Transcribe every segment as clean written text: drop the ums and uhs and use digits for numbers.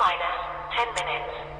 minus 10 minutes.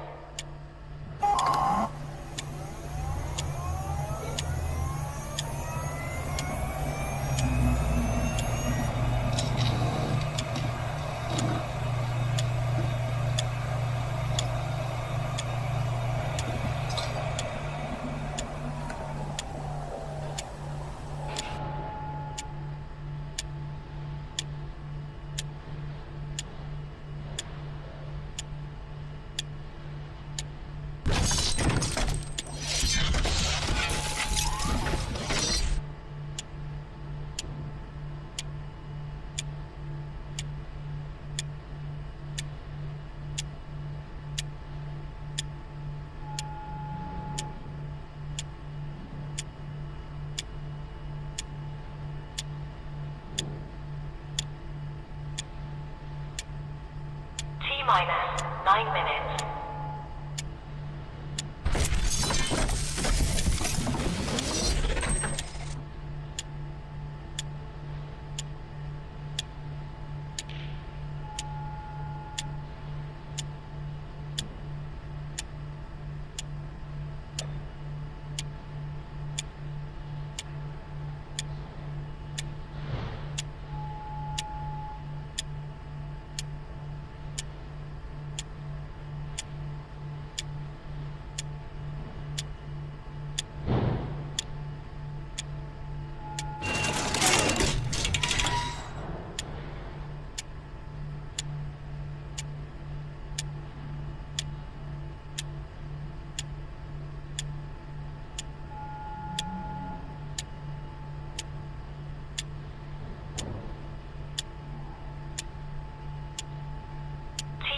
Minus 9 minutes.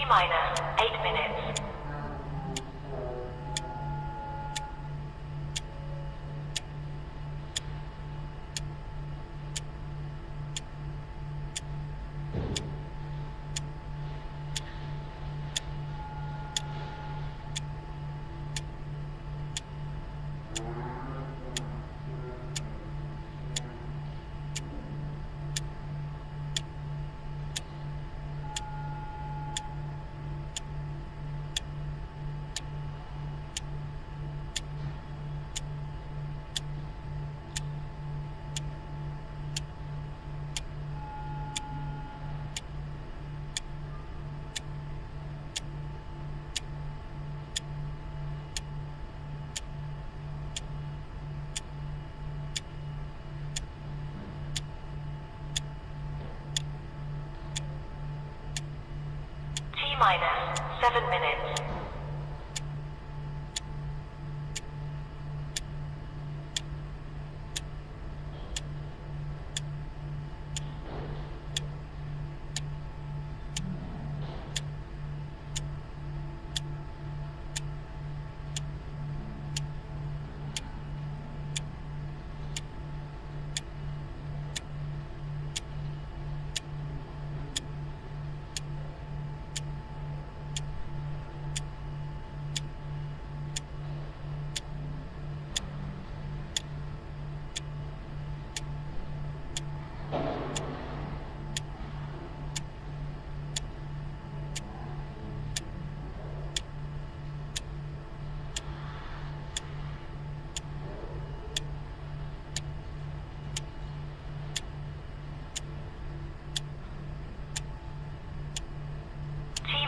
Minus 8 minutes. Minus 7 minutes.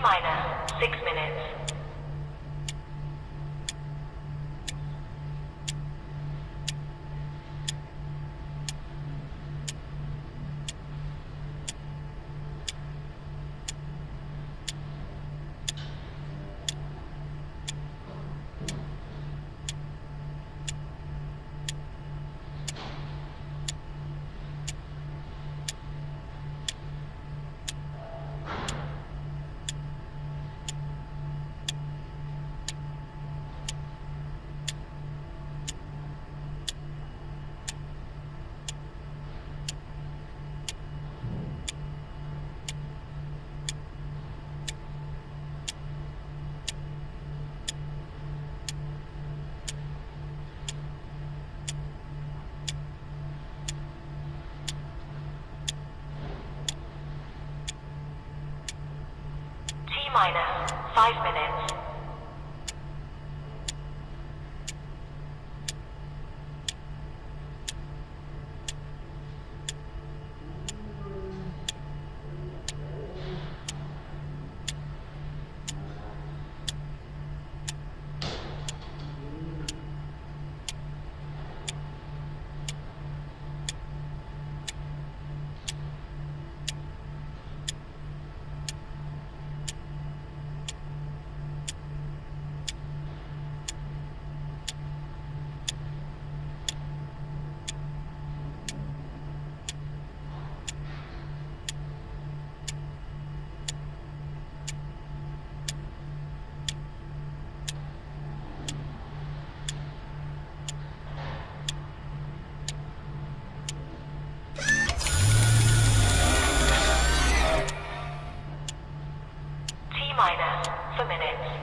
Minus 6 minutes. T-minus 5 minutes. T-minus for minutes.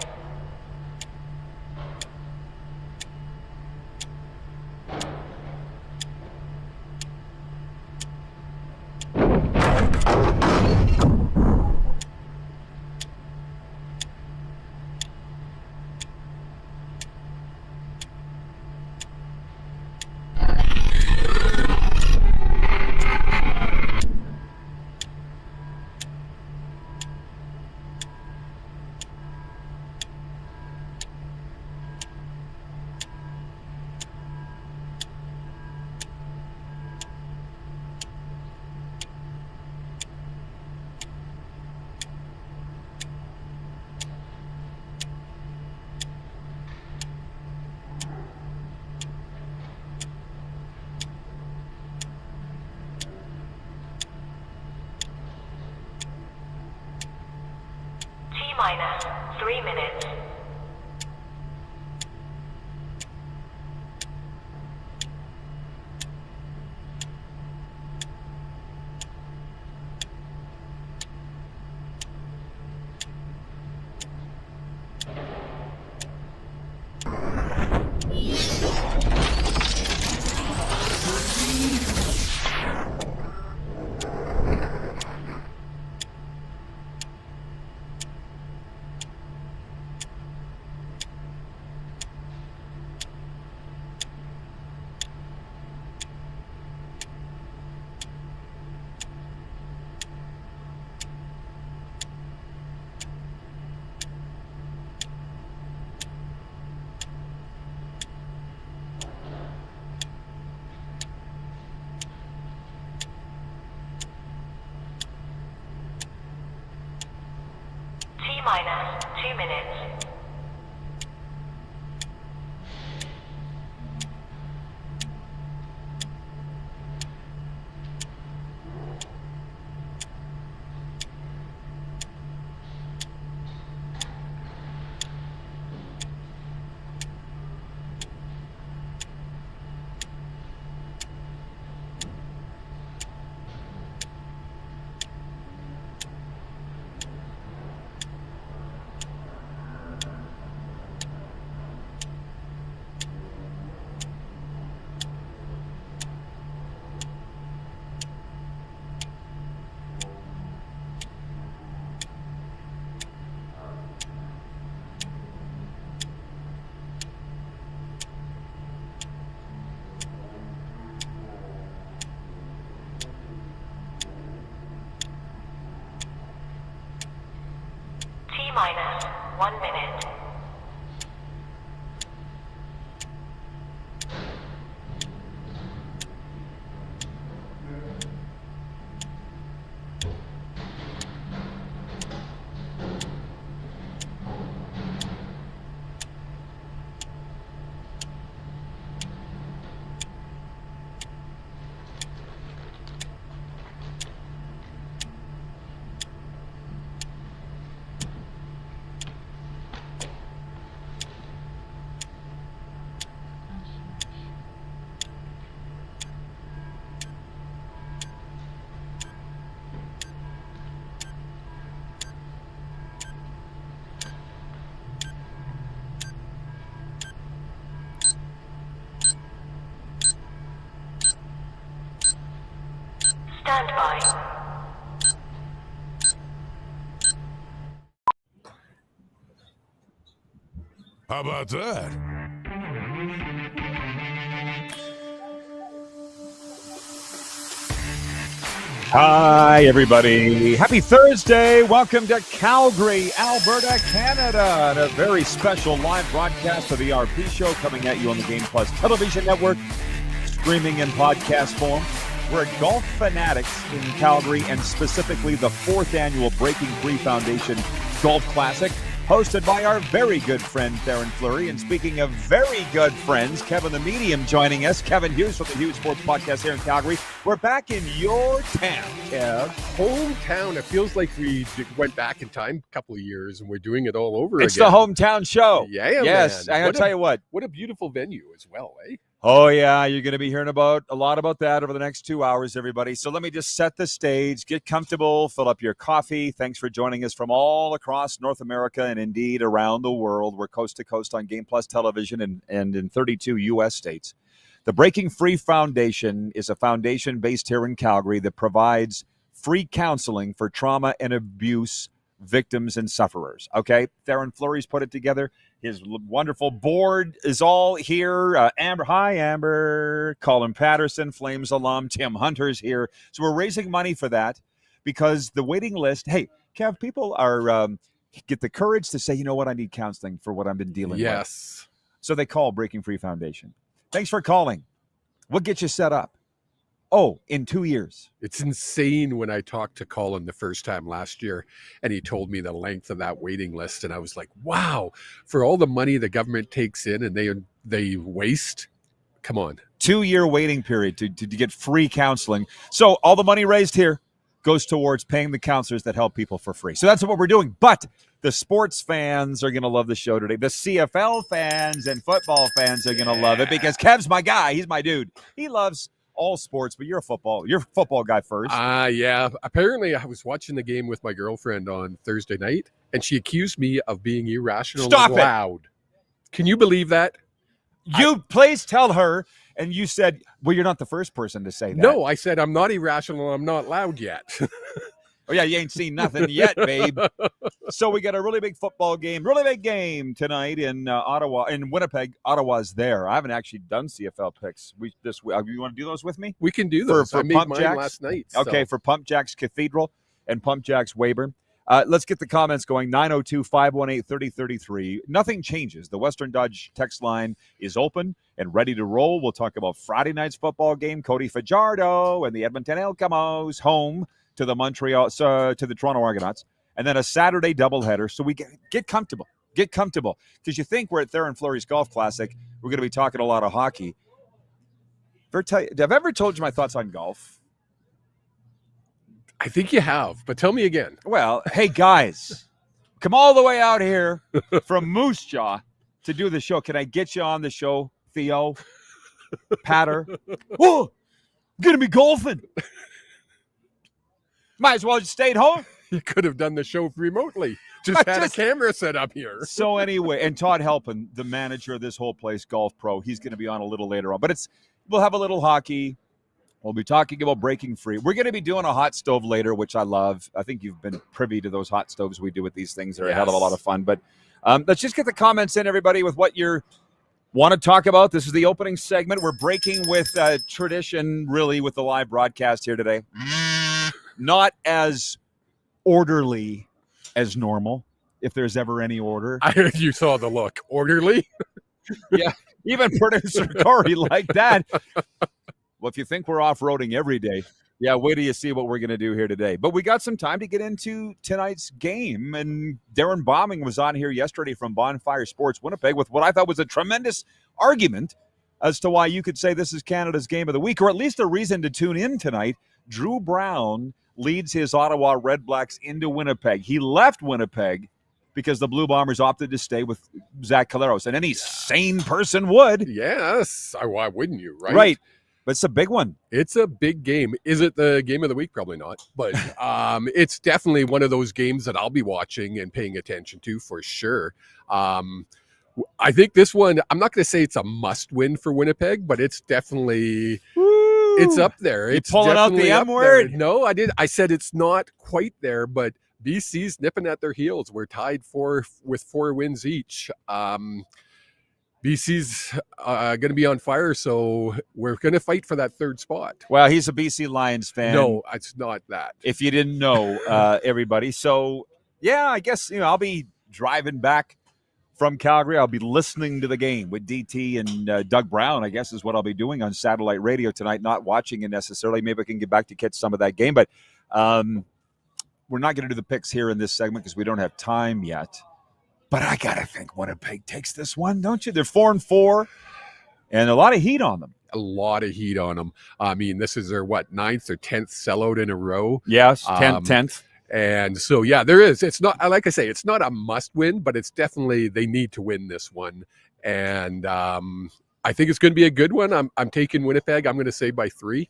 T-minus 3 minutes. T-minus 2 minutes. T-minus 1 minute. Stand by. How about that? Hi, everybody. Happy Thursday. Welcome to Calgary, Alberta, Canada, and a very special live broadcast of the RP Show coming at you on the Game Plus Television Network, streaming in podcast form. We're at Golf Fanatics in Calgary, and specifically the 4th annual Breaking Free Foundation Golf Classic, hosted by our very good friend, Theoren Fleury. And speaking of very good friends, Kevin the Medium joining us. Kevin Hughes from the Hughes Sports Podcast here in Calgary. We're back in your town, Kev. Hometown. It feels like we went back in time a couple of years and we're doing it all over again. It's the hometown show. Yeah, yes, man. I gotta tell you what. What a beautiful venue as well, eh? Oh, yeah, you're going to be hearing a lot about that over the next 2 hours, everybody. So let me just set the stage, get comfortable, fill up your coffee. Thanks for joining us from all across North America and indeed around the world. We're coast to coast on Game Plus Television and in 32 U.S. states. The Breaking Free Foundation is a foundation based here in Calgary that provides free counseling for trauma and abuse victims and sufferers. Okay, Theoren Fleury's put it together. His wonderful board is all here. Amber, hi, Amber. Colin Patterson, Flames alum. Tim Hunter's here. So we're raising money for that because the waiting list, hey, Kev, people are get the courage to say, you know what, I need counseling for what I've been dealing with. Yes. So they call Breaking Free Foundation. Thanks for calling. We'll get you set up. Oh, in 2 years. It's insane when I talked to Colin the first time last year and he told me the length of that waiting list. And I was like, wow, for all the money the government takes in and they waste, come on. 2-year waiting period to get free counseling. So all the money raised here goes towards paying the counselors that help people for free. So that's what we're doing. But the sports fans are going to love the show today. The CFL fans and football fans are going to love it because Kev's my guy. He's my dude. He loves all sports, but you're a football guy first. Yeah. Apparently, I was watching the game with my girlfriend on Thursday night, and she accused me of being irrational and loud. Can you believe that? Please tell her. And you said, well, you're not the first person to say that. No, I said I'm not irrational. I'm not loud yet. Oh, yeah, you ain't seen nothing yet, babe. So we got a really big big game tonight in Ottawa, in Winnipeg. Ottawa's there. I haven't actually done CFL picks this week. You want to do those with me? We can do those. For I made Pump mine Jacks? last night. Okay, for Pump Jacks Cathedral and Pump Jacks Weyburn. Let's get the comments going. 902-518-3033. Nothing changes. The Western Dodge text line is open and ready to roll. We'll talk about Friday night's football game. Cody Fajardo and the Edmonton Elcamos home to the Toronto Argonauts, and then a Saturday doubleheader. So we get comfortable. Get comfortable. Because you think we're at Theoren Fleury's Golf Classic. We're going to be talking a lot of hockey. Have I ever told you my thoughts on golf? I think you have, but tell me again. Well, hey, guys, come all the way out here from Moose Jaw to do the show. Can I get you on the show, Theo? Patter? Oh, I'm going to be golfing. Might as well just stay at home. You could have done the show remotely. Just had a camera set up here. So anyway, and Todd Halpin, the manager of this whole place, Golf Pro, he's going to be on a little later on. But we'll have a little hockey. We'll be talking about breaking free. We're going to be doing a hot stove later, which I love. I think you've been privy to those hot stoves we do with these things. They're a hell of a lot of fun. But let's just get the comments in, everybody, with what you want to talk about. This is the opening segment. We're breaking with tradition, really, with the live broadcast here today. Not as orderly as normal, if there's ever any order. I heard you saw the look. Orderly? Yeah, even producer Corey like that. Well, if you think we're off-roading every day, yeah, wait till you see what we're going to do here today. But we got some time to get into tonight's game, and Darren Bombing was on here yesterday from Bonfire Sports Winnipeg with what I thought was a tremendous argument as to why you could say this is Canada's game of the week, or at least a reason to tune in tonight. Drew Brown leads his Ottawa Red Blacks into Winnipeg. He left Winnipeg because the Blue Bombers opted to stay with Zach Caleros, and any sane person would. Yes. Why wouldn't you, right? Right. But it's a big one. It's a big game. Is it the game of the week? Probably not. But it's definitely one of those games that I'll be watching and paying attention to for sure. I think this one, I'm not going to say it's a must-win for Winnipeg, but it's definitely... It's up there. It's pulling out the M word? No, I did. I said it's not quite there, but BC's nipping at their heels. We're tied with 4 wins each. BC's going to be on fire, so we're going to fight for that third spot. Well, he's a BC Lions fan. No, it's not that. If you didn't know, everybody. So, yeah, I guess, I'll be driving back from Calgary. I'll be listening to the game with DT and Doug Brown, I guess, is what I'll be doing on satellite radio tonight, not watching it necessarily. Maybe I can get back to catch some of that game. But we're not going to do the picks here in this segment because we don't have time yet. But I got to think Winnipeg takes this one, don't you? They're 4-4 and a lot of heat on them. A lot of heat on them. I mean, this is their, 9th or 10th sellout in a row? Yes, 10th. And so, yeah, there is. It's not, like I say, it's not a must win, but it's definitely, they need to win this one. And I think it's going to be a good one. I'm taking Winnipeg. I'm going to say by 3.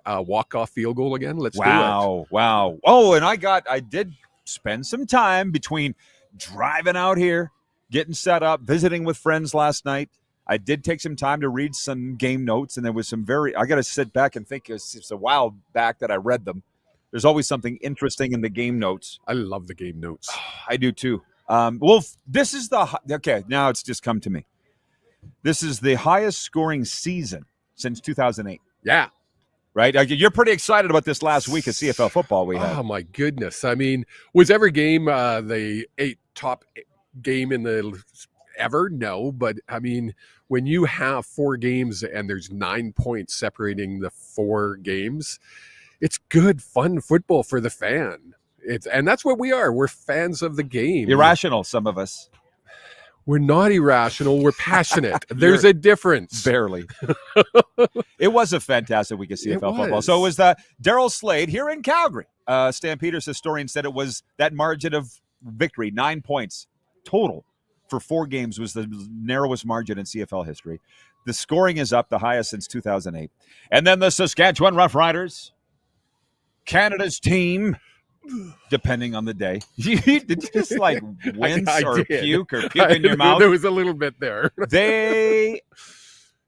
Walk-off field goal again. Let's do it. Wow. Oh, and I did spend some time between driving out here, getting set up, visiting with friends last night. I did take some time to read some game notes, and there was some I got to sit back and think it's a while back that I read them. There's always something interesting in the game notes. I love the game notes. I do too. This is okay, now it's just come to me. This is the highest scoring season since 2008. Yeah. Right? You're pretty excited about this last week of CFL football we had. Oh, my goodness. I mean, was every game the top game in the ever? No. But, I mean, when you have 4 games and there's 9 points separating the 4 games, it's good, fun football for the fan. And that's what we are. We're fans of the game. Irrational, some of us. We're not irrational. We're passionate. There's a difference. Barely. It was a fantastic week of CFL football. So it was Daryl Slade here in Calgary. Stampeders historian said it was that margin of victory, 9 points total for 4 games was the narrowest margin in CFL history. The scoring is up, the highest since 2008. And then the Saskatchewan Roughriders, Canada's team, depending on the day. Did you just wince or puke in your mouth? There was a little bit there. They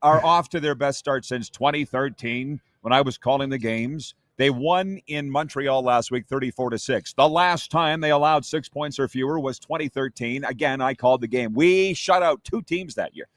are off to their best start since 2013 when I was calling the games. They won in Montreal last week 34-6. The last time they allowed 6 points or fewer was 2013. Again, I called the game. We shut out 2 teams that year.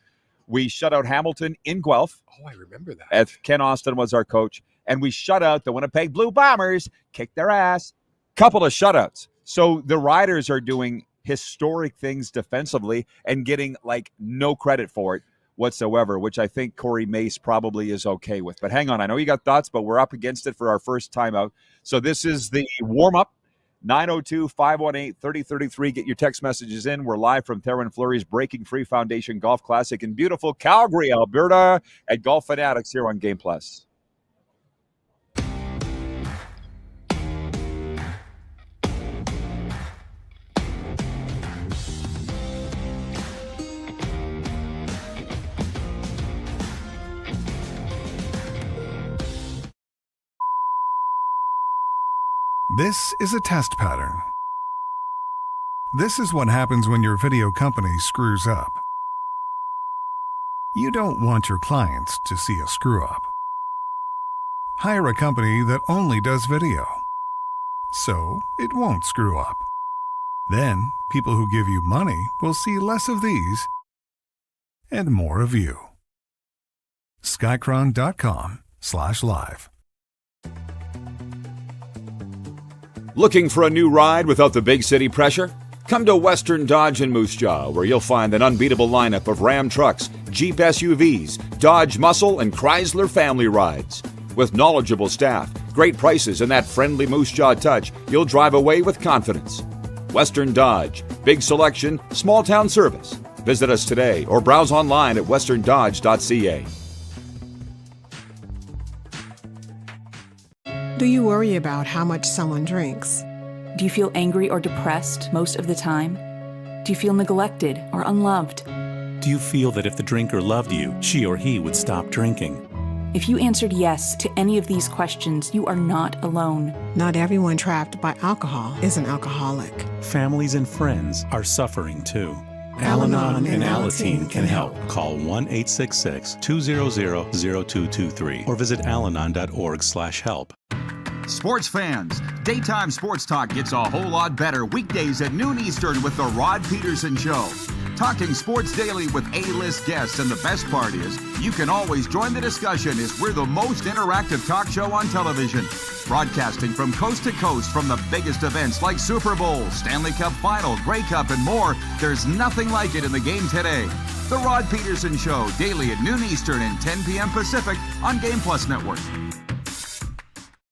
We shut out Hamilton in Guelph. Oh, I remember that. Ken Austin was our coach. And we shut out the Winnipeg Blue Bombers, kicked their ass. Couple of shutouts. So the Riders are doing historic things defensively and getting no credit for it whatsoever, which I think Corey Mace probably is okay with. But hang on, I know you got thoughts, but we're up against it for our first timeout. So this is the warm-up. 902-518-3033. Get your text messages in. We're live from Theoren Fleury's Breaking Free Foundation Golf Classic in beautiful Calgary, Alberta at Golf Fanatics here on Game Plus. This is a test pattern. This is what happens when your video company screws up. You don't want your clients to see a screw-up. Hire a company that only does video, so it won't screw up. Then, people who give you money will see less of these and more of you. Skycron.com/live. Looking for a new ride without the big city pressure? Come to Western Dodge in Moose Jaw, where you'll find an unbeatable lineup of Ram trucks, Jeep SUVs, Dodge Muscle, and Chrysler family rides. With knowledgeable staff, great prices, and that friendly Moose Jaw touch, you'll drive away with confidence. Western Dodge. Big selection, small town service. Visit us today or browse online at westerndodge.ca. Do you worry about how much someone drinks? Do you feel angry or depressed most of the time? Do you feel neglected or unloved? Do you feel that if the drinker loved you, she or he would stop drinking? If you answered yes to any of these questions, you are not alone. Not everyone trapped by alcohol is an alcoholic. Families and friends are suffering too. Al-Anon and Alateen can help. Call 1-866-200-0223 or visit alanon.org/help. Sports fans, daytime sports talk gets a whole lot better weekdays at noon Eastern with the Rod Pedersen Show. talking sports daily with A-list guests, and the best part is, you can always join the discussion as we're the most interactive talk show on television. Broadcasting from coast to coast from the biggest events like Super Bowl, Stanley Cup Final, Grey Cup, and more, there's nothing like it in the game today. The Rod Pedersen Show, daily at noon Eastern and 10 p.m. Pacific on Game Plus Network.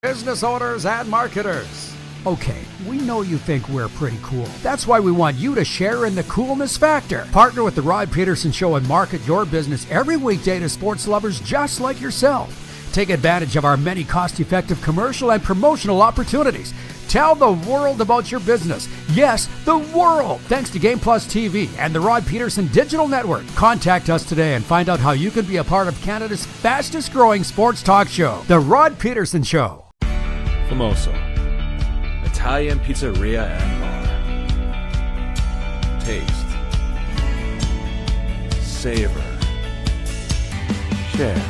Business owners and marketers. Okay, we know you think we're pretty cool. That's why we want you to share in the coolness factor. Partner with the Rod Pedersen Show and market your business every weekday to sports lovers just like yourself. Take advantage of our many cost-effective commercial and promotional opportunities. Tell the world about your business. Yes, the world. Thanks to Game Plus TV and the Rod Pedersen Digital Network. Contact us today and find out how you can be a part of Canada's fastest growing sports talk show, The Rod Pedersen Show. Famoso, Italian pizzeria and bar. Taste, savor, share.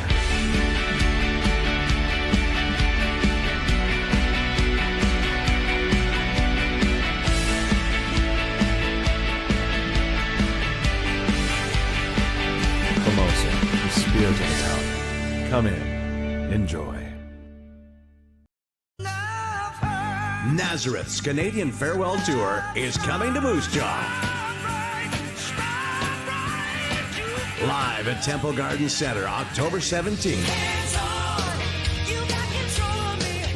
Famoso, the spirit of Italian. Come in, enjoy. Nazareth's Canadian Farewell Tour is coming to Moose Jaw. Live at Temple Garden Center, October 17th.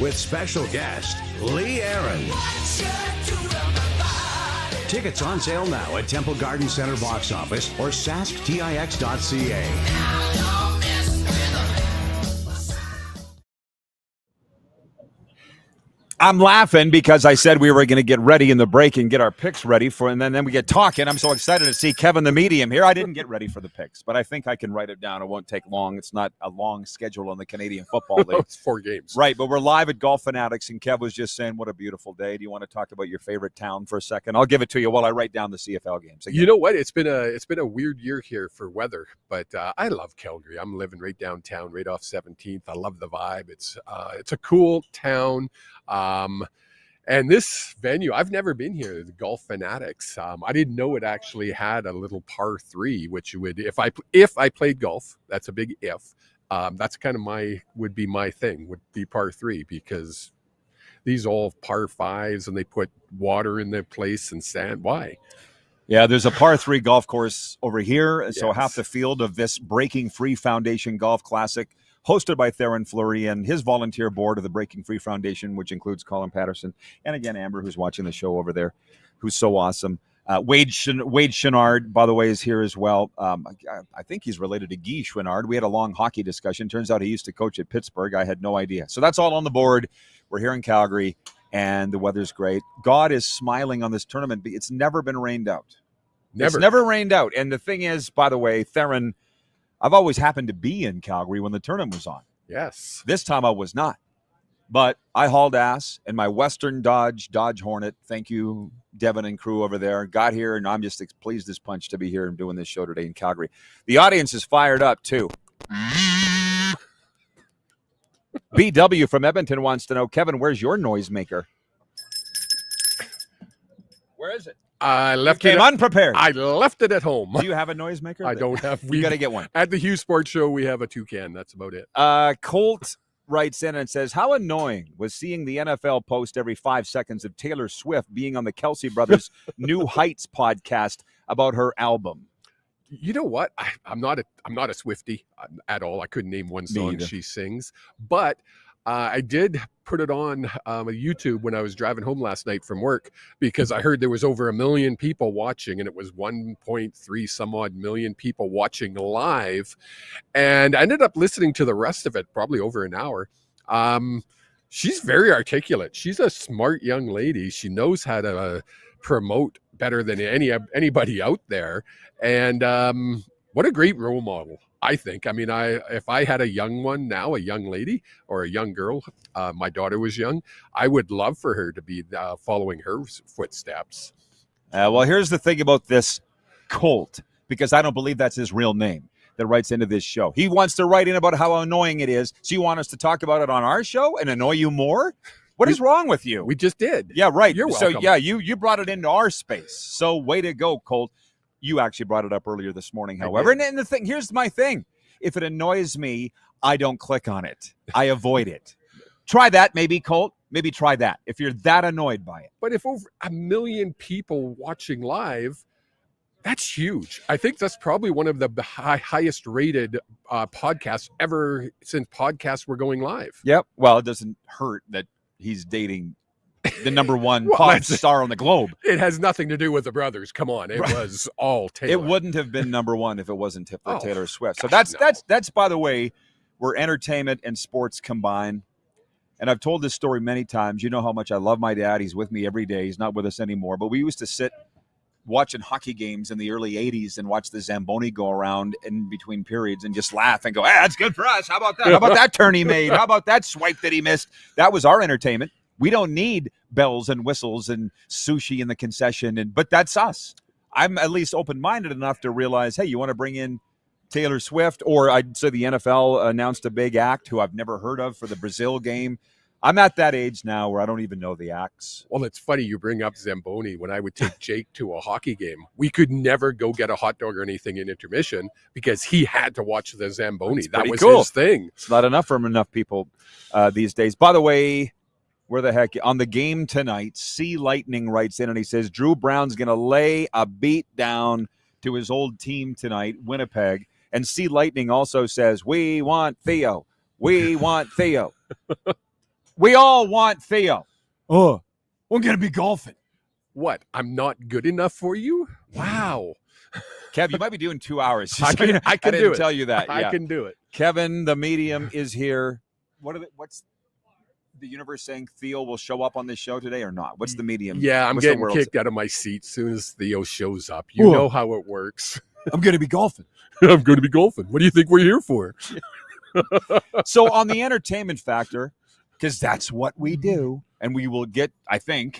With special guest, Lee Aaron. Tickets on sale now at Temple Garden Center box office or sasktix.ca. I'm laughing because I said we were going to get ready in the break and get our picks ready for, and then we get talking. I'm so excited to see Kevin the Medium here. I didn't get ready for the picks, but I think I can write it down. It won't take long. It's not a long schedule on the Canadian Football League. It's 4 games. Right, but we're live at Golf Fanatics, and Kev was just saying, what a beautiful day. Do you want to talk about your favorite town for a second? I'll give it to you while I write down the CFL games. Again. You know what? It's been a weird year here for weather, but I love Calgary. I'm living right downtown, right off 17th. I love the vibe. It's a cool town. And this venue, I've never been here, the Golf Fanatics. I didn't know it actually had a little par 3, which would, if I played golf, that's a big if. That's kind of would be my thing, would be par 3, because these all par 5s and they put water in their place and sand. Why? Yeah, there's a par 3 golf course over here. So Yes. half the field of this Breaking Free Foundation Golf Classic, hosted by Theoren Fleury and his volunteer board of the Breaking Free Foundation, which includes Colin Patterson. And again, Amber, who's watching the show over there, who's so awesome. Wade Chenard, by the way, is here as well. I think he's related to Guy Chenard. We had a long hockey discussion. Turns out he used to coach at Pittsburgh. I had no idea. So that's all on the board. We're here in Calgary, and the weather's great. God is smiling on this tournament. It's never been rained out. Never. It's never rained out. And the thing is, by the way, Theron, I've always happened to be in Calgary when the tournament was on. Yes. This time I was not. But I hauled ass in my Western Dodge Hornet. Thank you, Devin and crew over there. Got here, and I'm just pleased as punch to be here and doing this show today in Calgary. The audience is fired up, too. BW from Edmonton wants to know, Kevin, where's your noisemaker? Where is it? I left Came it. unprepared. I left it at home. Do you have a noisemaker? I don't have. We got to get one. At the Hughes Sports Show, we have a toucan. That's about it. Colt writes in and says, how annoying was seeing the NFL post every 5 seconds of Taylor Swift being on the Kelsey Brothers New Heights podcast about her album. You know what? I'm not a Swiftie at all. I couldn't name one song she sings, but I did put it on YouTube when I was driving home last night from work, because I heard there was over 1 million people watching, and it was 1.3 some odd million people watching live. And I ended up listening to the rest of it, probably over an hour. She's very articulate. She's a smart young lady. She knows how to promote better than anybody out there. And what a great role model, I think. I mean, if I had a young one now, a young lady or a young girl, my daughter was young, I would love for her to be following her footsteps. Well, here's the thing about this Colt, because I don't believe that's his real name, that writes into this show. He wants to write in about how annoying it is. So you want us to talk about it on our show and annoy you more? What is wrong with you? We just did. Yeah, right. You're welcome. So, yeah, you brought it into our space. So way to go, Colt. You actually brought it up earlier this morning, however. And the thing, here's my thing. If it annoys me, I don't click on it. I avoid it. Try that, maybe, Colt. Maybe try that if you're that annoyed by it. But if over 1 million people watching live, that's huge. I think that's probably one of the highest rated podcasts ever since podcasts were going live. Yep. Well, it doesn't hurt that he's dating the number one pop star on the globe. It has nothing to do with the brothers. Come on. It was all Taylor. It wouldn't have been number one if it wasn't Taylor Swift. So that's by the way, where entertainment and sports combine. And I've told this story many times. You know how much I love my dad. He's with me every day. He's not with us anymore. But we used to sit watching hockey games in the early 80s and watch the Zamboni go around in between periods and just laugh and go, hey, that's good for us. How about that? How about that turn he made? How about that swipe that he missed? That was our entertainment. We don't need bells and whistles and sushi in the concession. But that's us. I'm at least open-minded enough to realize, hey, you want to bring in Taylor Swift, or I'd say the NFL announced a big act who I've never heard of for the Brazil game. I'm at that age now where I don't even know the acts. Well, it's funny you bring up Zamboni. When I would take Jake to a hockey game, we could never go get a hot dog or anything in intermission because he had to watch the Zamboni. That was his thing. It's not enough for enough people these days. By the way, where the heck? On the game tonight, Sea Lightning writes in and he says, Drew Brown's going to lay a beat down to his old team tonight, Winnipeg. And Sea Lightning also says, we want Theo. We want Theo. We all want Theo. Oh, we're going to be golfing. What? I'm not good enough for you? Wow. Kev, you might be doing 2 hours. I can didn't tell you that. I can do it. Kevin, the medium, is here. What's the universe saying? Theo will show up on this show today or not? What's the medium? Yeah, I'm getting kicked out of my seat as soon as Theo shows up. You know how it works. I'm going to be golfing. I'm going to be golfing. What do you think we're here for? So on the entertainment factor, because that's what we do, and we will get to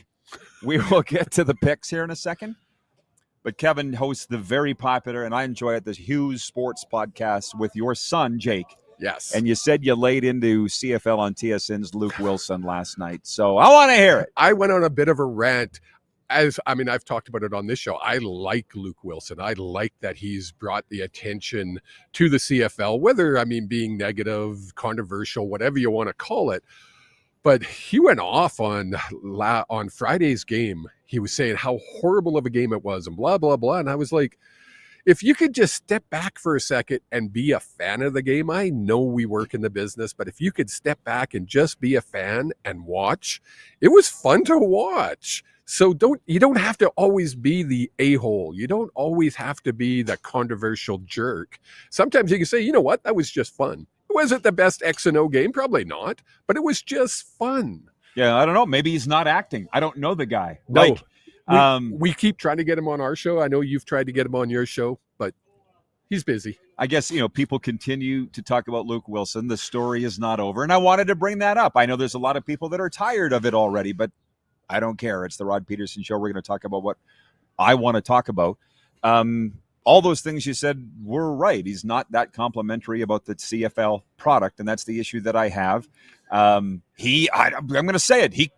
the picks here in a second. But Kevin hosts the very popular, and I enjoy it, the Hughes Sports Podcast with your son, Jake. Yes. And you said you laid into CFL on TSN's Luke Wilson last night. So I want to hear it. I went on a bit of a rant. I've talked about it on this show. I like Luke Wilson. I like that he's brought the attention to the CFL, whether, being negative, controversial, whatever you want to call it. But he went off on Friday's game. He was saying how horrible of a game it was and blah, blah, blah. And I was like, if you could just step back for a second and be a fan of the game, I know we work in the business, but if you could step back and just be a fan and watch, it was fun to watch. So you don't have to always be the a-hole. You don't always have to be the controversial jerk. Sometimes you can say, you know what, that was just fun. Was it the best X and O game? Probably not, but it was just fun. Yeah, I don't know. Maybe he's not acting. I don't know the guy. No, we keep trying to get him on our show. I know you've tried to get him on your show, but he's busy. I guess, people continue to talk about Luke Wilson. The story is not over, and I wanted to bring that up. I know there's a lot of people that are tired of it already, but I don't care. It's the Rod Pedersen Show. We're going to talk about what I want to talk about. All those things you said were right. He's not that complimentary about the CFL product, and that's the issue that I have. I'm going to say it. He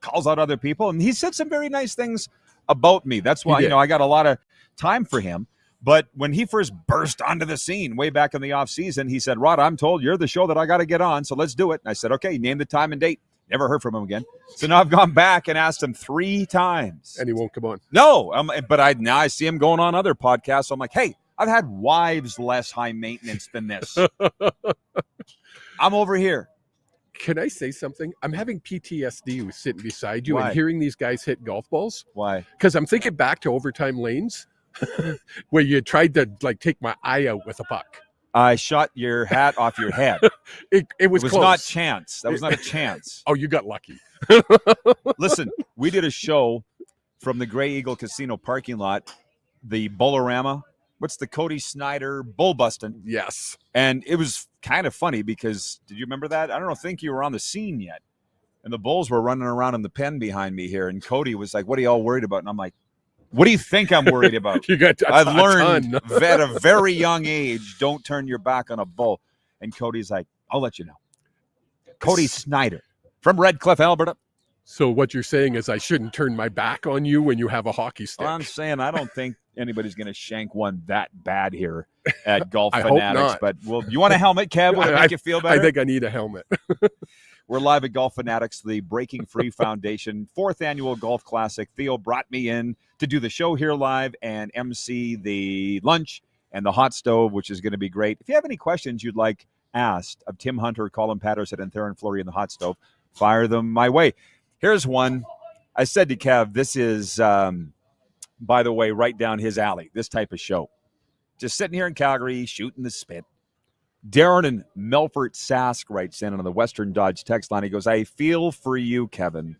calls out other people, and he said some very nice things about me. That's why, I got a lot of time for him. But when he first burst onto the scene way back in the offseason, he said, Rod, I'm told you're the show that I got to get on, so let's do it. And I said, okay, name the time and date. Never heard from him again. So now I've gone back and asked him 3 times. And he won't come on. No, but now I see him going on other podcasts. So I'm like, hey, I've had wives less high maintenance than this. I'm over here. Can I say something? I'm having PTSD with sitting beside you Why? And hearing these guys hit golf balls. Why? Because I'm thinking back to overtime lanes where you tried to take my eye out with a puck. I shot your hat off your head. It was close. not chance. That was not a chance. Oh, you got lucky. Listen, we did a show from the Grey Eagle Casino parking lot, the Bolorama. What's the Cody Snyder bull busting? Yes. And it was kind of funny because, did you remember that? I don't think you were on the scene yet. And the Bulls were running around in the pen behind me here. And Cody was like, what are y'all worried about? And I'm like, what do you think I'm worried about? I've learned at a very young age, don't turn your back on a bull. And Cody's like, I'll let you know. Cody Snyder from Red Cliff, Alberta. So what you're saying is I shouldn't turn my back on you when you have a hockey stick. Well, I'm saying I don't think anybody's going to shank one that bad here at Golf I Fanatics. hope not. But you want a helmet, Kev? Will it make you feel better? I think I need a helmet. We're live at Golf Fanatics, the Breaking Free Foundation, 4th annual golf classic. Theo brought me in to do the show here live and MC the lunch and the hot stove, which is going to be great. If you have any questions you'd like asked of Tim Hunter, Colin Patterson, and Theoren Fleury in the hot stove, fire them my way. Here's one. I said to Kev, this is, by the way, right down his alley, this type of show. Just sitting here in Calgary, shooting the spit. Darren and Melfort Sask writes in on the Western Dodge text line. He goes, I feel for you, Kevin,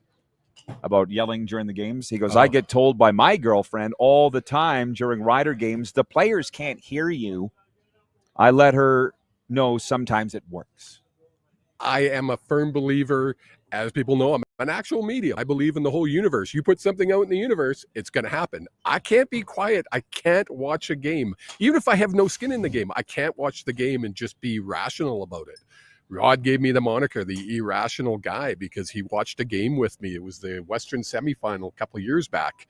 about yelling during the games. He goes, I get told by my girlfriend all the time during Rider games, the players can't hear you. I let her know sometimes it works. I am a firm believer, as people know, I'm an actual medium. I believe in the whole universe. You put something out in the universe, it's going to happen. I can't be quiet. I can't watch a game. Even if I have no skin in the game, I can't watch the game and just be rational about it. Rod gave me the moniker, the irrational guy, because he watched a game with me. It was the Western semifinal a couple of years back,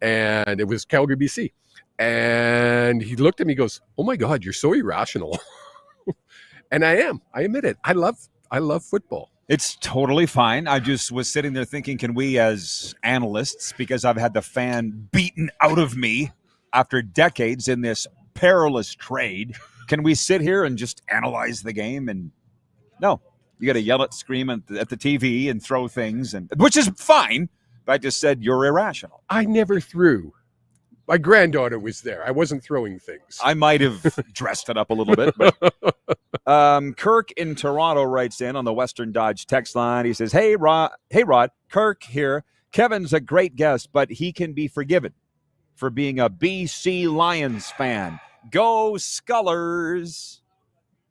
and it was Calgary, BC. And he looked at me and goes, oh my God, you're so irrational. And I am. I admit it. I love football. It's totally fine. I just was sitting there thinking, can we as analysts, because I've had the fan beaten out of me after decades in this perilous trade, can we sit here and just analyze the game? And no, you got to yell at, scream at the TV and throw things, and which is fine. But I just said you're irrational. I never threw. My granddaughter was there. I wasn't throwing things. I might have dressed it up a little bit. But Kirk in Toronto writes in on the Western Dodge text line. He says, Hey, Rod, Kirk here. Kevin's a great guest, but he can be forgiven for being a BC Lions fan. Go Scullers.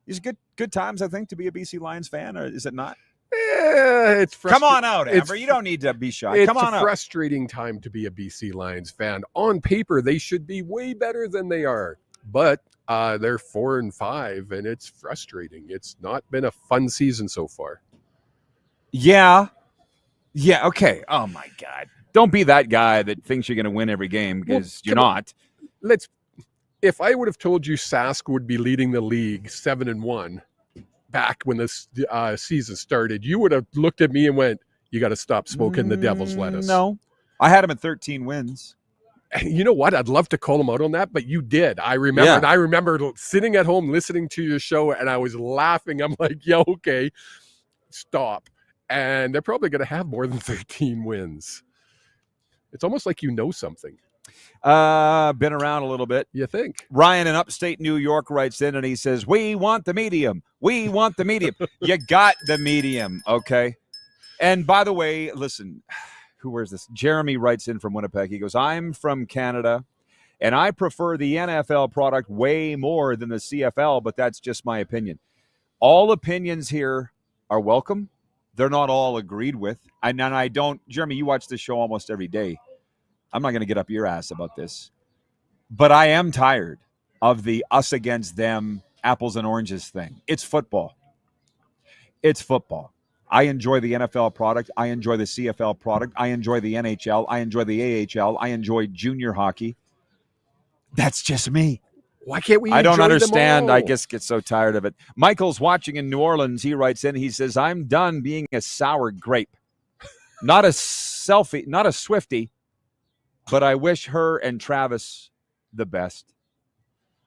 These are good times, I think, to be a BC Lions fan, or is it not? It's Come on out, Amber. You don't need to be shy. Come on out. It's a frustrating time to be a BC Lions fan. On paper, they should be way better than they are. But they're 4-5, and it's frustrating. It's not been a fun season so far. Yeah, okay. Oh, my God. Don't be that guy that thinks you're going to win every game, because you're not. If I would have told you Sask would be leading the league 7-1 back when this season started, you would have looked at me and went, you got to stop smoking the devil's lettuce. No. I had him at 13 wins. You know what? I'd love to call him out on that, but you did. I remember. Yeah. I remember sitting at home listening to your show, and I was laughing. I'm like, yeah, okay, stop. And they're probably going to have more than 13 wins. It's almost like you know something. Been around a little bit. You think? Ryan in upstate New York writes in and he says, we want the medium. We want the medium. You got the medium, okay? And by the way, listen, who wears this? Jeremy writes in from Winnipeg. He goes, I'm from Canada, and I prefer the NFL product way more than the CFL, but that's just my opinion. All opinions here are welcome. They're not all agreed with. And I don't, Jeremy, you watch this show almost every day. I'm not going to get up your ass about this, but I am tired of the us against them, apples and oranges thing. It's football. It's football. I enjoy the NFL product. I enjoy the CFL product. I enjoy the NHL. I enjoy the AHL. I enjoy junior hockey. That's just me. Why can't we? I don't understand. I just get so tired of it. Michael's watching in New Orleans. He writes in, he says, I'm done being a sour grape. Not a selfie, not a Swiftie. But I wish her and Travis the best.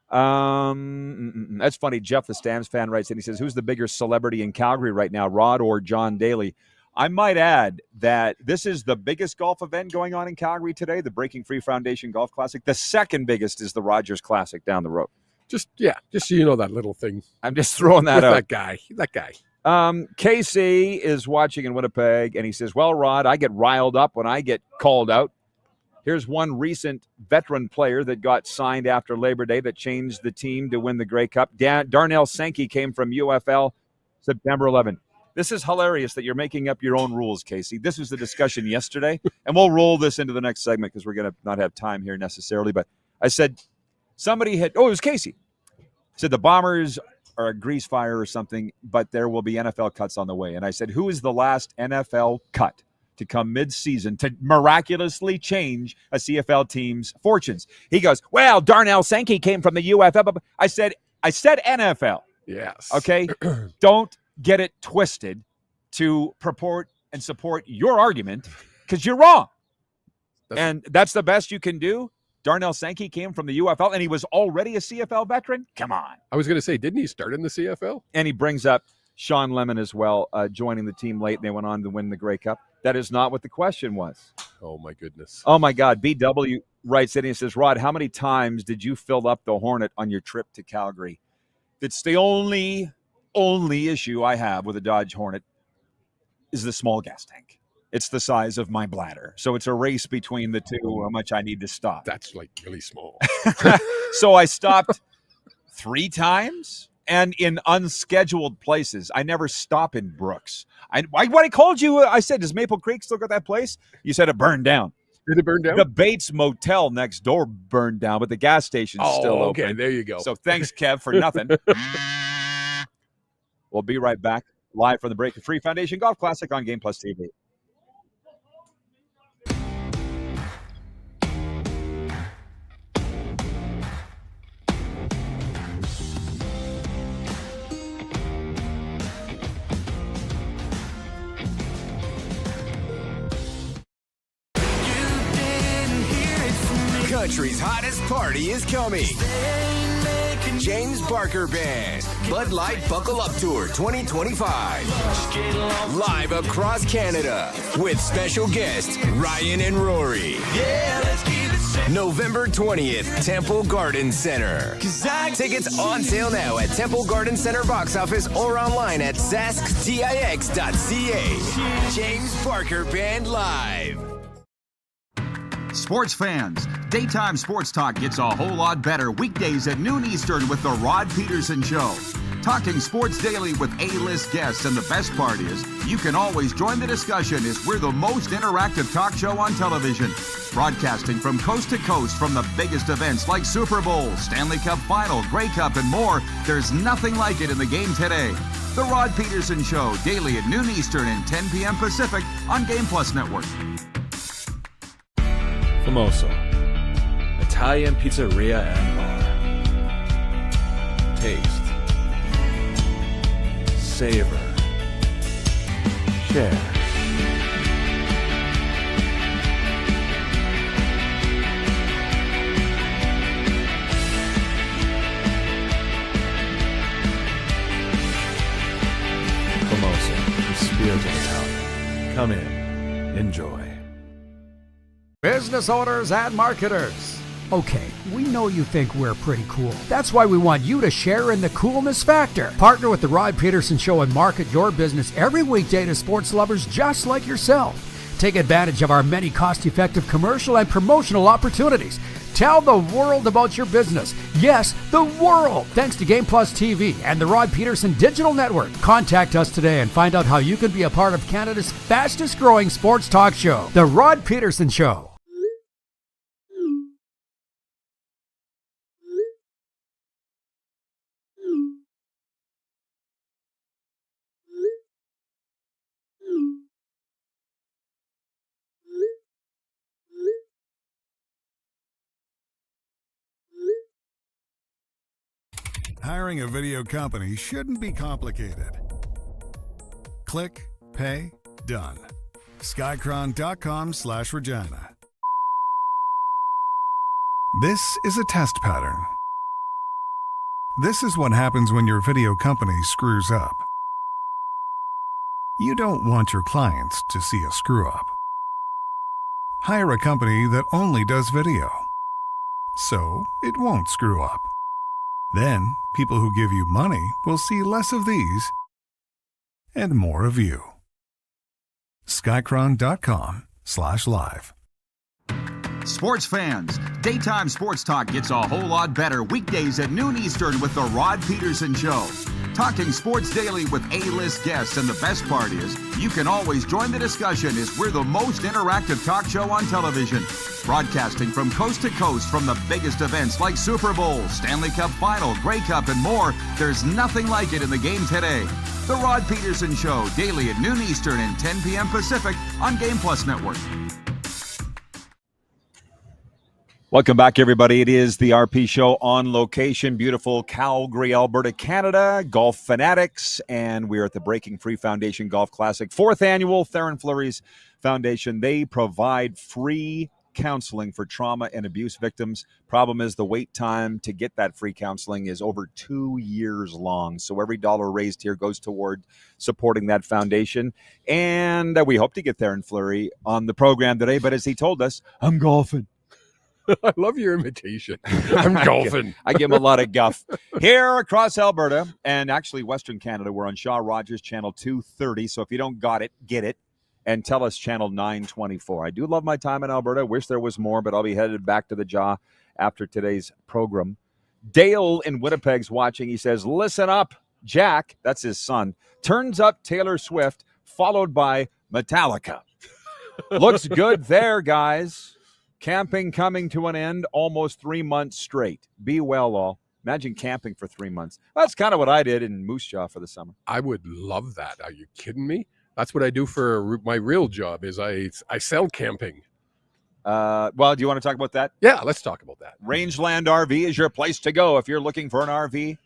That's funny. Jeff, the Stamps fan, writes in. He says, who's the bigger celebrity in Calgary right now, Rod or John Daly? I might add that this is the biggest golf event going on in Calgary today, the Breaking Free Foundation Golf Classic. The second biggest is the Rogers Classic down the road. Just so you know that little thing. I'm just throwing that out. That guy. Casey is watching in Winnipeg, and he says, well, Rod, I get riled up when I get called out. Here's one recent veteran player that got signed after Labor Day that changed the team to win the Grey Cup. Darnell Sankey came from UFL September 11. This is hilarious that you're making up your own rules, Casey. This was the discussion yesterday, and we'll roll this into the next segment because we're going to not have time here necessarily. But I said it was Casey. Said the Bombers are a grease fire or something, but there will be NFL cuts on the way. And I said, who is the last NFL cut to come mid-season to miraculously change a CFL team's fortunes. He goes, well, Darnell Sankey came from the UFL. I said NFL. Yes. Okay? Don't get it twisted to purport and support your argument because you're wrong. And that's the best you can do. Darnell Sankey came from the UFL, and he was already a CFL veteran? Come on. I was going to say, didn't he start in the CFL? And he brings up Sean Lemon as well, joining the team late, and they went on to win the Grey Cup. That is not what the question was. Oh, my goodness. Oh, my God. BW writes in and says, Rod, how many times did you fill up the Hornet on your trip to Calgary? It's the only issue I have with a Dodge Hornet is the small gas tank. It's the size of my bladder. So it's a race between the two, how much I need to stop. That's like really small. So I stopped 3 times. And in unscheduled places. I never stop in Brooks. When I called you, I said, does Maple Creek still got that place? You said it burned down. Did it burn down? The Bates Motel next door burned down, but the gas station's still open. Okay, there you go. So thanks, Kev, for nothing. We'll be right back live from the Break Free Foundation Golf Classic on Game Plus TV. Country's hottest party is coming. James Barker Band, Bud Light Buckle Up Tour 2025. Live across Canada with special guests Ryan and Rory. November 20th, Temple Garden Center. Tickets on sale now at Temple Garden Center box office or online at sasktix.ca. James Barker Band Live. Sports fans, daytime sports talk gets a whole lot better weekdays at noon Eastern with the Rod Pedersen Show. Talking sports daily with A-list guests, and the best part is you can always join the discussion as we're the most interactive talk show on television. Broadcasting from coast to coast from the biggest events like Super Bowl, Stanley Cup Final, Grey Cup, and more. There's nothing like it in the game today. The Rod Pedersen Show, daily at noon Eastern and 10 p.m. Pacific on Game Plus Network. Famoso, Italian pizzeria and bar. Taste, savor, share. Famoso, the spirit of Italian. Come in, enjoy. Business owners and marketers. Okay, we know you think we're pretty cool. That's why we want you to share in the coolness factor. Partner with the Rod Pedersen Show and market your business every weekday to sports lovers just like yourself. Take advantage of our many cost-effective commercial and promotional opportunities. Tell the world about your business. Yes, the world. Thanks to Game Plus TV and the Rod Pedersen Digital Network. Contact us today and find out how you can be a part of Canada's fastest growing sports talk show, The Rod Pedersen Show. Hiring a video company shouldn't be complicated. Click, pay, done. Skycron.com/Regina. This is a test pattern. This is what happens when your video company screws up. You don't want your clients to see a screw up. Hire a company that only does video, so it won't screw up. Then, people who give you money will see less of these and more of you. Skycron.com/live. Sports fans, daytime sports talk gets a whole lot better weekdays at noon Eastern with the Rod Pedersen Show. Talking sports daily with A-list guests, and the best part is you can always join the discussion as we're the most interactive talk show on television. Broadcasting from coast to coast from the biggest events like Super Bowl, Stanley Cup Final, Grey Cup, and more. There's nothing like it in the game today. The The Rod Pedersen Show, daily at noon Eastern and 10 p.m. Pacific on Game Plus Network. Welcome back, everybody. It is the RP Show on location, beautiful Calgary, Alberta, Canada, golf fanatics, and we're at the Breaking Free Foundation Golf Classic, 4th annual. Theoren Fleury's foundation. They provide free counseling for trauma and abuse victims. Problem is the wait time to get that free counseling is over 2 years long. So every dollar raised here goes toward supporting that foundation. And we hope to get Theoren Fleury on the program today. But as he told us, I'm golfing. I love your imitation. I'm golfing. I give him a lot of guff. Here across Alberta and actually Western Canada, we're on Shaw Rogers, channel 230. So if you don't got it, get it. And tell us channel 924. I do love my time in Alberta. Wish there was more, but I'll be headed back to the Jaw after today's program. Dale in Winnipeg's watching. He says, listen up, Jack. That's his son. Turns up Taylor Swift, followed by Metallica. Looks good there, guys. Camping coming to an end almost 3 months straight. Be well, all. Imagine camping for 3 months. That's kind of what I did in Moose Jaw for the summer. I would love that. Are you kidding me? That's what I do for my real job is I sell camping. Well, do you want to talk about that? Yeah, let's talk about that. Rangeland RV is your place to go if you're looking for an RV.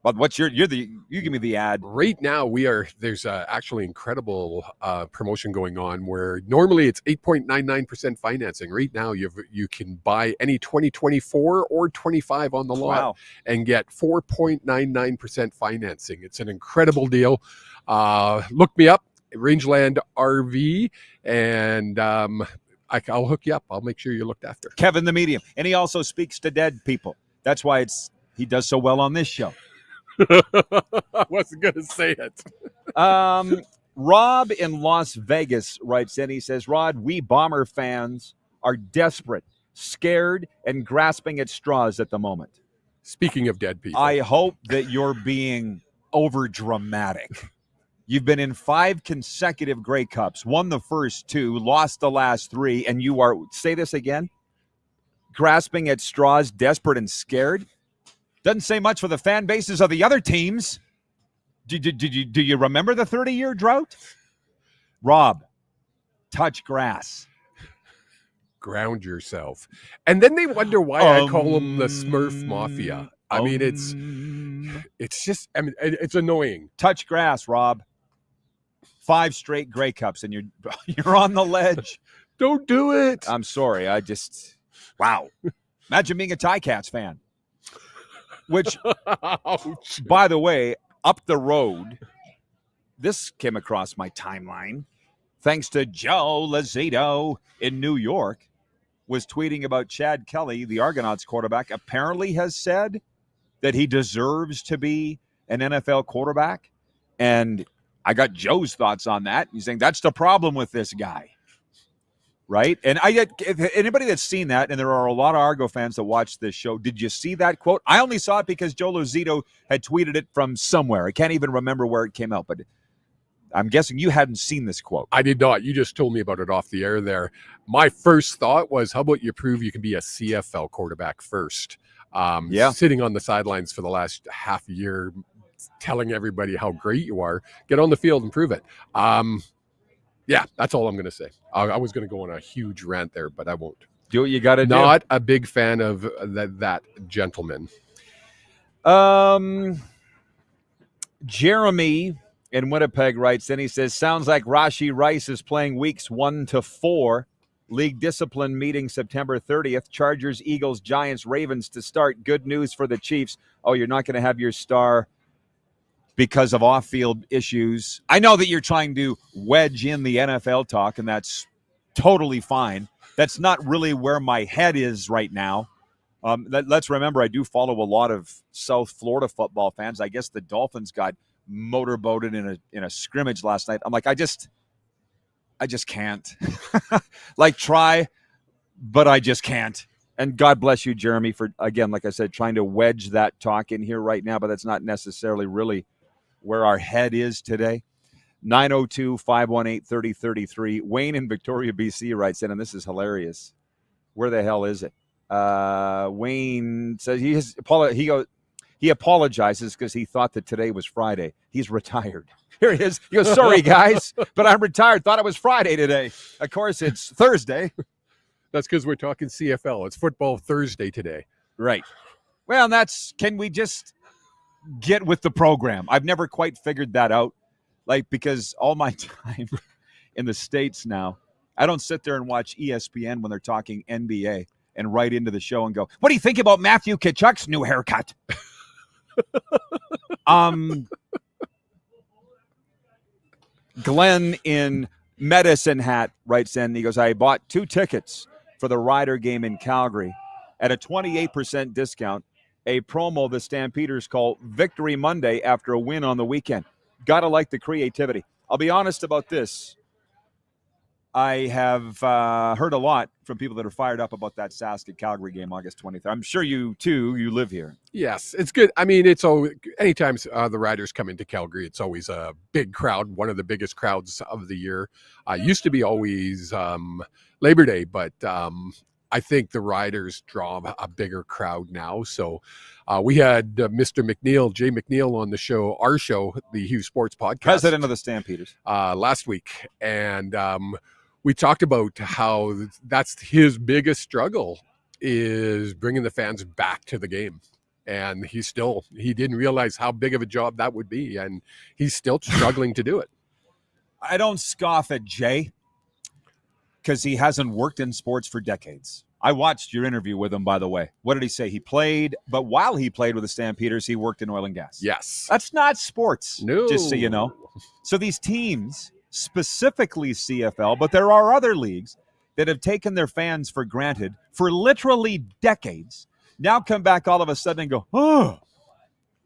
But what's you give me the ad. Right now there's actually incredible promotion going on where normally it's 8.99% financing. Right now you can buy any 2024 or 25 on the lot and get 4.99% financing. It's an incredible deal. Look me up, Rangeland RV, and I'll hook you up. I'll make sure you're looked after. Kevin the Medium. And he also speaks to dead people. That's why he does so well on this show. I wasn't going to say it. Rob in Las Vegas writes in. He says, Rod, we Bomber fans are desperate, scared, and grasping at straws at the moment. Speaking of dead people. I hope that you're being over dramatic. You've been in 5 consecutive Grey Cups, won the first 2, lost the last 3, and you are, say this again, grasping at straws, desperate and scared. Doesn't say much for the fan bases of the other teams. Do you remember the 30-year drought? Rob, touch grass. Ground yourself. And then they wonder why I call them the Smurf Mafia. I mean, it's just, I mean, it's annoying. Touch grass, Rob. 5 straight Grey Cups, and you're on the ledge. Don't do it. I'm sorry. Wow. Imagine being a Ticats fan. Which, by the way, up the road, this came across my timeline, thanks to Joe Lazito in New York, was tweeting about Chad Kelly, the Argonauts quarterback, apparently has said that he deserves to be an NFL quarterback. And I got Joe's thoughts on that. He's saying that's the problem with this guy. Right? And if anybody that's seen that, and there are a lot of Argo fans that watch this show, did you see that quote? I only saw it because Joe Lozito had tweeted it from somewhere. I can't even remember where it came out, but I'm guessing you hadn't seen this quote. I did not. You just told me about it off the air there. My first thought was, how about you prove you can be a CFL quarterback first? Sitting on the sidelines for the last half year, telling everybody how great you are. Get on the field and prove it. Yeah, that's all I'm going to say. I was going to go on a huge rant there, but I won't. Do what you got to do. Not a big fan of that gentleman. Jeremy in Winnipeg writes in. He says, sounds like Rashee Rice is playing weeks 1 to 4. League discipline meeting September 30th. Chargers, Eagles, Giants, Ravens to start. Good news for the Chiefs. Oh, you're not going to have your star because of off-field issues. I know that you're trying to wedge in the NFL talk, and that's totally fine. That's not really where my head is right now. Let's remember, I do follow a lot of South Florida football fans. I guess the Dolphins got motorboated in a scrimmage last night. I'm like, I just can't. Try, but I just can't. And God bless you, Jeremy, for, again, like I said, trying to wedge that talk in here right now, but that's not necessarily really where our head is today. 902-518-3033. Wayne in Victoria, BC writes in, and this is hilarious. Where the hell is it? Wayne says he goes, He apologizes because he thought that today was Friday. He's retired. Here he is. He goes, sorry, guys, but I'm retired. Thought it was Friday today. Of course, it's Thursday. That's because we're talking CFL. It's Football Thursday today. Right. Well, can we just get with the program? I've never quite figured that out. Because all my time in the States now, I don't sit there and watch ESPN when they're talking NBA and write into the show and go, what do you think about Matthew Tkachuk's new haircut? Glenn in Medicine Hat writes in, he goes, I bought 2 tickets for the Rider game in Calgary at a 28% discount, a promo the Stampeders call Victory Monday after a win on the weekend. Gotta like the creativity. I'll be honest about this. I have heard a lot from people that are fired up about that Sask-Calgary game August 23rd. I'm sure you, too, you live here. Yes, it's good. I mean, it's always, anytime the Riders come into Calgary, it's always a big crowd, one of the biggest crowds of the year. Used to be always Labor Day, but I think the Riders draw a bigger crowd now. So we had Mr. McNeil, Jay McNeil, on the show, our show, the Hughes Sports Podcast. President of the Stampeders. Last week. And we talked about how that's his biggest struggle is bringing the fans back to the game. And he didn't realize how big of a job that would be. And he's still struggling to do it. I don't scoff at Jay because he hasn't worked in sports for decades. I watched your interview with him, by the way. What did he say? He played, but while he played with the Stampeders, he worked in oil and gas. Yes. That's not sports, no. Just so you know. So these teams, specifically CFL, but there are other leagues that have taken their fans for granted for literally decades, now come back all of a sudden and go, oh,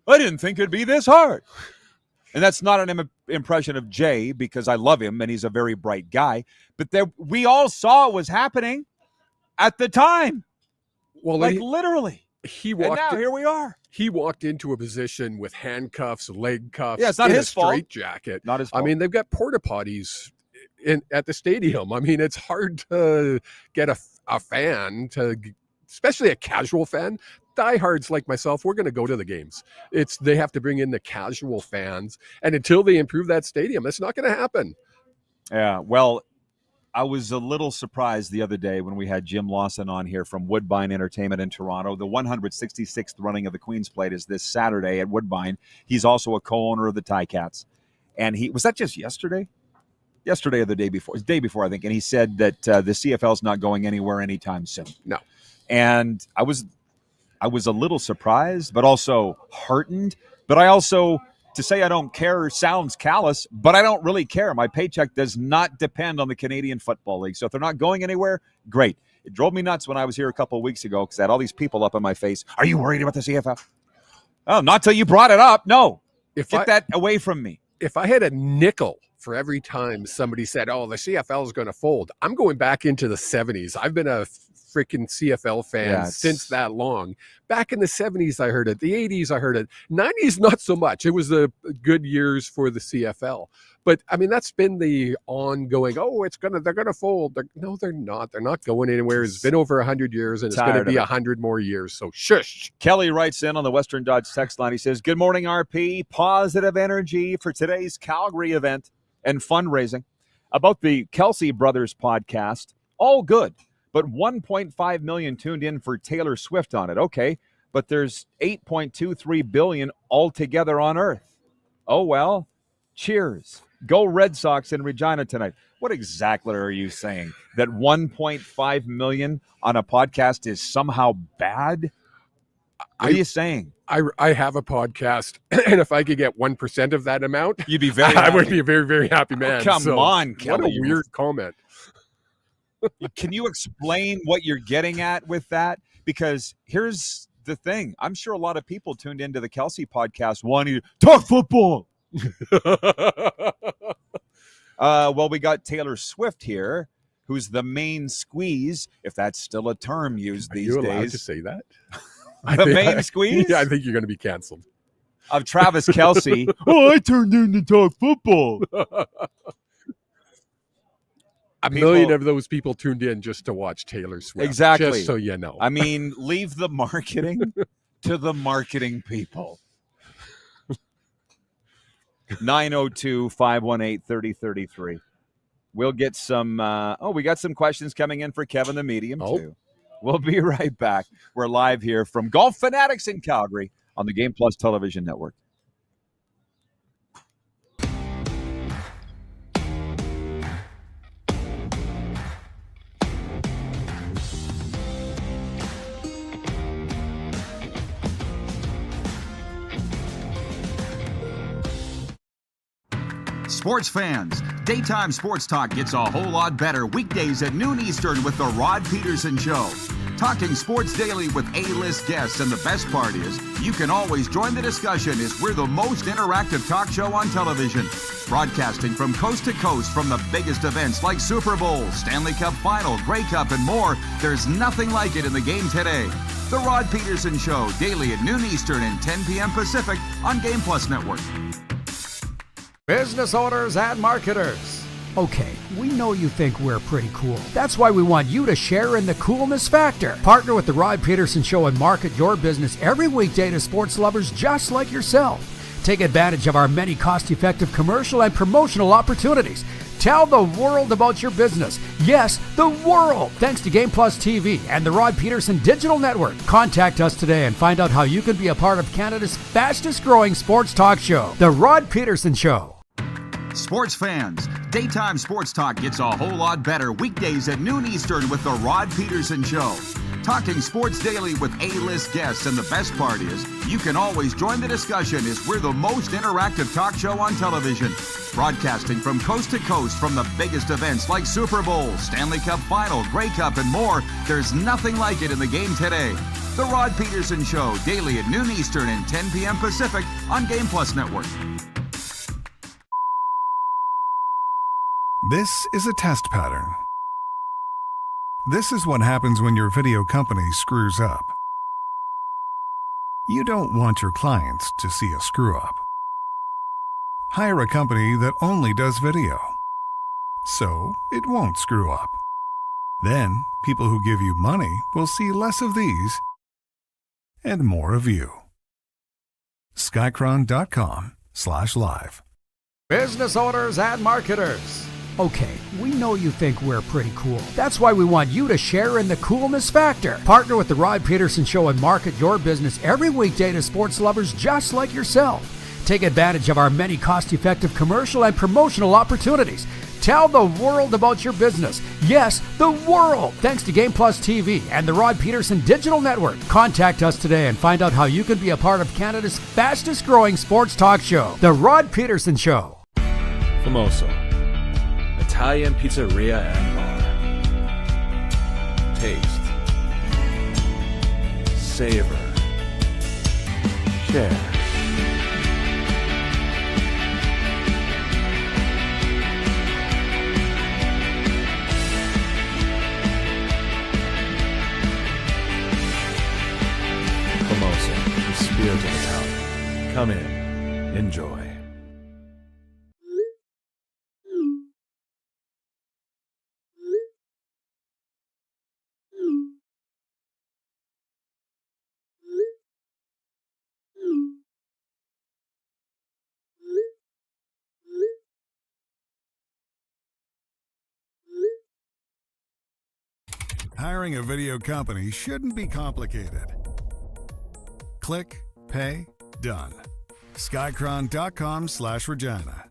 I didn't think it'd be this hard. And that's not an impression of Jay because I love him and he's a very bright guy. But we all saw it was happening at the time. Well, literally. He walked. And now here we are. He walked into a position with handcuffs, leg cuffs. Yeah, it's not in his a fault. straight jacket. Not his fault. I mean, they've got porta potties at the stadium. I mean, it's hard to get a fan to, especially a casual fan. Diehards like myself, we're going to go to the games. They have to bring in the casual fans, and until they improve that stadium, it's not going to happen. Yeah, well, I was a little surprised the other day when we had Jim Lawson on here from Woodbine Entertainment in Toronto. The 166th running of the Queen's Plate is this Saturday at Woodbine. He's also a co-owner of the Ticats. And was that just yesterday? Yesterday or the day before? It's the day before, I think. And he said that the CFL is not going anywhere anytime soon. No. And I was a little surprised, but also heartened. But I also, to say I don't care sounds callous, but I don't really care. My paycheck does not depend on the Canadian Football League. So if they're not going anywhere, great. It drove me nuts when I was here a couple of weeks ago because I had all these people up in my face. Are you worried about the CFL? Oh, not till you brought it up. No. Get that away from me. If I had a nickel for every time somebody said, oh, the CFL is going to fold, I'm going back into the 70s. I've been a freaking CFL fan since that long. Back in the 70s, I heard it. The 80s, I heard it. 90s, not so much. It was the good years for the CFL. But, I mean, that's been the ongoing, they're going to fold. No, they're not. They're not going anywhere. It's been over 100 years, and it's going to be 100 more years. So, shush. Kelly writes in on the Western Dodge text line. He says, good morning, RP. Positive energy for today's Calgary event and fundraising. About the Kelsey Brothers podcast, all good. But 1.5 million tuned in for Taylor Swift on it. Okay, but there's 8.23 billion altogether on Earth. Oh, well, cheers. Go Red Sox in Regina tonight. What exactly are you saying? That 1.5 million on a podcast is somehow bad? What are you saying? I have a podcast, and if I could get 1% of that amount, you'd be very happy. I would be a very, very happy man. Oh, come on, Kelly. What a weird comment. Can you explain what you're getting at with that? Because here's the thing. I'm sure a lot of people tuned into the Kelsey podcast wanting to talk football. Well, we got Taylor Swift here, who's the main squeeze, if that's still a term used these days. Are you allowed to say that? The main squeeze? Yeah, I think you're going to be canceled. Of Travis Kelsey. I turned in to talk football. A million of those people tuned in just to watch Taylor Swift. Exactly. Just so you know. I mean, leave the marketing to the marketing people. 902-518-3033. We'll get some we got some questions coming in for Kevin the Medium too. We'll be right back. We're live here from Golf Fanatics in Calgary on the Game Plus Television Network. Sports fans, daytime sports talk gets a whole lot better weekdays at noon Eastern with the Rod Pedersen Show. Talking sports daily with A-list guests, and the best part is you can always join the discussion as we're the most interactive talk show on television. Broadcasting from coast to coast from the biggest events like Super Bowl, Stanley Cup Final, Grey Cup, and more. There's nothing like it in the game today. The Rod Pedersen Show, daily at noon Eastern and 10 p.m. Pacific on Game Plus Network. Business owners and marketers. Okay, we know you think we're pretty cool. That's why we want you to share in the coolness factor. Partner with the Rod Pedersen Show and market your business every weekday to sports lovers just like yourself. Take advantage of our many cost-effective commercial and promotional opportunities. Tell the world about your business. Yes, the world. Thanks to Game Plus TV and the Rod Pedersen Digital Network. Contact us today and find out how you can be a part of Canada's fastest-growing sports talk show, The Rod Pedersen Show. Sports fans, daytime sports talk gets a whole lot better weekdays at noon Eastern with the Rod Pedersen Show. Talking sports daily with A-list guests, and the best part is you can always join the discussion as we're the most interactive talk show on television. Broadcasting from coast to coast from the biggest events like Super Bowl, Stanley Cup Final, Grey Cup, and more. There's nothing like it in the game today. The Rod Pedersen Show, daily at noon Eastern and 10 p.m. Pacific on Game Plus Network. This is a test pattern. This is what happens when your video company screws up. You don't want your clients to see a screw up. Hire a company that only does video, so it won't screw up. Then, people who give you money will see less of these and more of you. Skycron.com/live. Business owners and marketers. Okay, we know you think we're pretty cool. That's why we want you to share in the coolness factor. Partner with the Rod Pedersen Show and market your business every weekday to sports lovers just like yourself. Take advantage of our many cost-effective commercial and promotional opportunities. Tell the world about your business. Yes, the world. Thanks to Game Plus TV and the Rod Pedersen Digital Network. Contact us today and find out how you can be a part of Canada's fastest-growing sports talk show, The Rod Pedersen Show. Famoso, Italian pizzeria and bar. Taste, savor, share. Famoso, the spirit of Italian. Come in, enjoy. Hiring a video company shouldn't be complicated. Click, pay, done. Skycron.com/Regina.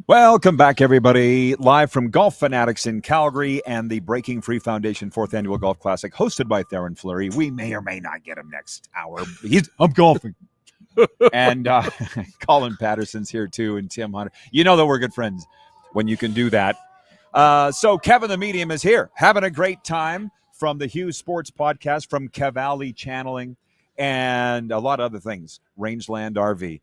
Welcome back, everybody. Live from Golf Fanatics in Calgary and the Breaking Free Foundation 4th Annual Golf Classic, hosted by Theoren Fleury. We may or may not get him next hour. I'm golfing. And Colin Patterson's here, too, and Tim Hunter. You know that we're good friends when you can do that. So Kevin the Medium is here, having a great time from the Hughes Sports Podcast, from Cavalli Channeling, and a lot of other things. Rangeland RV.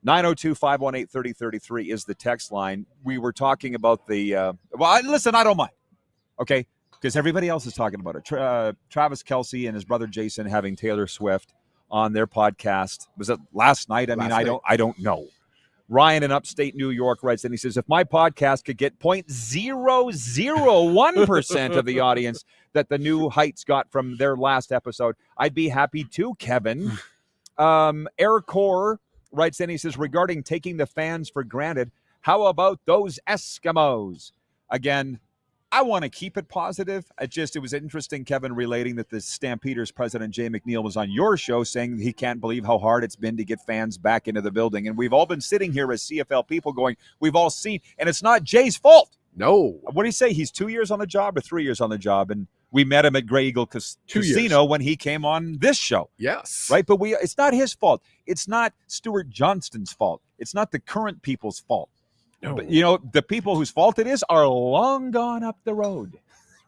902-518-3033 is the text line. We were talking about the listen, I don't mind, okay, because everybody else is talking about it. Travis Kelce and his brother Jason having Taylor Swift on their podcast. Was it last night? I don't know. Ryan in upstate New York writes, and he says, if my podcast could get 0.001% of the audience that the New Heights got from their last episode, I'd be happy too, Kevin. Aircore writes in, he says, regarding taking the fans for granted, how about those Eskimos? Again, I want to keep it positive. It was interesting, Kevin, relating that the Stampeders president, Jay McNeil, was on your show saying he can't believe how hard it's been to get fans back into the building. And we've all been sitting here as CFL people going, we've all seen, and it's not Jay's fault. No. What do you say? He's 2 years on the job or 3 years on the job? And we met him at Grey Eagle Casino when he came on this show. Yes. Right? But it's not his fault. It's not Stuart Johnston's fault. It's not the current people's fault. No. But, the people whose fault it is are long gone up the road,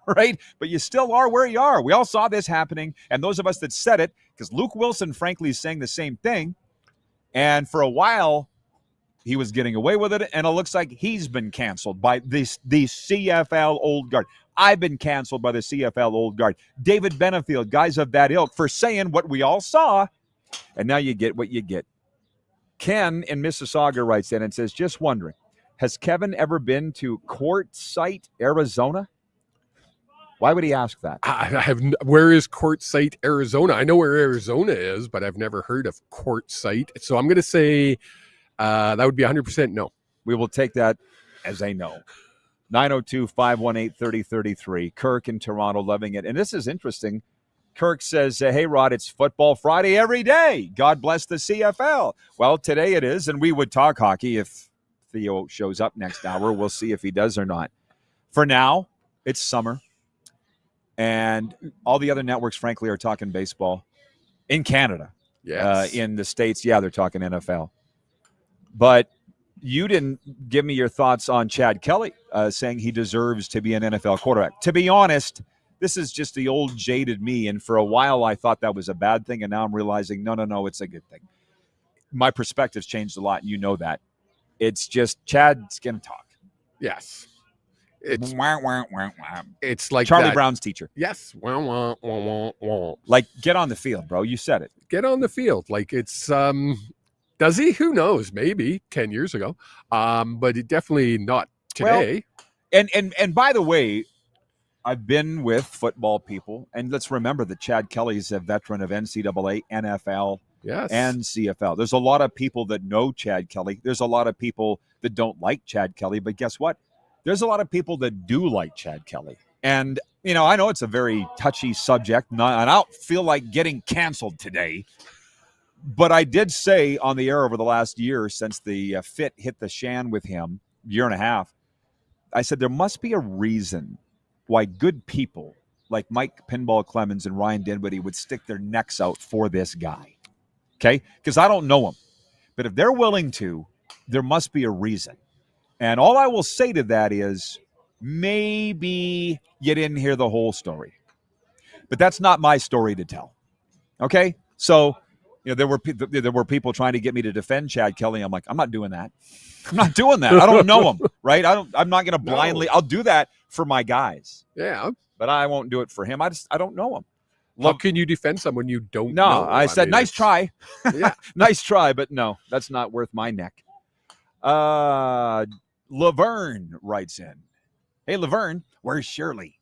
right? But you still are where you are. We all saw this happening, and those of us that said it, because Luke Wilson, frankly, is saying the same thing, and for a while, he was getting away with it, and it looks like he's been canceled by the CFL Old Guard. I've been canceled by the CFL Old Guard. David Benefield, guys of that ilk, for saying what we all saw, and now you get what you get. Ken in Mississauga writes in and says, just wondering, has Kevin ever been to Quartzsite, Arizona? Why would he ask that? Where is Quartzsite, Arizona? I know where Arizona is, but I've never heard of Quartzsite. So I'm going to say that would be 100% no. We will take that as a no. 902-518-3033. Kirk in Toronto, loving it. And this is interesting. Kirk says, hey, Rod, it's Football Friday every day. God bless the CFL. Well, today it is, and we would talk hockey if Theo shows up next hour. We'll see if he does or not. For now, it's summer. And all the other networks, frankly, are talking baseball. In Canada. Yes. In the States, they're talking NFL. But you didn't give me your thoughts on Chad Kelly saying he deserves to be an NFL quarterback. To be honest, this is just the old jaded me. And for a while, I thought that was a bad thing. And now I'm realizing, no, it's a good thing. My perspective's changed a lot, and you know that. It's just Chad's going to talk. Yes. It's like Charlie that. Brown's teacher. Yes. Like, get on the field, bro. You said it. Get on the field. Like, it's, does he? Who knows? Maybe 10 years ago. But it definitely not today. Well, and by the way, I've been with football people, and let's remember that Chad Kelly's a veteran of NCAA, NFL, yes, and CFL. There's a lot of people that know Chad Kelly. There's a lot of people that don't like Chad Kelly, but guess what? There's a lot of people that do like Chad Kelly. And, I know it's a very touchy subject, and I don't feel like getting canceled today, but I did say on the air over the last year since the fit hit the shan with him, year and a half, I said there must be a reason why good people like Mike Pinball Clemens and Ryan Dinwiddie would stick their necks out for this guy. Okay? Because I don't know him. But if they're willing to, there must be a reason. And all I will say to that is maybe you didn't hear the whole story. But that's not my story to tell. Okay? So, there were people trying to get me to defend Chad Kelly. I'm like, I'm not doing that. I'm not doing that. I don't know him, right? I'm not going to blindly. I'll do that for my guys. Yeah. But I won't do it for him. I don't know him. How can you defend someone you don't know? No, I said, nice try. Yeah. Nice try, but no, that's not worth my neck. Laverne writes in. Hey, Laverne, where's Shirley?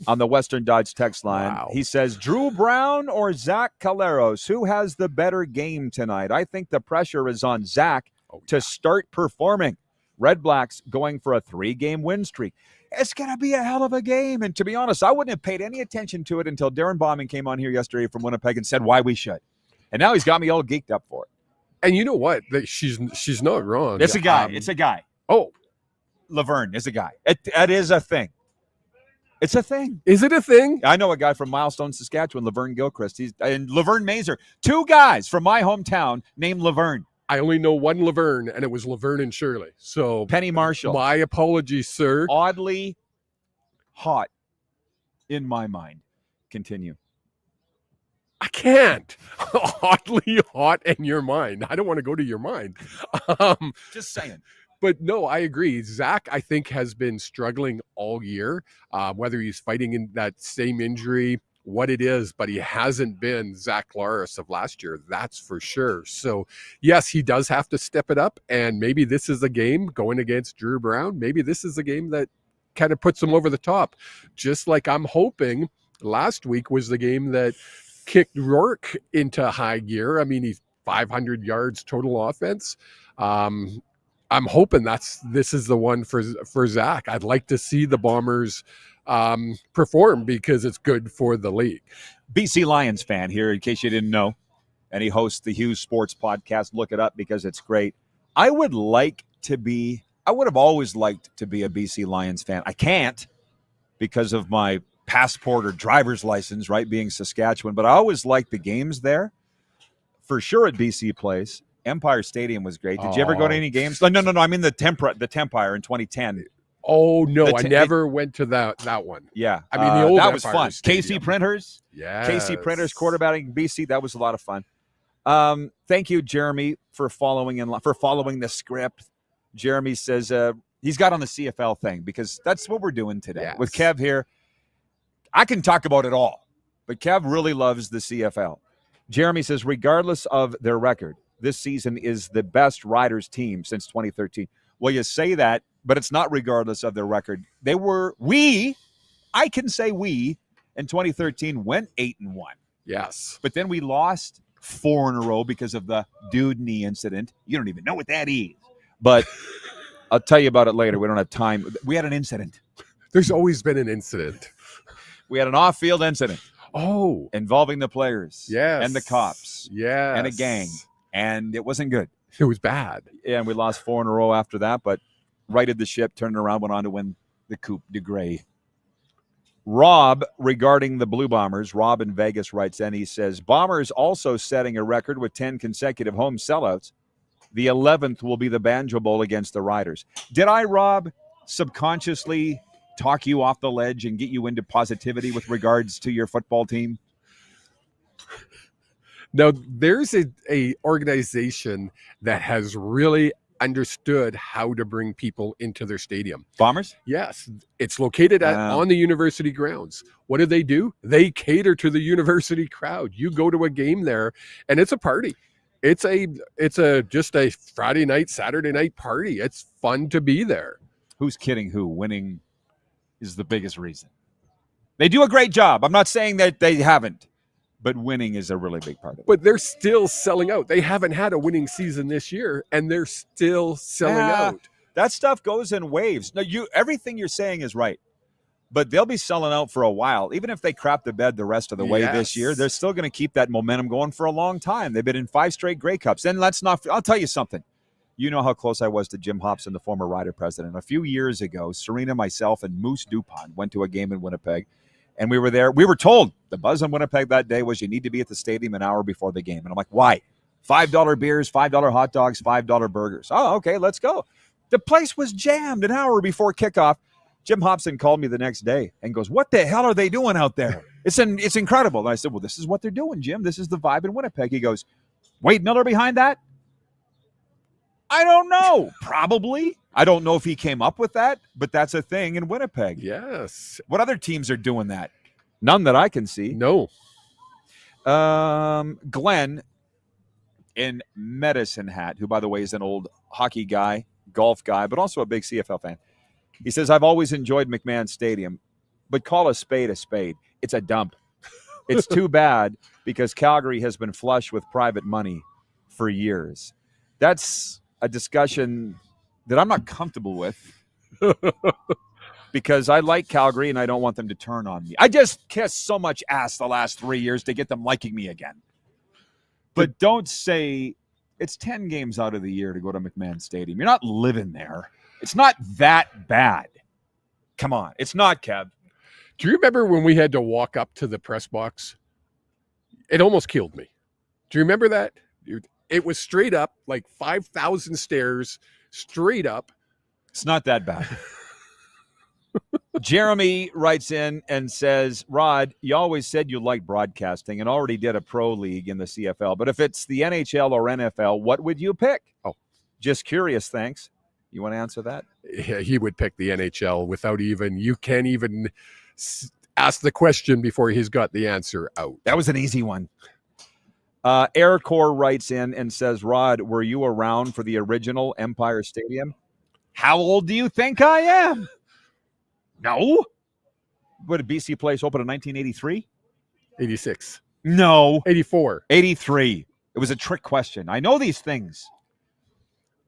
On the Western Dodge text line. Wow. He says, Drew Brown or Zach Caleros? Who has the better game tonight? I think the pressure is on Zach to start performing. Red Blacks going for a 3-game win streak. It's going to be a hell of a game. And to be honest, I wouldn't have paid any attention to it until Darren Bauman came on here yesterday from Winnipeg and said why we should. And now he's got me all geeked up for it. And you know what? She's not wrong. It's a guy. It's a guy. Oh. Laverne is a guy. It is a thing. It's a thing. Is it a thing? I know a guy from Milestone, Saskatchewan, Laverne Gilchrist. And Laverne Mazer. 2 guys from my hometown named Laverne. I only know one Laverne, and it was Laverne and Shirley. So Penny Marshall. My apologies, sir. Oddly hot in my mind. Continue. I can't. Oddly hot in your mind. I don't want to go to your mind. Just saying. But no, I agree. Zach, I think, has been struggling all year, whether he's fighting in that same injury what it is, but he hasn't been Zach Laris of last year. That's for sure. So yes, he does have to step it up. And maybe this is a game going against Drew Brown. Maybe this is a game that kind of puts him over the top. Just like I'm hoping last week was the game that kicked Rourke into high gear. I mean, he's 500 yards total offense. I'm hoping this is the one for Zach. I'd like to see the Bombers perform because it's good for the league. BC Lions fan here, in case you didn't know, and he hosts the Hughes Sports Podcast. Look it up because it's great. I would have always liked to be a BC Lions fan. I can't because of my passport or driver's license, right, being Saskatchewan, but I always liked the games there. For sure at BC Place. Empire Stadium was great. Did you ever go to any games? No. I mean the Tempire in 2010. Oh no, I never went to that one. Yeah, I mean the old that was Empire fun. Stadium. KC Printers, KC Printers quarterbacking BC. That was a lot of fun. Thank you, Jeremy, for following the script. Jeremy says he's got on the CFL thing because that's what we're doing today with Kev here. I can talk about it all, but Kev really loves the CFL. Jeremy says, regardless of their record, this season is the best Riders team since 2013. Well, you say that, but it's not regardless of their record. I can say we, in 2013, went 8-1. Yes. But then we lost 4 in a row because of the dude knee incident. You don't even know what that is. But I'll tell you about it later. We don't have time. We had an incident. There's always been an incident. We had an off-field incident. Oh. Involving the players. Yes. And the cops. Yes. And a gang. And it wasn't good. It was bad. Yeah, and we lost 4 in a row after that, but righted the ship, turned it around, went on to win the Coupe de Grey. Rob, regarding the Blue Bombers, Rob in Vegas writes in, he says, Bombers also setting a record with 10 consecutive home sellouts. The 11th will be the Banjo Bowl against the Riders. Did I, Rob, subconsciously talk you off the ledge and get you into positivity with regards to your football team? Now, there's a organization that has really understood how to bring people into their stadium. Bombers? Yes. It's located on the university grounds. What do? They cater to the university crowd. You go to a game there, and it's a party. It's just a Friday night, Saturday night party. It's fun to be there. Who's kidding who? Winning is the biggest reason. They do a great job. I'm not saying that they haven't. But winning is a really big part of it. But they're still selling out. They haven't had a winning season this year, and they're still selling out. That stuff goes in waves. No, everything you're saying is right. But they'll be selling out for a while. Even if they crap the bed the rest of the way this year, they're still going to keep that momentum going for a long time. They've been in 5 straight Grey Cups. And I'll tell you something. You know how close I was to Jim Hobson, the former Rider president. A few years ago, Serena, myself, and Moose Dupont went to a game in Winnipeg. And we were there. We were told the buzz in Winnipeg that day was you need to be at the stadium an hour before the game. And I'm like, why? $5 beers, $5 hot dogs, $5 burgers. Oh, okay, let's go. The place was jammed an hour before kickoff. Jim Hobson called me the next day and goes, what the hell are they doing out there? It's incredible. And I said, well, this is what they're doing, Jim. This is the vibe in Winnipeg. He goes, Wade Miller behind that? I don't know. Probably. I don't know if he came up with that, but that's a thing in Winnipeg. Yes. What other teams are doing that? None that I can see. No. Glenn in Medicine Hat, who, by the way, is an old hockey guy, golf guy, but also a big CFL fan. He says, I've always enjoyed McMahon Stadium, but call a spade a spade. It's a dump. It's too bad because Calgary has been flush with private money for years. That's a discussion that I'm not comfortable with because I like Calgary and I don't want them to turn on me. I just kissed so much ass the last 3 years to get them liking me again. But don't say it's 10 games out of the year to go to McMahon Stadium. You're not living there. It's not that bad. Come on. It's not, Kev. Do you remember when we had to walk up to the press box? It almost killed me. Do you remember that? It was straight up, like 5,000 stairs, straight up. It's not that bad. Jeremy writes in and says, Rod, you always said you liked broadcasting and already did a pro league in the CFL. But if it's the NHL or NFL, what would you pick? Oh, just curious. Thanks. You want to answer that? Yeah, he would pick the NHL without even, you can't even ask the question before he's got the answer out. That was an easy one. Aircore writes in and says, Rod, were you around for the original Empire Stadium? How old do you think I am? No. What did BC Place open in 1983? 86. No. 84. 83. It was a trick question. I know these things.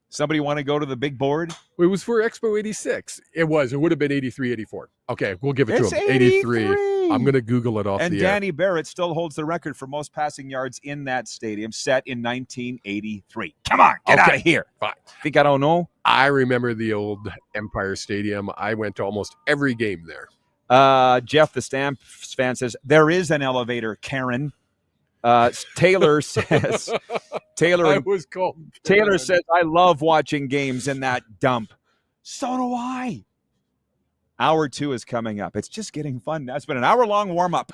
Somebody want to go to the big board? It was for Expo 86. It was. It would have been 83, 84. Okay, we'll give it It's to him. 83. I'm going to Google it off And the Danny Barrett still holds the record for most passing yards in that stadium, set in 1983. Come on, get out of here. Fine. Think I don't know? I remember the old Empire Stadium. I went to almost every game there. Jeff, the Stamps fan, says, there is an elevator, Karen. Taylor says, Taylor says, I love watching games in that dump. So do I. Hour 2 is coming up. It's just getting fun. That's been an hour-long warm-up.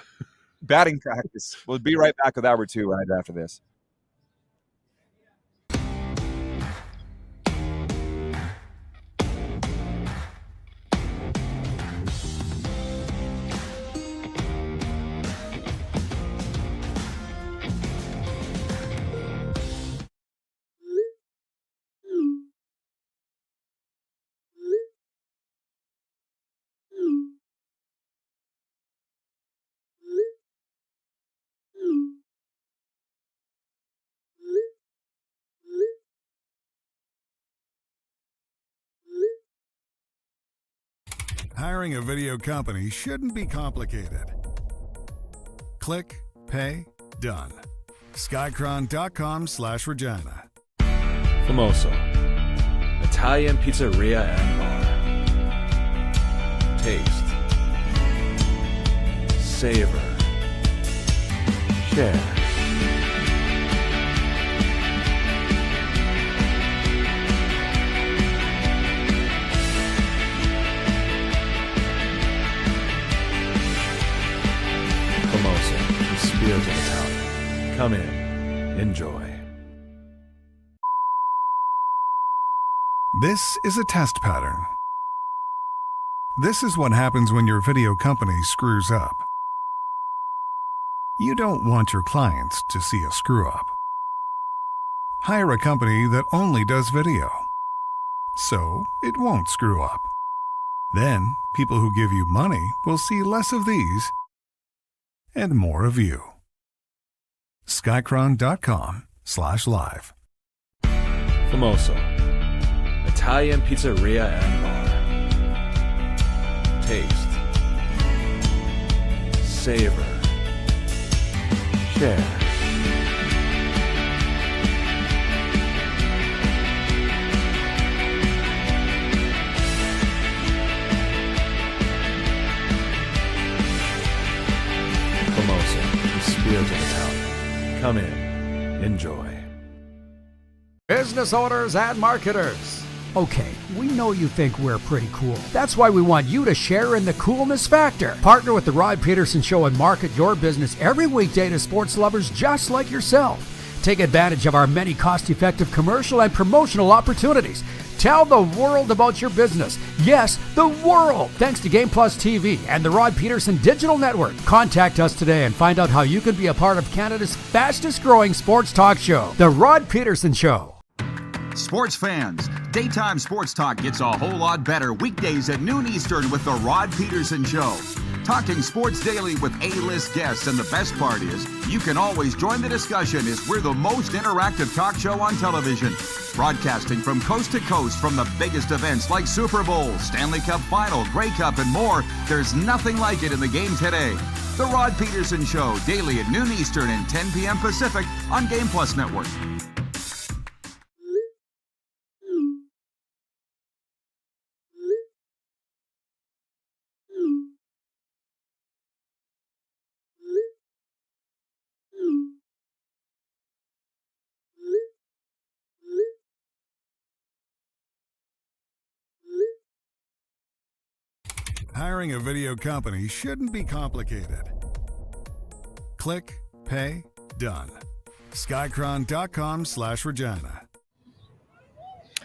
Batting practice. We'll be right back with Hour 2 right after this. Hiring a video company shouldn't be complicated. Click, pay, done. Skycron.com/Regina. Famoso, Italian pizzeria and bar. Taste, savor, share. Famoso, the spirit of Italian. Come in, enjoy. This is a test pattern. This is what happens when your video company screws up. You don't want your clients to see a screw-up. Hire a company that only does video, so it won't screw up. Then, people who give you money will see less of these and more of you. Skycron.com/live. Famoso, Italian pizzeria and bar. Taste, savor, share. Famoso, the spirit of Italian. Come in, enjoy. Business owners and marketers. Okay, we know you think we're pretty cool. That's why we want you to share in the coolness factor. Partner with the Rod Pedersen Show and market your business every weekday to sports lovers just like yourself. Take advantage of our many cost-effective commercial and promotional opportunities. Tell the world about your business. Yes, the world. Thanks to Game Plus TV and the Rod Pedersen Digital Network. Contact us today and find out how you can be a part of Canada's fastest growing sports talk show, The Rod Pedersen Show. Sports fans, daytime sports talk gets a whole lot better weekdays at noon Eastern with the Rod Pedersen Show. Talking sports daily with A-list guests, and the best part is, you can always join the discussion as we're the most interactive talk show on television. Broadcasting from coast to coast from the biggest events like Super Bowl, Stanley Cup Final, Grey Cup, and more. There's nothing like it in the game today. The Rod Pedersen Show, daily at noon Eastern and 10 p.m. Pacific on Game Plus Network. Hiring a video company shouldn't be complicated. Click, pay, done. Skycron.com/Regina.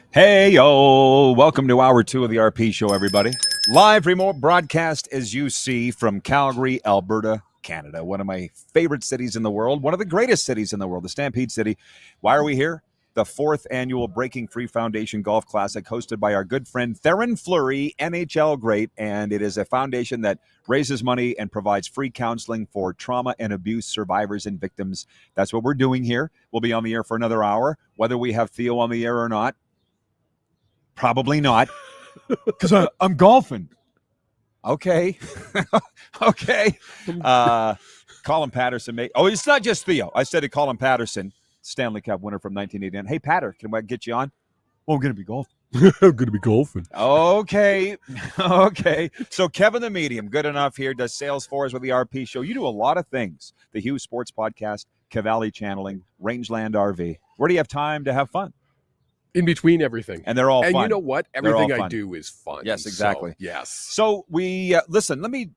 Hey, yo. Welcome to Hour 2 of the RP Show, everybody. Live remote broadcast, as you see, from Calgary, Alberta, Canada. One of my favorite cities in the world. One of the greatest cities in the world, the Stampede City. Why are we here? The 4th annual Breaking Free Foundation Golf Classic, hosted by our good friend Theoren Fleury, NHL great. And it is a foundation that raises money and provides free counseling for trauma and abuse survivors and victims. That's what we're doing here. We'll be on the air for another hour. Whether we have Theo on the air or not, probably not. Because I'm golfing. Okay. Okay. Colin Pedersen. It's not just Theo. I said to Colin Pedersen, Stanley Cup winner from 1989. Hey, Patter, can I get you on? Oh, I'm going to be golfing. I'm going to be golfing. Okay. Okay. So Kevin the Medium, good enough here, does sales for us with the RP show. You do a lot of things. The Hughes Sports Podcast, Cavalli Channeling, Rangeland RV. Where do you have time to have fun? In between everything. And they're all fun. And you know what? Everything I do is fun. Yes, exactly. So, yes. So we, listen, let me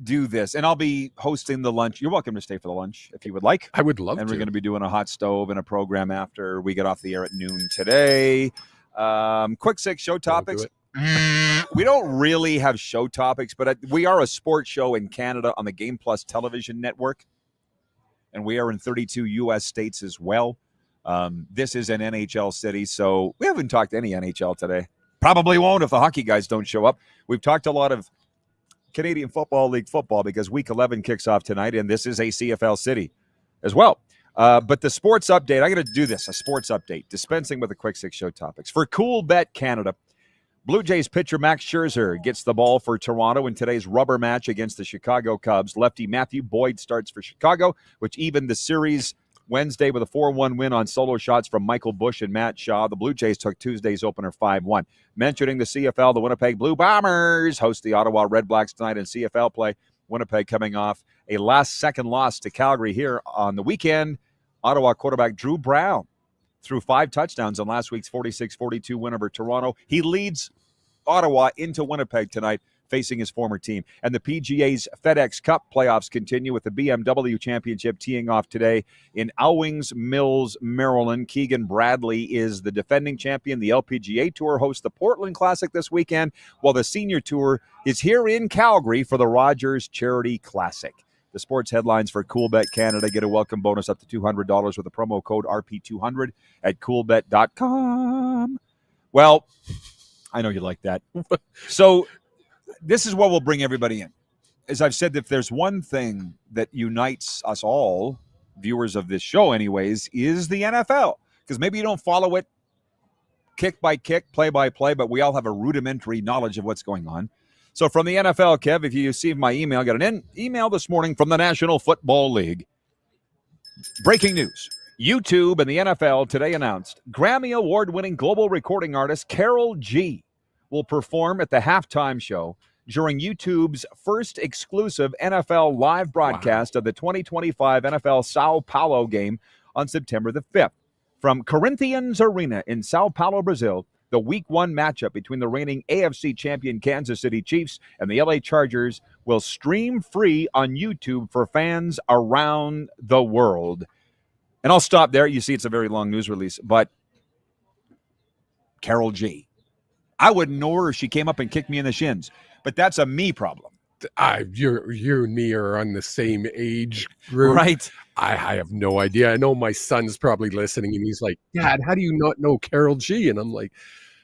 do this, and I'll be hosting the lunch. You're welcome to stay for the lunch if you would like. I would love to. And we're going to be doing a hot stove and a program after we get off the air at noon today. Quick 6 show topics. We don't really have show topics, but we are a sports show in Canada on the Game Plus television network, and we are in 32 U.S. states as well. This is an NHL city, so we haven't talked any NHL today. Probably won't if the hockey guys don't show up. We've talked a lot of Canadian Football League football because Week 11 kicks off tonight, and this is a CFL city as well. But the sports update, I'm going to do this, a sports update, dispensing with the quick 6 show topics. For Cool Bet Canada, Blue Jays pitcher Max Scherzer gets the ball for Toronto in today's rubber match against the Chicago Cubs. Lefty Matthew Boyd starts for Chicago, which evened the series Wednesday with a 4-1 win on solo shots from Michael Busch and Matt Shaw. The Blue Jays took Tuesday's opener 5-1. Mentioning the CFL, the Winnipeg Blue Bombers host the Ottawa Red Blacks tonight in CFL play. Winnipeg coming off a last-second loss to Calgary here on the weekend. Ottawa quarterback Drew Brown threw 5 touchdowns on last week's 46-42 win over Toronto. He leads Ottawa into Winnipeg tonight, facing his former team. And the PGA's FedEx Cup playoffs continue with the BMW Championship teeing off today in Owings Mills, Maryland. Keegan Bradley is the defending champion. The LPGA Tour hosts the Portland Classic this weekend, while the Senior Tour is here in Calgary for the Rogers Charity Classic. The sports headlines for CoolBet Canada get a welcome bonus up to $200 with the promo code RP200 at coolbet.com. Well, I know you like that. So this is what will bring everybody in. As I've said, if there's one thing that unites us all, viewers of this show anyways, is the NFL. Because maybe you don't follow it kick by kick, play by play, but we all have a rudimentary knowledge of what's going on. So from the NFL, Kev, if you received my email, I got an email this morning from the National Football League. Breaking news. YouTube and the NFL today announced Grammy Award-winning global recording artist Karol G will perform at the halftime show during YouTube's first exclusive NFL live broadcast of the 2025 NFL Sao Paulo game on September the 5th. From Corinthians Arena in Sao Paulo, Brazil, the Week 1 matchup between the reigning AFC champion Kansas City Chiefs and the LA Chargers will stream free on YouTube for fans around the world. And I'll stop there. You see, it's a very long news release, but Karol G. I wouldn't know her if she came up and kicked me in the shins, but that's a me problem. You and me are on the same age group. Right. I have no idea. I know my son's probably listening, and he's like, Dad, how do you not know Karol G? And I'm like,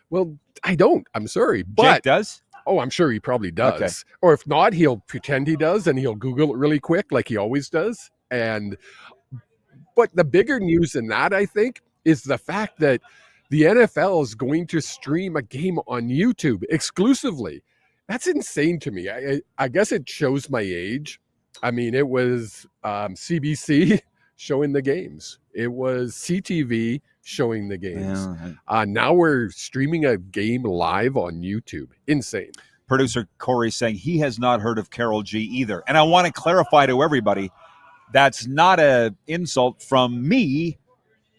well, I don't. I'm sorry. But Jake does? Oh, I'm sure he probably does. Okay. Or if not, he'll pretend he does, and he'll Google it really quick like he always does. But the bigger news than that, I think, is the fact that the NFL is going to stream a game on YouTube exclusively. That's insane to me. I guess it shows my age. I mean, it was CBC showing the games. It was CTV showing the games. Yeah. Now we're streaming a game live on YouTube. Insane. Producer Corey saying he has not heard of Karol G either. And I want to clarify to everybody, that's not an insult from me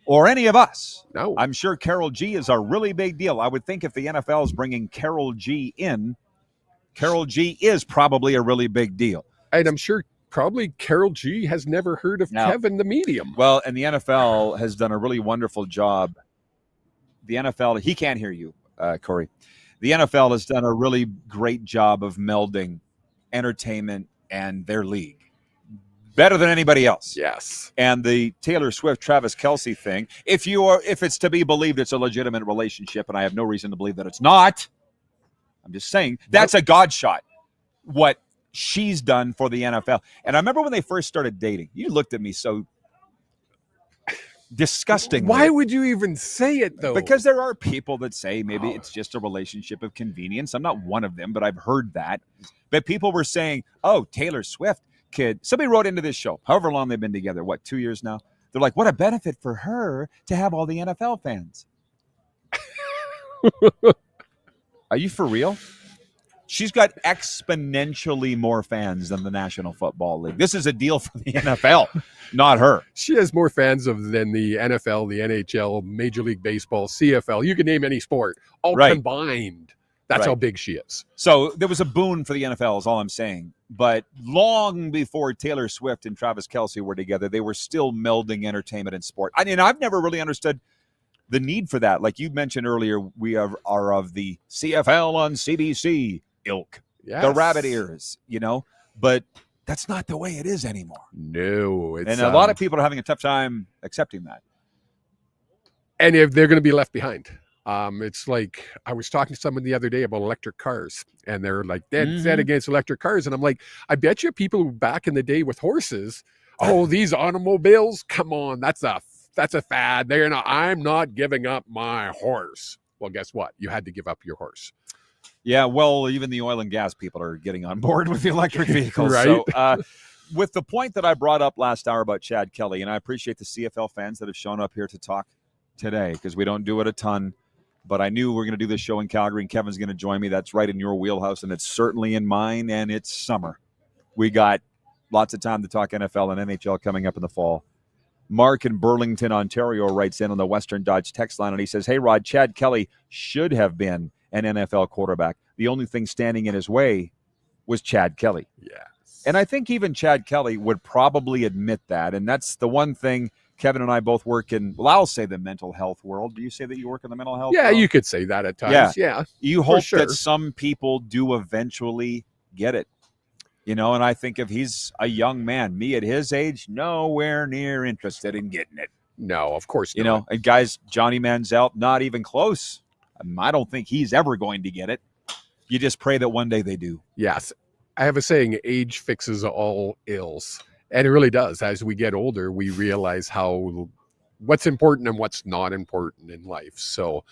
or any of us. No. I'm sure Karol G is a really big deal. I would think if the NFL is bringing Karol G in, Karol G is probably a really big deal. And I'm sure probably Karol G has never heard of Kevin the Medium. Well, and the NFL has done a really wonderful job. The NFL, he can't hear you, Corey. The NFL has done a really great job of melding entertainment and their league. Better than anybody else. Yes. And the Taylor Swift, Travis Kelce thing, if it's to be believed it's a legitimate relationship, and I have no reason to believe that it's not, I'm just saying, that's a God shot, what she's done for the NFL. And I remember when they first started dating, you looked at me so disgustingly. Why would you even say it, though? Because there are people that say maybe it's just a relationship of convenience. I'm not one of them, but I've heard that. But people were saying, oh, Taylor Swift, kid. Somebody wrote into this show, however long they've been together, 2 years now? They're like, what a benefit for her to have all the NFL fans. Are you for real? She's got exponentially more fans than the National Football League. This is a deal for the NFL, not her. She has more fans than the NFL, the NHL, Major League Baseball, CFL. You can name any sport, all combined. That's how big she is. So there was a boon for the NFL is all I'm saying. But long before Taylor Swift and Travis Kelce were together, they were still melding entertainment and sport. I mean, I've never really understood the need for that. Like you mentioned earlier, we are of the CFL on CBC ilk, the rabbit ears, but that's not the way it is anymore. No. And a lot of people are having a tough time accepting that. And if they're going to be left behind. It's like I was talking to someone the other day about electric cars, and they're like dead against electric cars. And I'm like, I bet you people who back in the day with horses, these automobiles, come on, that's a fad. I'm not giving up my horse. Well, guess what? You had to give up your horse. Yeah, well, even the oil and gas people are getting on board with the electric vehicles. Right. So, with the point that I brought up last hour about Chad Kelly, and I appreciate the CFL fans that have shown up here to talk today because we don't do it a ton. But I knew we were going to do this show in Calgary, and Kevin's going to join me. That's right in your wheelhouse, and it's certainly in mine, and it's summer. We got lots of time to talk NFL and NHL coming up in the fall. Mark in Burlington, Ontario, writes in on the Western Dodge text line, and he says, hey, Rod, Chad Kelly should have been an NFL quarterback. The only thing standing in his way was Chad Kelly. Yes. And I think even Chad Kelly would probably admit that, and that's the one thing Kevin and I both work in, I'll say the mental health world. Do you say that you work in the mental health world? You could say that at times. Yeah. You hope that some people do eventually get it. And I think if he's a young man, me at his age, nowhere near interested in getting it. No, of course not. And guys, Johnny Manziel, not even close. I don't think he's ever going to get it. You just pray that one day they do. Yes. I have a saying, age fixes all ills. And it really does. As we get older, we realize what's important and what's not important in life. So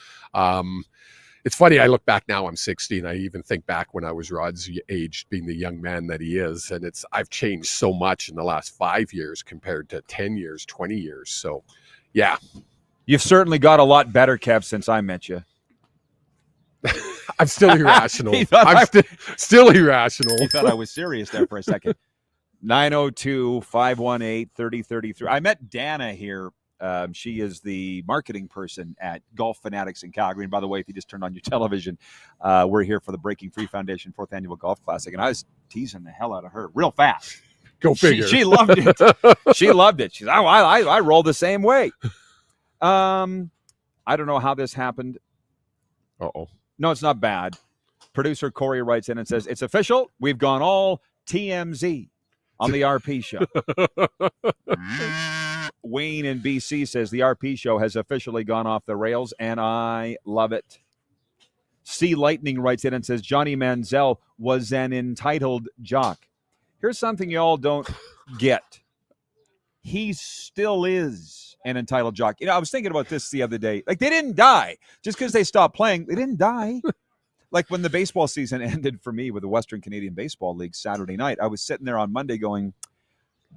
it's funny. I look back now, I'm 60, and I even think back when I was Rod's age, being the young man that he is. And I've changed so much in the last 5 years compared to 10 years, 20 years. So, yeah. You've certainly got a lot better, Kev, since I met you. I'm still irrational. Still irrational. You thought I was serious there for a second. 902-518-3033. I met Dana here. She is the marketing person at Golf Fanatics in Calgary. And by the way, if you just turned on your television, we're here for the Breaking Free Foundation 4th Annual Golf Classic. And I was teasing the hell out of her real fast. Go figure. She loved it. She loved it. She's, I roll the same way. I don't know how this happened. Uh-oh. No, it's not bad. Producer Corey writes in and says, it's official. We've gone all TMZ on the RP show. Wayne in BC says the RP show has officially gone off the rails, and I love it. C Lightning writes in and says Johnny Manziel was an entitled jock. Here's something you all don't get. He still is an entitled jock. I was thinking about this the other day. Like, they didn't die. Just because they stopped playing, they didn't die. Like when the baseball season ended for me with the Western Canadian Baseball League Saturday night, I was sitting there on Monday going,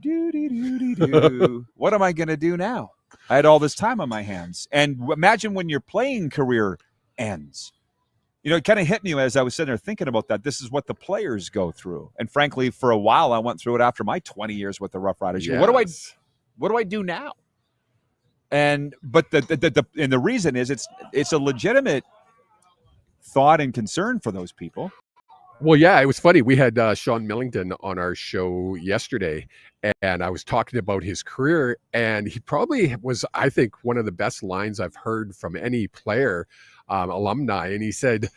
do. What am I going to do now? I had all this time on my hands. And imagine when your playing career ends. It kind of hit me as I was sitting there thinking about that. This is what the players go through. And frankly, for a while, I went through it after my 20 years with the Rough Riders. Yes. What do I do now? But the reason is it's a legitimate thought and concern for those people. Well, yeah, it was funny. We had Sean Millington on our show yesterday, and I was talking about his career, and he probably was, I think, one of the best lines I've heard from any player, alumni. And he said,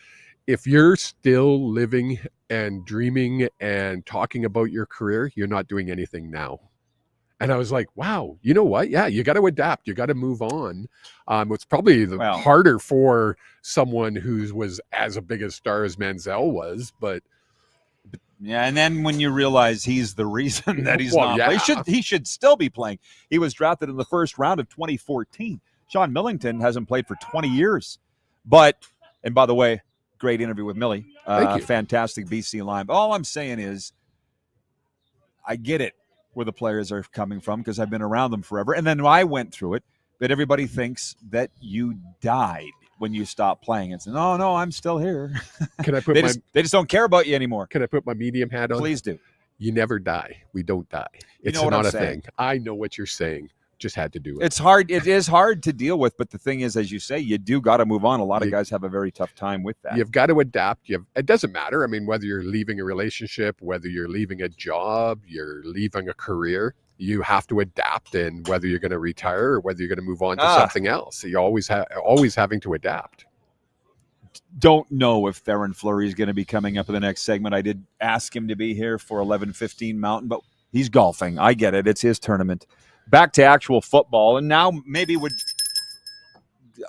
if you're still living and dreaming and talking about your career, you're not doing anything now. And I was like, wow, you know what? Yeah, you got to adapt. You got to move on. It's probably harder for someone who was as a big a star as Manziel was, but yeah. And then when you realize he's the reason that he's not playing, he should still be playing. He was drafted in the first round of 2014. Sean Millington hasn't played for 20 years. But, and by the way, great interview with Millie. Thank you. Fantastic BC line. But all I'm saying is, I get it where the players are coming from because I've been around them forever. And then I went through it, but everybody thinks that you died when you stopped playing. It's no, I'm still here. Can I put they just don't care about you anymore. Can I put my medium hat on? Please do. You never die. We don't die. It's not a thing. I know what you're saying. Just had to do it. It's hard. It is hard to deal with, but the thing is, as you say, you do got to move on. A lot of guys have a very tough time with that. You've got to adapt. It doesn't matter. I mean, whether you're leaving a relationship, whether you're leaving a job, you're leaving a career, you have to adapt. And whether you're going to retire or whether you're going to move on to something else, so you're always having to adapt. Don't know if Theoren Fleury is going to be coming up in the next segment. I did ask him to be here for 11:15 Mountain, but he's golfing. I get it. It's his tournament. Back to actual football, and now maybe would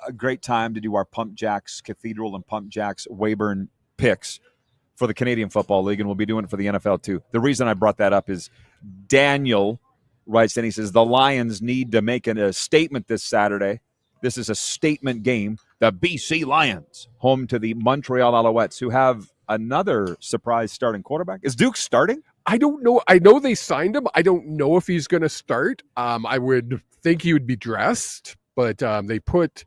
a great time to do our Pump Jacks Cathedral and Pump Jacks Weyburn picks for the Canadian Football League, and we'll be doing it for the NFL too. The reason I brought that up is Daniel writes, and he says, the Lions need to make a statement this Saturday. This is a statement game. The BC Lions, home to the Montreal Alouettes, who have another surprise starting quarterback. Is Duke starting? I don't know. I know they signed him. I don't know if he's going to start. I would think he would be dressed, but they put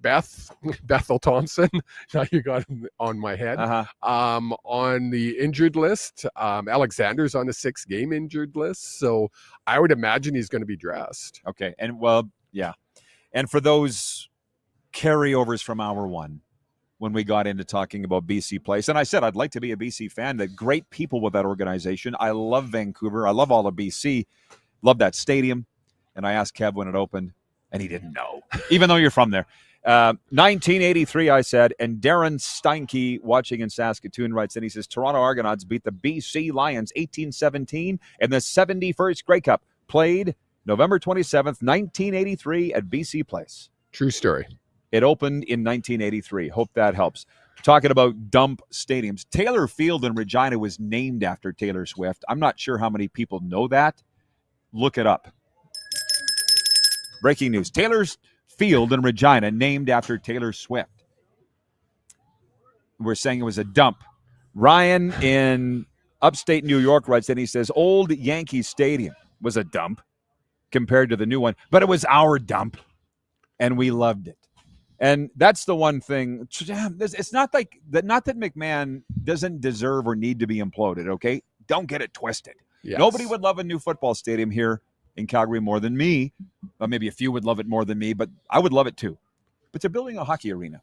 Bethel Thompson. Now you got him on my head. On the injured list. Alexander's on the 6-game injured list. So I would imagine he's going to be dressed. Okay. And yeah. And for those carryovers from hour one, when we got into talking about BC Place. And I said I'd like to be a BC fan. The great people with that organization. I love Vancouver. I love all of BC. Love that stadium. And I asked Kev when it opened, and he didn't know, even though you're from there. 1983, I said, and Darren Steinke, watching in Saskatoon, writes, and he says, Toronto Argonauts beat the BC Lions 18-17 in the 71st Grey Cup, played November 27th, 1983 at BC Place. True story. It opened in 1983. Hope that helps. Talking about dump stadiums. Taylor Field in Regina was named after Taylor Swift. I'm not sure how many people know that. Look it up. Breaking news. Taylor's Field in Regina named after Taylor Swift. We're saying it was a dump. Ryan in upstate New York writes, and he says, old Yankee Stadium was a dump compared to the new one, but it was our dump, and we loved it. And that's the one thing. It's not like that. Not that McMahon doesn't deserve or need to be imploded. Okay, don't get it twisted. Yes. Nobody would love a new football stadium here in Calgary more than me. Or maybe a few would love it more than me, but I would love it too. But they're building a hockey arena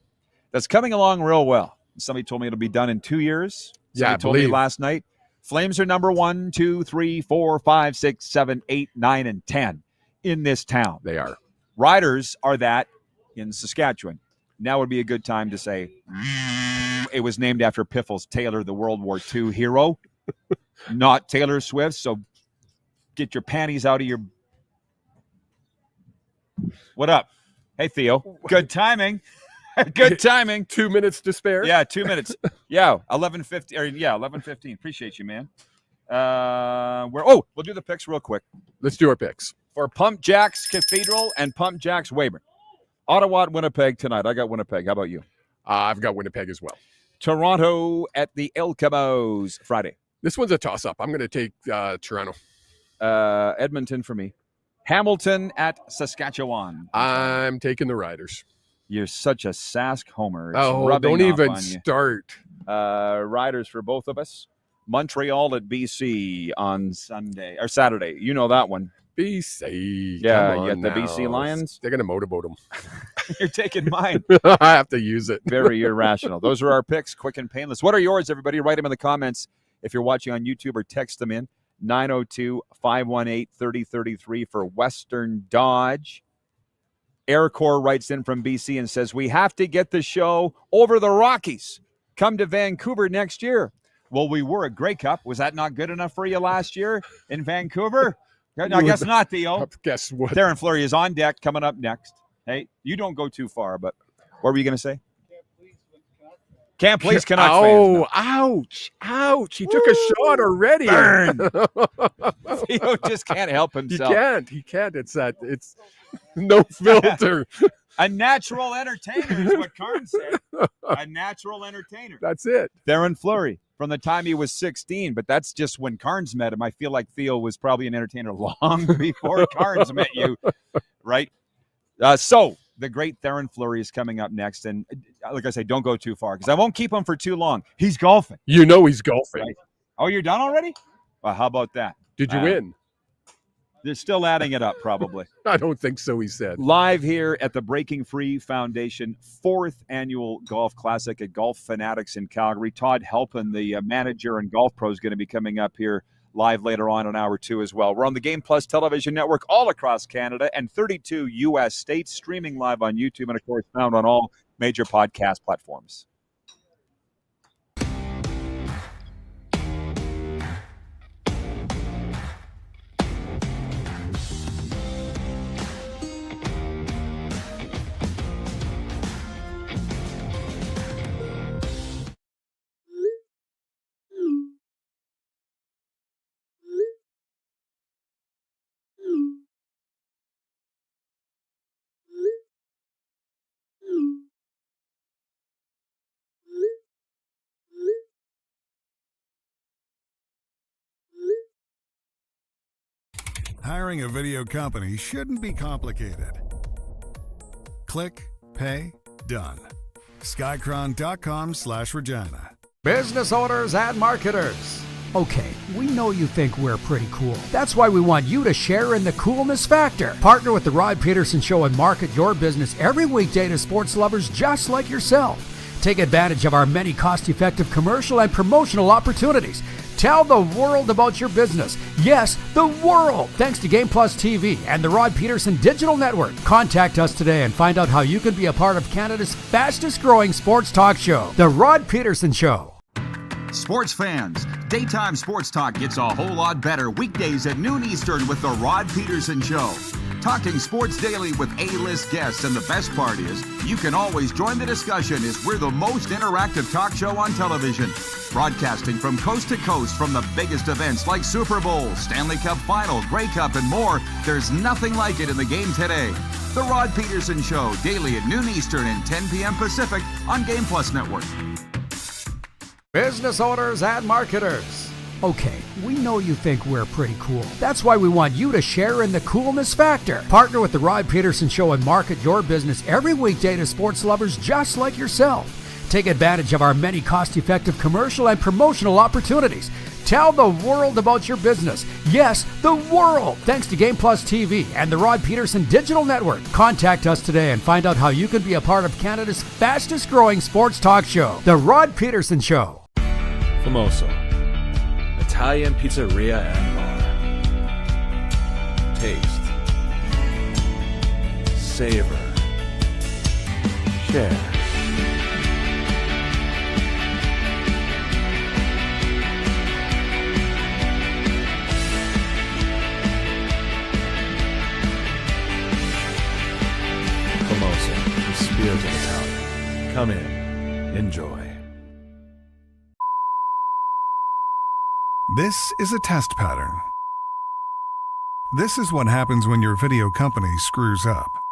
that's coming along real well. Somebody told me it'll be done in 2 years. Somebody told me last night. Flames are number 1, 2, 3, 4, 5, 6, 7, 8, 9, and 10 in this town. They are. Riders are that in Saskatchewan. Now would be a good time to say it was named after Piffles Taylor, the World War II hero, not Taylor Swift. So get your panties out of your... What up? Hey, Theo. Good timing. Good timing. 2 minutes to spare. Yeah, 2 minutes. Yeah, 11:50. Or yeah, 11:15. Appreciate you, man. We'll do the picks real quick. Let's do our picks for Pump Jacks Cathedral and Pump Jacks Weyburn. Ottawa at Winnipeg tonight. I got Winnipeg. How about you? I've got Winnipeg as well. Toronto at the El Cabos Friday. This one's a toss-up. I'm going to take Toronto. Edmonton for me. Hamilton at Saskatchewan. I'm taking the Riders. You're such a Sask homer. It's don't even start. Riders for both of us. Montreal at BC on Sunday or Saturday. You know that one. BC. Yeah, you got the BC Lions. They're going to motorboat them. You're taking mine. I have to use it. Very irrational. Those are our picks, quick and painless. What are yours, everybody? Write them in the comments if you're watching on YouTube or text them in. 902-518-3033 for Western Dodge. Aircore writes in from BC and says, we have to get the show over the Rockies. Come to Vancouver next year. Well, we were at Grey Cup. Was that not good enough for you last year in Vancouver? I guess not, Theo. Guess what? Theoren Fleury is on deck coming up next. Hey, you don't go too far, but what were you going to say? Can't please Canucks fans. Ouch. Ouch. He took a shot already. Burn. Theo just can't help himself. He can't. It's no filter. A natural entertainer is what Karn said. A natural entertainer. That's it. Theoren Fleury from the time he was 16, but that's just when Karns met him. I feel like Theo was probably an entertainer long before Karns met you, right? So the great Theoren Fleury is coming up next, and like I say, don't go too far because I won't keep him for too long. He's golfing. You know he's golfing. Right? Oh, you're done already? Well, how about that? Did you win? They're still adding it up, probably. I don't think so, he said. Live here at the Breaking Free Foundation, 4th annual golf classic at Golf Fanatics in Calgary. Todd Helpin, the manager and golf pro, is going to be coming up here live later on hour 2 as well. We're on the Game Plus television network all across Canada and 32 U.S. states, streaming live on YouTube and, of course, found on all major podcast platforms. Hiring a video company shouldn't be complicated. Click, pay, done. Skycron.com/Regina. Business owners and marketers. Okay, we know you think we're pretty cool. That's why we want you to share in the coolness factor. Partner with the Rod Pedersen Show and market your business every weekday to sports lovers just like yourself. Take advantage of our many cost-effective commercial and promotional opportunities. Tell the world about your business. Yes, the world. Thanks to Game Plus TV and the Rod Pedersen Digital Network. Contact us today and find out how you can be a part of Canada's fastest growing sports talk show, The Rod Pedersen Show. Sports fans, daytime sports talk gets a whole lot better weekdays at noon Eastern with the Rod Pedersen Show. Talking sports daily with A-list guests, and the best part is you can always join the discussion as we're the most interactive talk show on television. Broadcasting from coast to coast from the biggest events like Super Bowl, Stanley Cup Final, Grey Cup, and more. There's nothing like it in the game today. The Rod Pedersen Show, daily at noon Eastern and 10 p.m. Pacific on Game Plus Network. Business owners and marketers. Okay, we know you think we're pretty cool. That's why we want you to share in the coolness factor. Partner with the Rod Pedersen Show and market your business every weekday to sports lovers just like yourself. Take advantage of our many cost-effective commercial and promotional opportunities. Tell the world about your business. Yes, the world. Thanks to Game Plus TV and the Rod Pedersen Digital Network. Contact us today and find out how you can be a part of Canada's fastest growing sports talk show, The Rod Pedersen Show. Famoso, Italian pizzeria and bar. Taste, savor, share. Famoso, the spirit of Italian. Come in, enjoy. This is a test pattern. This is what happens when your video company screws up.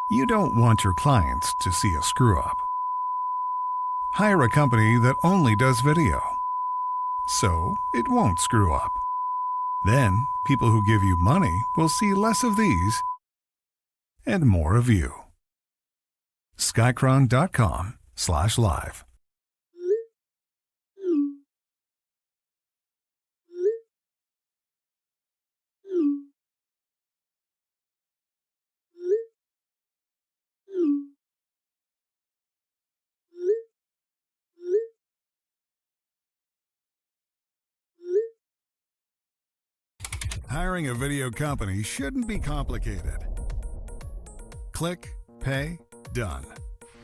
You don't want your clients to see a screw-up. Hire a company that only does video, so it won't screw up. Then, people who give you money will see less of these and more of you. Skycron.com/live. Hiring a video company shouldn't be complicated. Click, pay, done.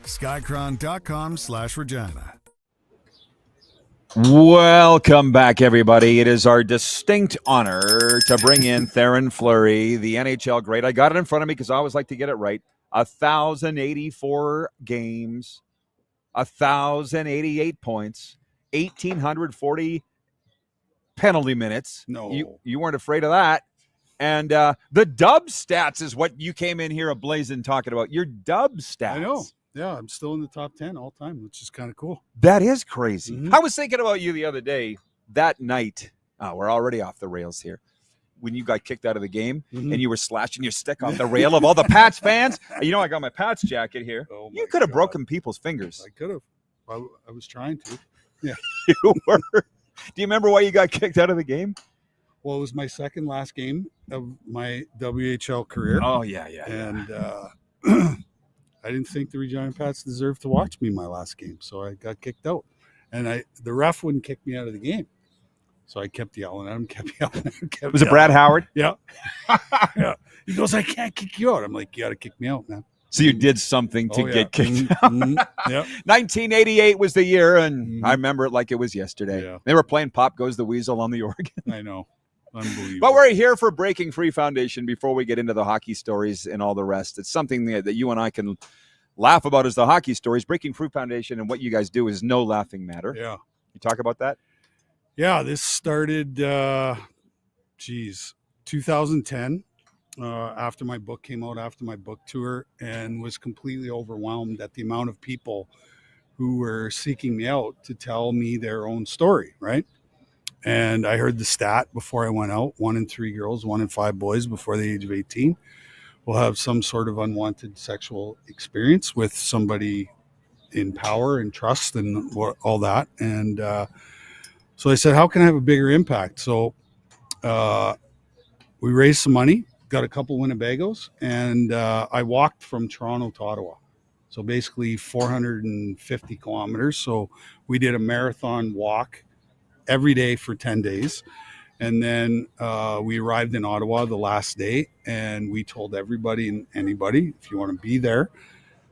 Skycron.com/Regina. Welcome back, everybody. It is our distinct honor to bring in Theoren Fleury, the NHL great. I got it in front of me because I always like to get it right. 1,084 games, 1,088 points, 1,840 penalty minutes. No. You weren't afraid of that. And the dub stats is what you came in here ablazing talking about. Your dub stats. I know. Yeah, I'm still in the top 10 all time, which is kind of cool. That is crazy. Mm-hmm. I was thinking about you the other day, that night. We're already off the rails here. When you got kicked out of the game and you were slashing your stick off the rail of all the Pats fans. You know, I got my Pats jacket here. Oh you could have broken people's fingers. I could have. I was trying to. Yeah. You were. Do you remember why you got kicked out of the game? Well, it was my second last game of my WHL career. Oh, yeah. And I didn't think the Regina Pats deserved to watch me my last game, so I got kicked out. And the ref wouldn't kick me out of the game. So I kept yelling at him, Was it Brad Howard? Yeah. Yeah. He goes, I can't kick you out. I'm like, you got to kick me out, man. So you did something to get kicked out. Yeah. 1988 was the year, and I remember it like it was yesterday. Yeah. They were playing Pop Goes the Weasel on the organ. I know. Unbelievable. But we're here for Breaking Free Foundation before we get into the hockey stories and all the rest. It's something that you and I can laugh about as the hockey stories. Breaking Free Foundation and what you guys do is no laughing matter. Yeah. You talk about that? Yeah, this started, 2010, after my book came out, after my book tour, and was completely overwhelmed at the amount of people who were seeking me out to tell me their own story, right? And I heard the stat before I went out, 1 in 3 girls, 1 in 5 boys before the age of 18 will have some sort of unwanted sexual experience with somebody in power and trust and all that. And so I said, how can I have a bigger impact? So we raised some money, got a couple Winnebagos, and I walked from Toronto to Ottawa. So basically 450 kilometers. So we did a marathon walk every day for 10 days. And then we arrived in Ottawa the last day, and we told everybody and anybody, if you want to be there,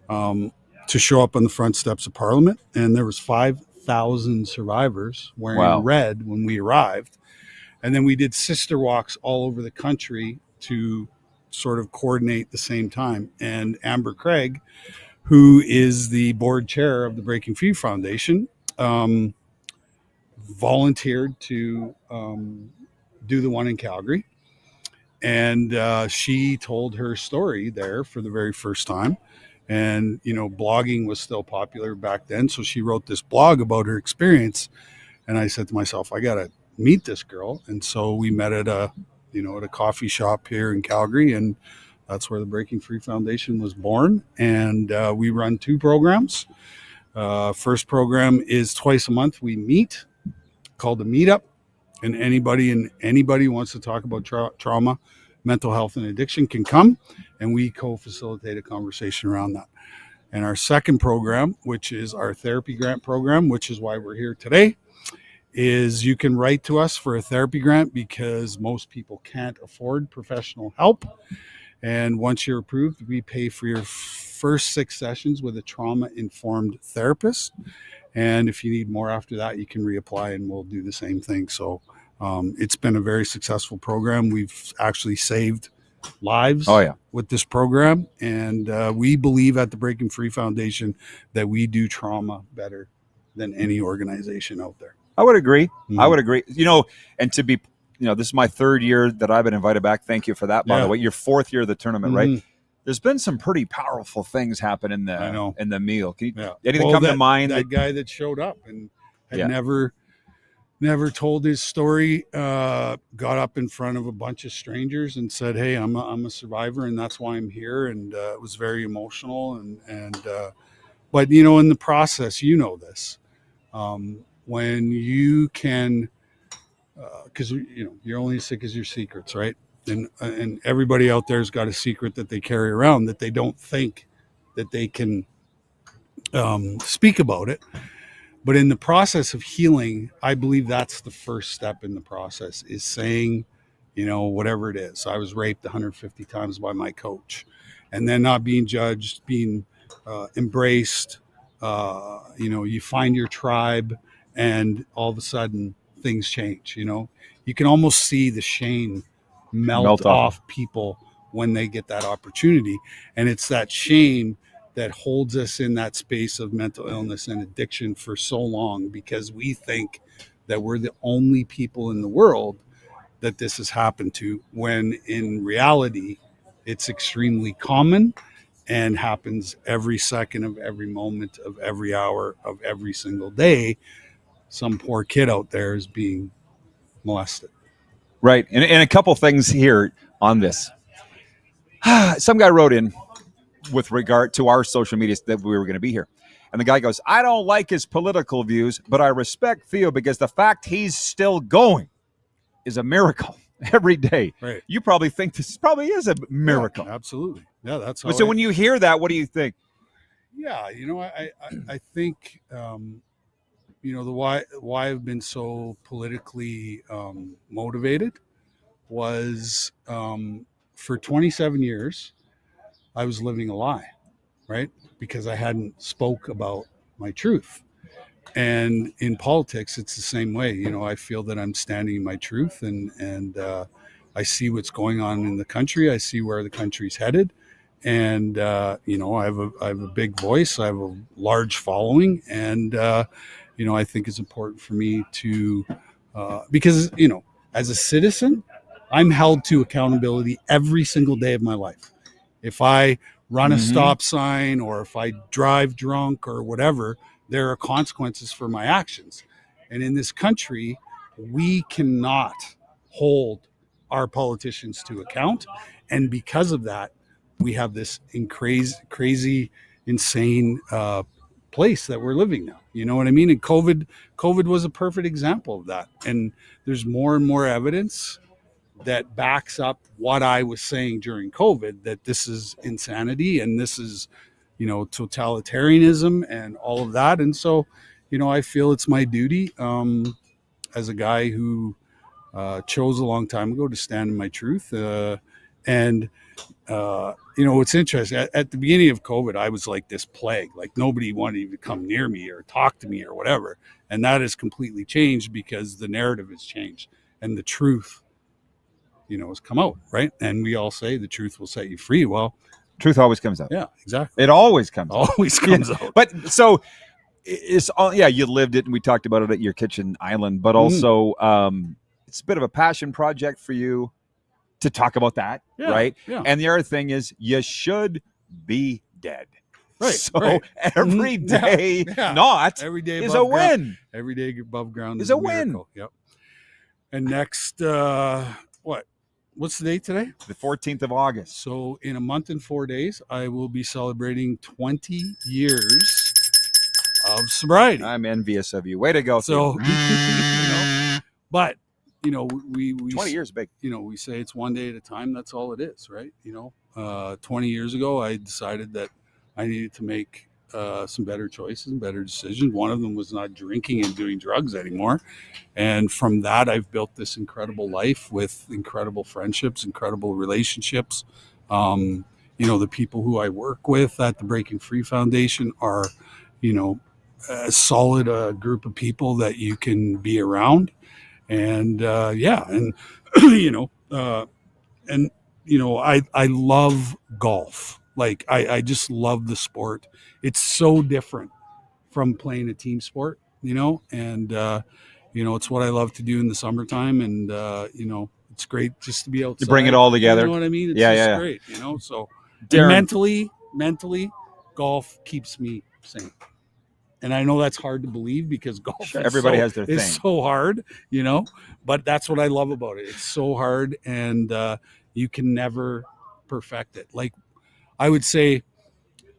to show up on the front steps of Parliament. And there was 5,000 survivors wearing red when we arrived. And then we did sister walks all over the country to sort of coordinate the same time. And Amber Craig, who is the board chair of the Breaking Free Foundation, volunteered to do the one in Calgary. And she told her story there for the very first time. And, you know, blogging was still popular back then. So she wrote this blog about her experience. And I said to myself, I got to meet this girl. And so we met at a coffee shop here in Calgary. And that's where the Breaking Free Foundation was born. And we run 2 programs. First program is twice a month. We meet, called the Meetup. And anybody who wants to talk about trauma, mental health, and addiction can come, and we co-facilitate a conversation around that. And our second program, which is our therapy grant program, which is why we're here today, is you can write to us for a therapy grant because most people can't afford professional help. And once you're approved, we pay for your first 6 sessions with a trauma-informed therapist. And if you need more after that, you can reapply and we'll do the same thing. So it's been a very successful program. We've actually saved lives with this program. And we believe at the Breaking Free Foundation that we do trauma better than any organization out there. I would agree. Mm-hmm. I would agree. You know, and to be, you know, this is my 3rd year that I've been invited back. Thank you for that, by the way. Your 4th year of the tournament, right? There's been some pretty powerful things happen in the meal. Can you, anything come to mind? That guy that showed up and had never told his story, got up in front of a bunch of strangers and said, "Hey, I'm a survivor, and that's why I'm here." And it was very emotional. But you know, in the process, you know this, when you can, because you know, you're only as sick as your secrets, right? And everybody out there's got a secret that they carry around that they don't think that they can speak about it. But in the process of healing, I believe that's the first step in the process, is saying, you know, whatever it is. I was raped 150 times by my coach. and then not being judged, being embraced. You find your tribe, and all of a sudden things change. You can almost see the shame melt off people when they get that opportunity. And it's that shame that holds us in that space of mental illness and addiction for so long, because we think that we're the only people in the world that this has happened to, when in reality, it's extremely common and happens every second of every moment of every hour of every single day. Some poor kid out there is being molested. Right. And a couple things here on this. Some guy wrote in with regard to our social media that we were going to be here. And the guy goes, I don't like his political views, but I respect Theo because the fact he's still going is a miracle every day. Right. You probably think this probably is a miracle. Yeah, absolutely. Yeah, that's how. So when you hear that, what do you think? Yeah, I think the why I've been so politically motivated was for 27 years I was living a lie, right? Because I hadn't spoke about my truth. And in politics, it's the same way. I feel that I'm standing in my truth, and I see what's going on in the country. I see where the country's headed. And, I have a big voice. I have a large following. And, I think it's important for me to, because, as a citizen, I'm held to accountability every single day of my life. If I run a stop sign, or if I drive drunk or whatever, there are consequences for my actions. And in this country, we cannot hold our politicians to account. And because of that, we have this crazy, insane place that we're living now. You know what I mean? And COVID was a perfect example of that. And there's more and more evidence that backs up what I was saying during COVID, that this is insanity and this is, totalitarianism and all of that. And so, I feel it's my duty as a guy who chose a long time ago to stand in my truth. What's interesting, at the beginning of COVID, I was like this plague, like nobody wanted to even come near me or talk to me or whatever. And that has completely changed because the narrative has changed and the truth, has come out, right? And we all say the truth will set you free. Well, truth always comes out. Yeah, exactly. It always comes out. Always comes out. But so it's all, you lived it, and we talked about it at your kitchen island, but also it's a bit of a passion project for you to talk about that, right? Yeah. And the other thing is you should be dead. Right. So every day not every day is a win. Ground. Every day above ground is a win. Yep. And next, what's the date today? The 14th of August. So in a month and 4 days, I will be celebrating 20 years of sobriety. I'm envious of you. Way to go. So, but we 20 years big. We say it's one day at a time. That's all it is, right? 20 years ago, I decided that I needed to make some better choices and better decisions. One of them was not drinking and doing drugs anymore. And from that, I've built this incredible life with incredible friendships, incredible relationships. The people who I work with at the Breaking Free Foundation are, a solid group of people that you can be around. And I love golf. Like I just love the sport. It's so different from playing a team sport, and it's what I love to do in the summertime. And it's great just to be outside. You bring it all together. You know what I mean? It's great. So Darren, mentally, golf keeps me sane. And I know that's hard to believe because golf everybody has their thing. It's so hard, but that's what I love about it. It's so hard, and you can never perfect it. Like I would say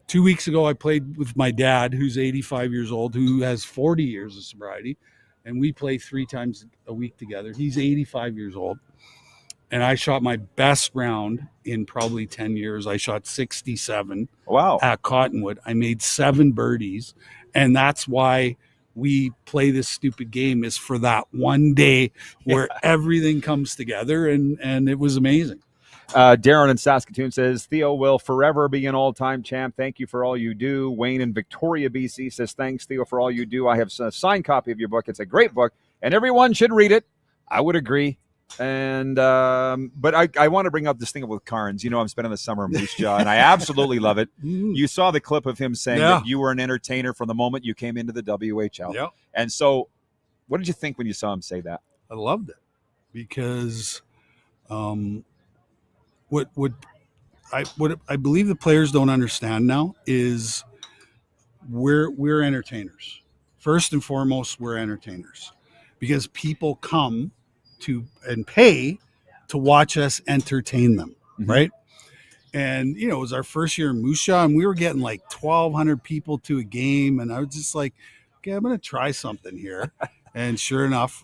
2 weeks ago, I played with my dad, who's 85 years old, who has 40 years of sobriety, and we play 3 times a week together. He's 85 years old, and I shot my best round in probably 10 years. I shot 67 at Cottonwood. I made 7 birdies. And that's why we play this stupid game, is for that one day where everything comes together. And it was amazing. Darren in Saskatoon says, Theo will forever be an all-time champ. Thank you for all you do. Wayne in Victoria, BC says, thanks, Theo, for all you do. I have a signed copy of your book. It's a great book, and everyone should read it. I would agree. And but I want to bring up this thing with Carnes. You know, I'm spending the summer in Moose Jaw, and I absolutely love it. You saw the clip of him saying that you were an entertainer from the moment you came into the WHL. Yeah. And so what did you think when you saw him say that? I loved it because what I believe the players don't understand now is we're entertainers. First and foremost, we're entertainers because people come to and pay to watch us entertain them, right? And you know, it was our first year in Moose Jaw, and we were getting like 1,200 people to a game, and I was just like, okay, I'm gonna try something here. And sure enough,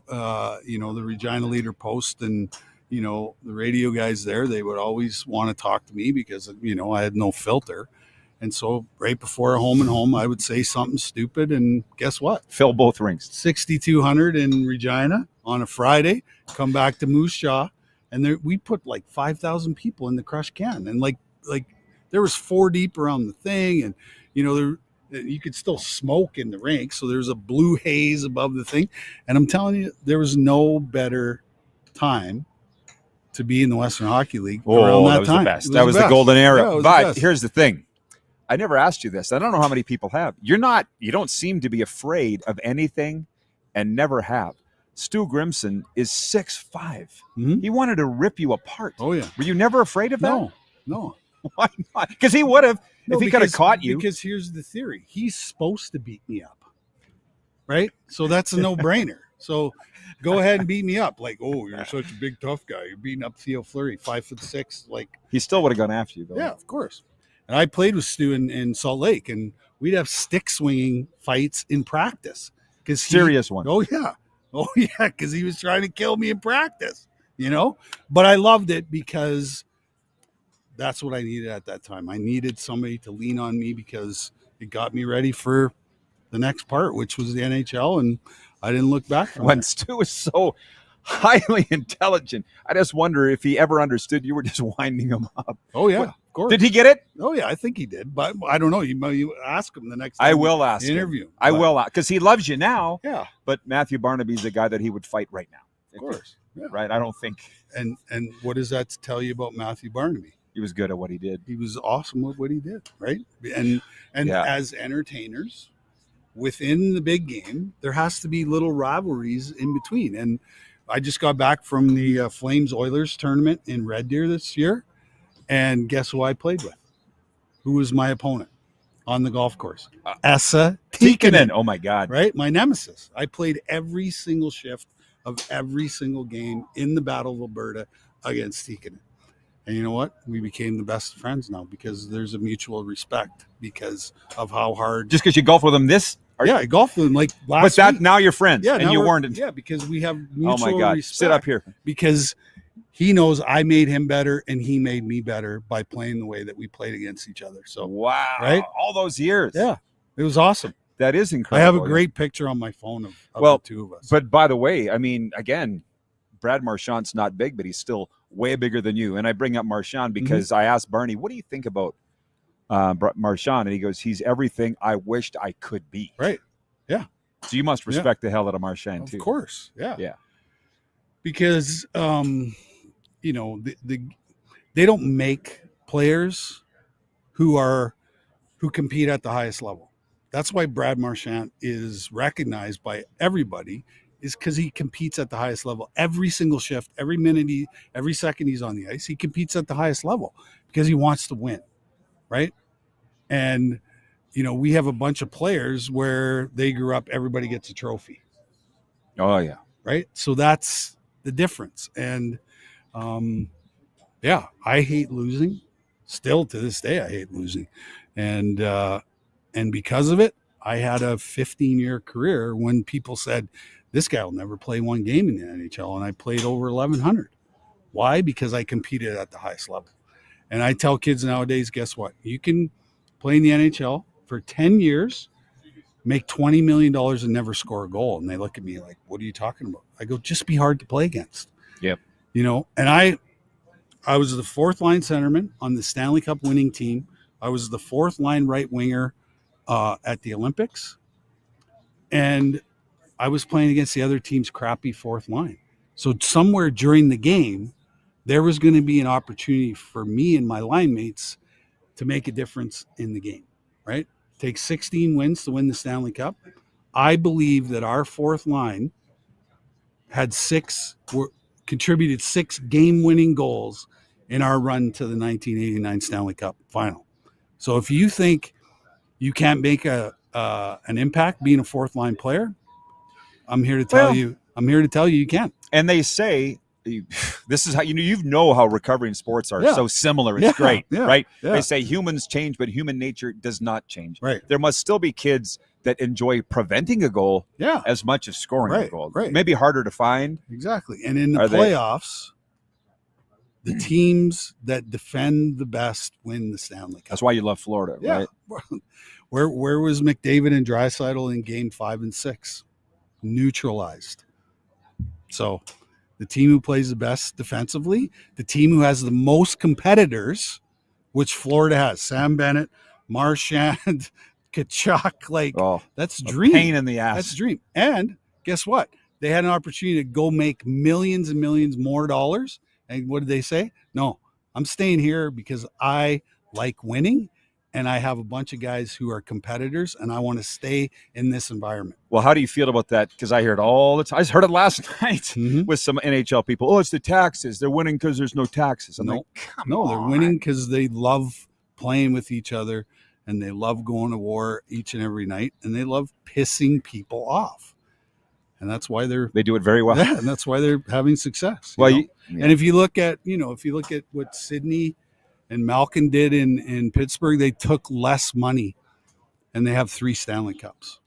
you know, the Regina Leader Post and you know the radio guys there, they would always want to talk to me because you know I had no filter. And so right before a home and home, I would say something stupid, and guess what? Fill both rings. 6,200 in Regina on a Friday. Come back to Moose Jaw, and there we put like 5,000 people in the Crush Can, and like there was 4 deep around the thing, and you know you could still smoke in the rink, so there's a blue haze above the thing, and I'm telling you, there was no better time to be in the Western Hockey League around that was time. The best. That was the golden era. Yeah, but here's the thing. I never asked you this. I don't know how many people have. You don't seem to be afraid of anything and never have. Stu Grimson is 6'5". He wanted to rip you apart. Oh, yeah. Were you never afraid of that? No. Why not? Because he would have if he could have caught you. Because here's the theory. He's supposed to beat me up. Right? So that's a no-brainer. So go ahead and beat me up. Like, oh, you're such a big, tough guy. You're beating up Theo Fleury, 5'6". Like, he still would have gone after you, though. Yeah, of course. And I played with Stu in Salt Lake, and we'd have stick swinging fights in practice. Serious one. Oh, yeah. Oh, yeah, because he was trying to kill me in practice, you know? But I loved it because that's what I needed at that time. I needed somebody to lean on me because it got me ready for the next part, which was the NHL, and I didn't look back from When there. Stu is so highly intelligent, I just wonder if he ever understood you were just winding him up. Oh, yeah, of course. Did he get it? Oh, yeah, I think he did. But I don't know. You ask him the next time. I will ask him. Interview. I will, because he loves you now. Yeah. But Matthew Barnaby's a guy that he would fight right now. Of course. Yeah. Right? I don't think. And what does that tell you about Matthew Barnaby? He was good at what he did. He was awesome at what he did, right? And as entertainers within the big game, there has to be little rivalries in between. And I just got back from the Flames Oilers tournament in Red Deer this year, and guess who I played with? Who was my opponent on the golf course? Esa Tikkanen. Oh my God! Right, my nemesis. I played every single shift of every single game in the Battle of Alberta against Tikkanen. And you know what? We became the best friends now because there's a mutual respect because of how hard. Just because you golf with him I golfed with him like last week. Now you're friends. Yeah, and you weren't. Yeah, because we have mutual Oh my God! respect. Sit up here. Because he knows I made him better and he made me better by playing the way that we played against each other. So wow, right? All those years. Yeah, it was awesome. That is incredible. I have a great picture on my phone of the two of us. But by the way, I mean, again, Brad Marchand's not big, but he's still way bigger than you. And I bring up Marchand because I asked Barney, what do you think about Marchand? And he goes, he's everything I wished I could be. Right. Yeah. So you must respect the hell out of Marchand too. Of course. Yeah. Yeah. Because, you know, they don't make players who compete at the highest level. That's why Brad Marchand is recognized by everybody, is because he competes at the highest level every single shift, every minute, every second he's on the ice. He competes at the highest level because he wants to win, right? And you know, we have a bunch of players where they grew up, everybody gets a trophy. Oh yeah, right. So that's the difference. And yeah, I hate losing. Still to this day, I hate losing, and because of it, I had a 15-year career when people said, this guy will never play one game in the NHL. And I played over 1,100. Why? Because I competed at the highest level. And I tell kids nowadays, guess what? You can play in the NHL for 10 years, make $20 million and never score a goal. And they look at me like, what are you talking about? I go, just be hard to play against. Yep. You know, and I I was the fourth line centerman on the Stanley Cup winning team. I was the fourth line right winger at the Olympics. And I was playing against the other team's crappy fourth line. So somewhere during the game, there was going to be an opportunity for me and my line mates to make a difference in the game, right? Take 16 wins to win the Stanley Cup. I believe that our fourth line had contributed 6 game-winning goals in our run to the 1989 Stanley Cup final. So if you think you can't make an impact being a fourth line player, I'm here to tell you you can. And they say this is how you know how recovering sports are so similar. It's great, right? Yeah. They say humans change, but human nature does not change. Right. There must still be kids that enjoy preventing a goal as much as scoring a goal. Right. Maybe harder to find. Exactly. And in the playoffs, the teams that defend the best win the Stanley Cup. That's why you love Florida, right? Where was McDavid and Draisaitl in game 5 and 6? Neutralized. So the team who plays the best defensively, the team who has the most competitors, which Florida has, Sam Bennett, Marchand, Kachuk, that's dream. Pain in the ass. That's dream. And guess what? They had an opportunity to go make millions and millions more dollars. And what did they say? No, I'm staying here because I like winning. And I have a bunch of guys who are competitors, and I want to stay in this environment. Well, how do you feel about that? Because I hear it all the time. I heard it last night with some NHL people. Oh, it's the taxes. They're winning because there's no taxes. I'm like, come on. They're winning because they love playing with each other, and they love going to war each and every night, and they love pissing people off. And that's why they do it very well. Yeah, and that's why they're having success. Well, and if you look at what Sydney and Malkin did in Pittsburgh, they took less money, and they have 3 Stanley Cups.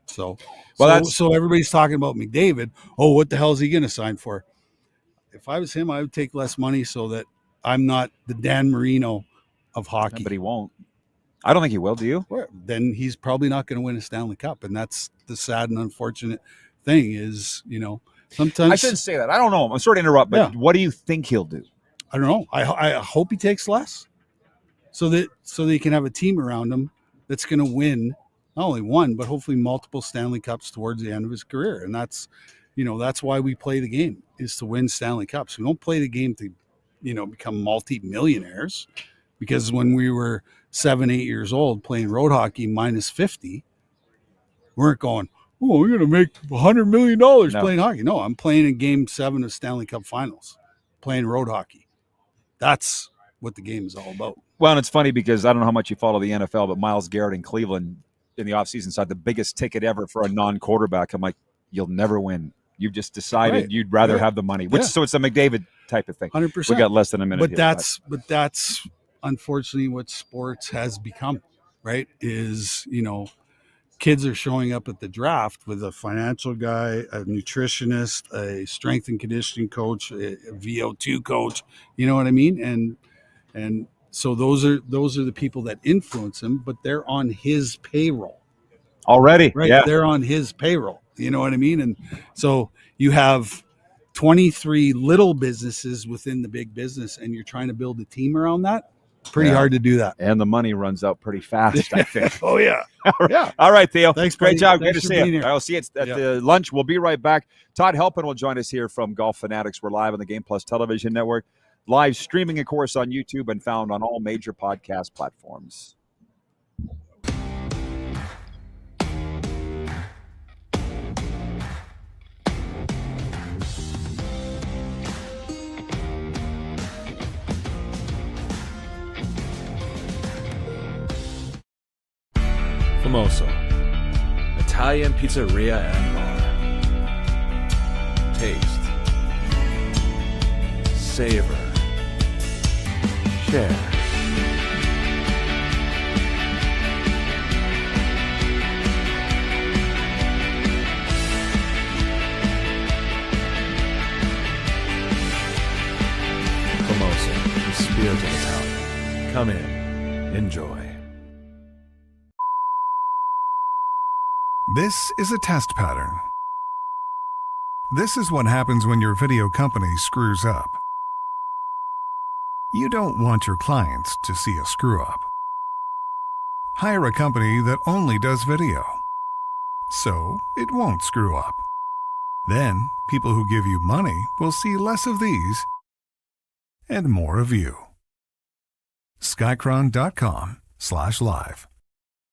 So everybody's talking about McDavid. Oh, what the hell is he going to sign for? If I was him, I would take less money so that I'm not the Dan Marino of hockey. But he won't. I don't think he will. Do you? Well, then he's probably not going to win a Stanley Cup, and that's the sad and unfortunate thing. Is sometimes I shouldn't say that. I don't know. I'm sorry to interrupt, but what do you think he'll do? I don't know. I hope he takes less, so that he can have a team around him that's going to win not only one but hopefully multiple Stanley Cups towards the end of his career. And that's why we play the game, is to win Stanley Cups. We don't play the game to become multi-millionaires, because when we were 7-8 years old playing road hockey minus 50, we weren't going, oh, we're going to make $100 million playing hockey. No, I'm playing in Game 7 of Stanley Cup Finals, playing road hockey. That's what the game is all about. Well, and it's funny because I don't know how much you follow the NFL, but Myles Garrett in Cleveland in the offseason signed the biggest ticket ever for a non-quarterback. I'm like, you'll never win. You've just decided you'd rather have the money. So it's a McDavid type of thing. 100%. We got less than a minute. But that's unfortunately what sports has become, right? Is, kids are showing up at the draft with a financial guy, a nutritionist, a strength and conditioning coach, a VO2 coach. You know what I mean? And so those are the people that influence him, but they're on his payroll already. Right? Yeah. They're on his payroll. You know what I mean? And so you have 23 little businesses within the big business, and you're trying to build a team around that. Pretty hard to do that. And the money runs out pretty fast, I think. Oh, yeah. Yeah. All right, Theo. Thanks, Great buddy. job. Thanks Good to for see being you. here. I'll see you at the lunch. We'll be right back. Todd Helpin will join us here from Golf Fanatics. We're live on the Game Plus television network. Live streaming, of course, on YouTube and found on all major podcast platforms. Famoso, Italian pizzeria and bar. Taste, savor, share. Famoso, the spirit of Italian. Come in, enjoy. This is a test pattern. This is what happens when your video company screws up. You don't want your clients to see a screw-up. Hire a company that only does video, so it won't screw up. Then, people who give you money will see less of these and more of you. Skycron.com/live.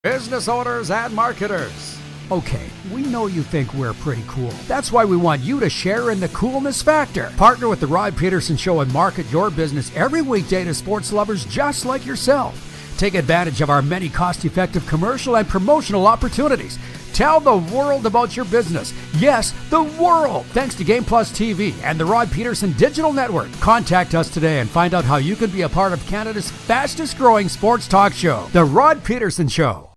Business owners and marketers. Okay, we know you think we're pretty cool. That's why we want you to share in the coolness factor. Partner with the Rod Pedersen Show and market your business every weekday to sports lovers just like yourself. Take advantage of our many cost-effective commercial and promotional opportunities. Tell the world about your business. Yes, the world. Thanks to Game Plus TV and the Rod Pedersen Digital Network. Contact us today and find out how you can be a part of Canada's fastest-growing sports talk show, The Rod Pedersen Show.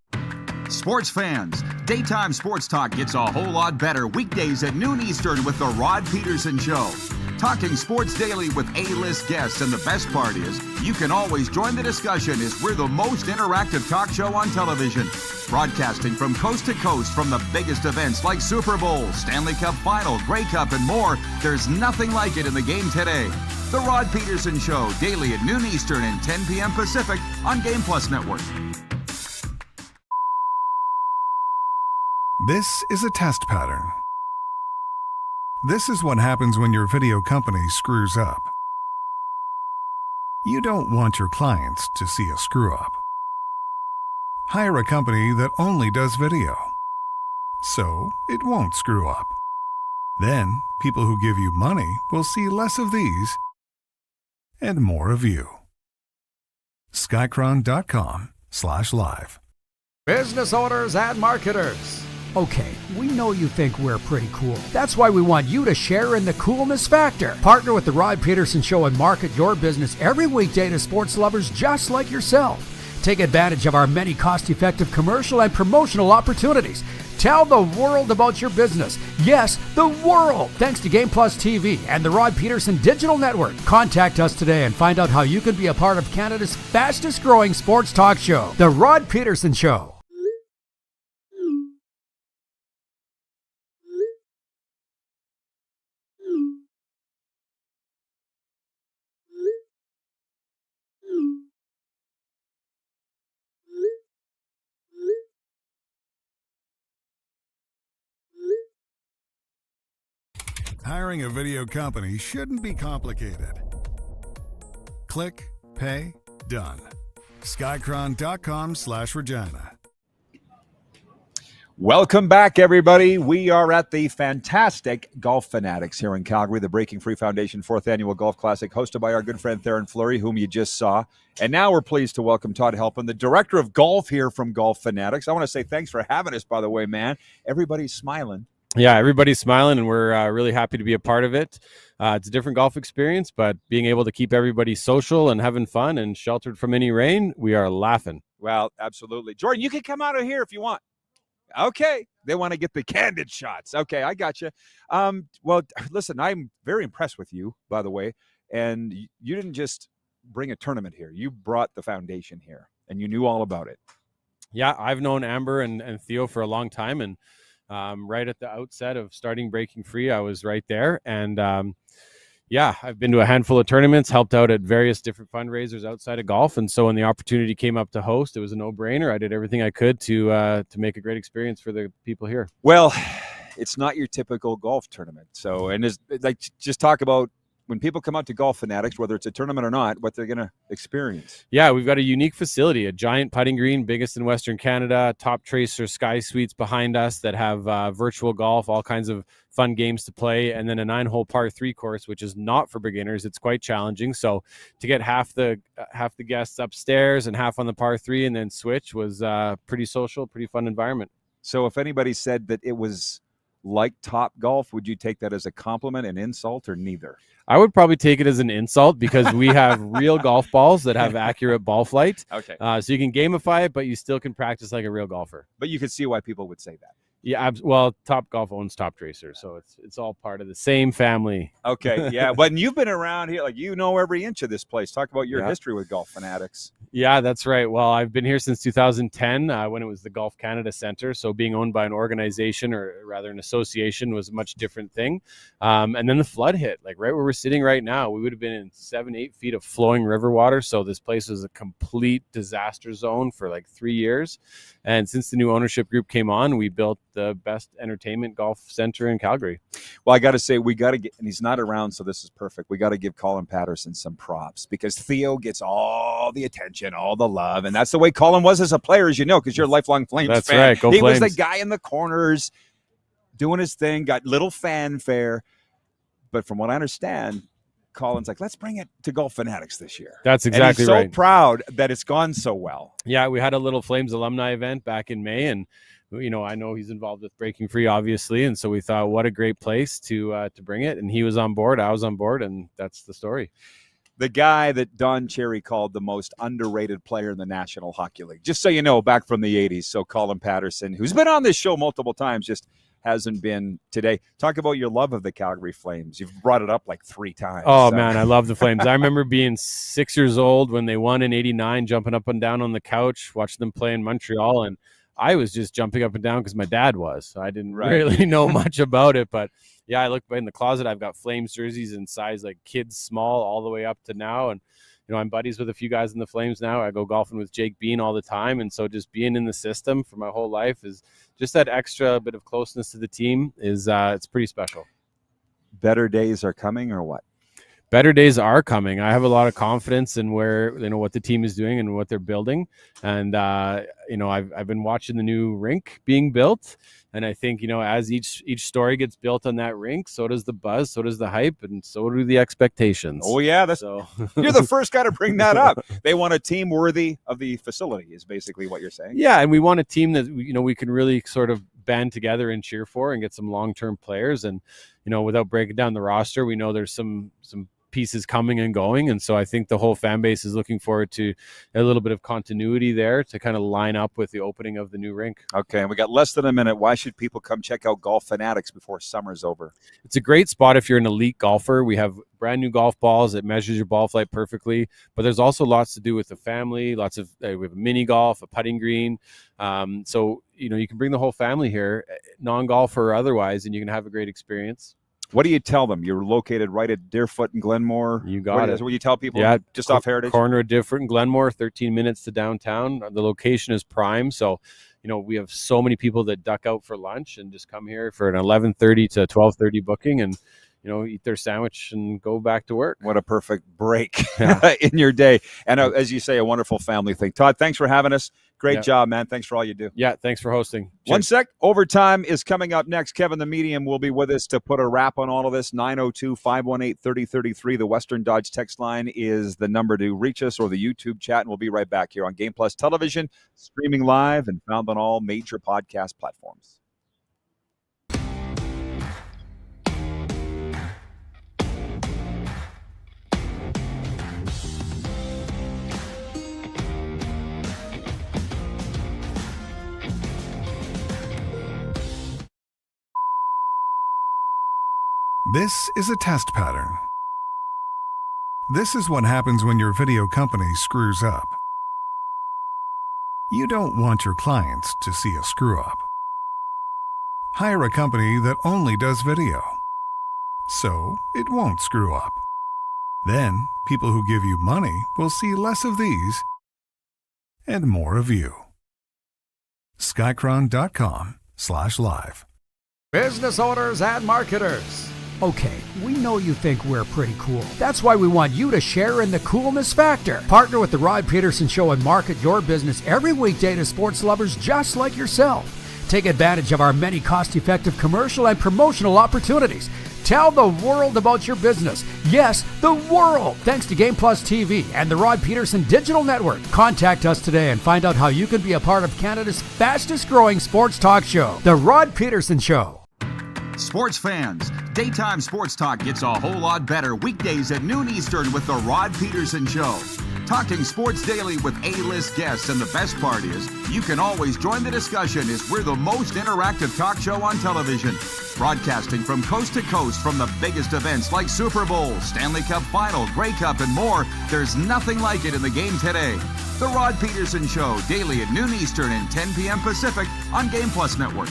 Sports fans, daytime sports talk gets a whole lot better weekdays at noon Eastern with The Rod Pedersen Show. Talking sports daily with A-list guests, and the best part is you can always join the discussion as we're the most interactive talk show on television. Broadcasting from coast to coast from the biggest events like Super Bowl, Stanley Cup Final, Grey Cup, and more. There's nothing like it in the game today. The Rod Pedersen Show, daily at noon Eastern and 10 p.m. Pacific on Game Plus Network. This is a test pattern. This is what happens when your video company screws up. You don't want your clients to see a screw-up. Hire a company that only does video, so it won't screw up. Then, people who give you money will see less of these and more of you. Skycron.com/live. Business owners and marketers. Okay, we know you think we're pretty cool. That's why we want you to share in the coolness factor. Partner with the Rod Pedersen Show and market your business every weekday to sports lovers just like yourself. Take advantage of our many cost-effective commercial and promotional opportunities. Tell the world about your business. Yes, the world. Thanks to Game Plus TV and the Rod Pedersen Digital Network. Contact us today and find out how you can be a part of Canada's fastest-growing sports talk show, The Rod Pedersen Show. Hiring a video company shouldn't be complicated. Click, pay, done. Skycron.com/Regina. Welcome back, everybody. We are at the fantastic Golf Fanatics here in Calgary, the Breaking Free Foundation 4th Annual Golf Classic, hosted by our good friend Theoren Fleury, whom you just saw. And now we're pleased to welcome Todd Helpin, the Director of Golf here from Golf Fanatics. I want to say thanks for having us, by the way, man. Everybody's smiling. Yeah, everybody's smiling, and we're really happy to be a part of it. It's a different golf experience, but being able to keep everybody social and having fun and sheltered from any rain, we are laughing. Well, absolutely. Jordan, you can come out of here if you want. Okay. They want to get the candid shots. Okay, I got you. Well, listen, I'm very impressed with you, by the way. And you didn't just bring a tournament here. You brought the foundation here, and you knew all about it. Yeah, I've known Amber and Theo for a long time, and right at the outset of starting Breaking Free, I was right there. And yeah, I've been to a handful of tournaments, helped out at various different fundraisers outside of golf. And so when the opportunity came up to host, it was a no-brainer. I did everything I could to make a great experience for the people here. Well, it's not your typical golf tournament. So, and it's like, just talk about when people come out to Golf Fanatics, whether it's a tournament or not, what they're going to experience. Yeah, we've got a unique facility, a giant putting green, biggest in Western Canada, top tracer sky suites behind us that have virtual golf, all kinds of fun games to play, and then a 9-hole par 3 course, which is not for beginners. It's quite challenging. So to get half the guests upstairs and half on the par 3 and then switch was pretty social, pretty fun environment. So if anybody said that it was like Top Golf, would you take that as a compliment, an insult, or neither? I would probably take it as an insult because we have real golf balls that have accurate ball flight. Okay. So you can gamify it, but you still can practice like a real golfer. But you can see why people would say that. Yeah, well, Top Golf owns Top Tracer, so it's all part of the same family. Okay, yeah. But you've been around here, like, you know every inch of this place. Talk about your history with Golf Fanatics. Yeah, that's right. Well, I've been here since 2010 when it was the Golf Canada Center. So being owned by an organization, or rather an association, was a much different thing. And then the flood hit, like right where we're sitting right now. We would have been in 7-8 feet of flowing river water. So this place was a complete disaster zone for like 3 years. And since the new ownership group came on, we built the best entertainment golf center in Calgary. Well, I got to say, we got to get, and he's not around, so this is perfect. We got to give Colin Pedersen some props, because Theo gets all the attention, all the love, and that's the way Colin was as a player, as you know, because you're a lifelong Flames that's fan. Right. Go he Flames. was the guy in the corners doing his thing, got little fanfare. But from what I understand, Colin's like, let's bring it to Golf Fanatics this year. That's exactly and he's right. so proud that it's gone so well. Yeah, we had a little Flames alumni event back in May, and I know he's involved with Breaking Free, obviously, and so we thought, what a great place to bring it. And he was on board, I was on board, and that's the story. The guy that Don Cherry called the most underrated player in the National Hockey League, just so you know, back from the 80s. So Colin Pedersen, who's been on this show multiple times, just hasn't been today. Talk about your love of the Calgary Flames. You've brought it up like 3 times. Oh, man, I love the Flames. I remember being 6 years old when they won in '89, jumping up and down on the couch, watching them play in Montreal, and I was just jumping up and down because my dad was. So I didn't really know much about it. But, yeah, I look in the closet. I've got Flames jerseys in size like kids small all the way up to now. And, I'm buddies with a few guys in the Flames now. I go golfing with Jake Bean all the time. And so just being in the system for my whole life is just that extra bit of closeness to the team is it's pretty special. Better days are coming, or what? Better days are coming. I have a lot of confidence in where, what the team is doing and what they're building. And, I've been watching the new rink being built. And I think, as each story gets built on that rink, so does the buzz, so does the hype, and so do the expectations. Oh, yeah. You're the first guy to bring that up. They want a team worthy of the facility is basically what you're saying. Yeah, and we want a team that, we can really sort of band together and cheer for and get some long-term players. And, without breaking down the roster, we know there's some pieces coming and going, and so I think the whole fan base is looking forward to a little bit of continuity there to kind of line up with the opening of the new rink. Okay, and we got less than a minute. Why should people come check out Golf Fanatics before summer's over? It's a great spot if you're an elite golfer. We have brand new golf balls. It measures your ball flight perfectly, but there's also lots to do with the family. We have a mini golf, a putting green. So you can bring the whole family here, non-golfer or otherwise, and you can have a great experience. What do you tell them? You're located right at Deerfoot and Glenmore. You got it. That's what you tell people? Yeah, just off Heritage? Corner of Deerfoot and Glenmore, 13 minutes to downtown. The location is prime. So, we have so many people that duck out for lunch and just come here for an 11:30 to 12:30 booking and, eat their sandwich and go back to work. What a perfect break in your day. And as you say, a wonderful family thing. Todd, thanks for having us. Great job, man. Thanks for all you do. Yeah, thanks for hosting. Cheers. One sec. Overtime is coming up next. Kevin, the medium, will be with us to put a wrap on all of this. 902-518-3033. The Western Dodge text line is the number to reach us, or the YouTube chat, and we'll be right back here on Game Plus Television, streaming live and found on all major podcast platforms. This is a test pattern. This is what happens when your video company screws up. You don't want your clients to see a screw-up. Hire a company that only does video, so it won't screw up. Then, people who give you money will see less of these and more of you. Skycron.com/live. Business owners and marketers. Okay, we know you think we're pretty cool. That's why we want you to share in the coolness factor. Partner with the Rod Pedersen Show and market your business every weekday to sports lovers just like yourself. Take advantage of our many cost-effective commercial and promotional opportunities. Tell the world about your business. Yes, the world. Thanks to Game Plus TV and the Rod Pedersen Digital Network. Contact us today and find out how you can be a part of Canada's fastest-growing sports talk show, The Rod Pedersen Show. Sports fans, daytime sports talk gets a whole lot better weekdays at noon Eastern with the Rod Pedersen Show. Talking sports daily with A-list guests, and the best part is, you can always join the discussion as we're the most interactive talk show on television. Broadcasting from coast to coast from the biggest events like Super Bowl, Stanley Cup Final, Grey Cup, and more. There's nothing like it in the game today. The Rod Pedersen Show, daily at noon Eastern and 10 p.m. Pacific on Game Plus Network.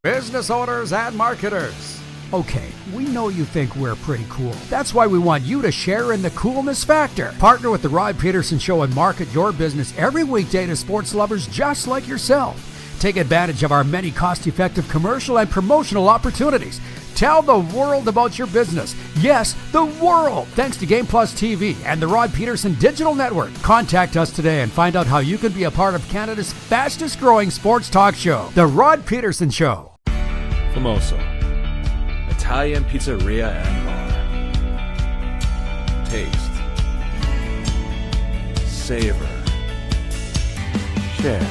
Business owners and marketers. Okay, we know you think we're pretty cool. That's why we want you to share in the coolness factor. Partner with the Rod Pedersen Show and market your business every weekday to sports lovers just like yourself. Take advantage of our many cost-effective commercial and promotional opportunities. Tell the world about your business. Yes, the world. Thanks to Game Plus TV and the Rod Pedersen Digital Network. Contact us today and find out how you can be a part of Canada's fastest growing sports talk show, The Rod Pedersen Show. Famoso, Italian pizzeria and bar. Taste, savor, share.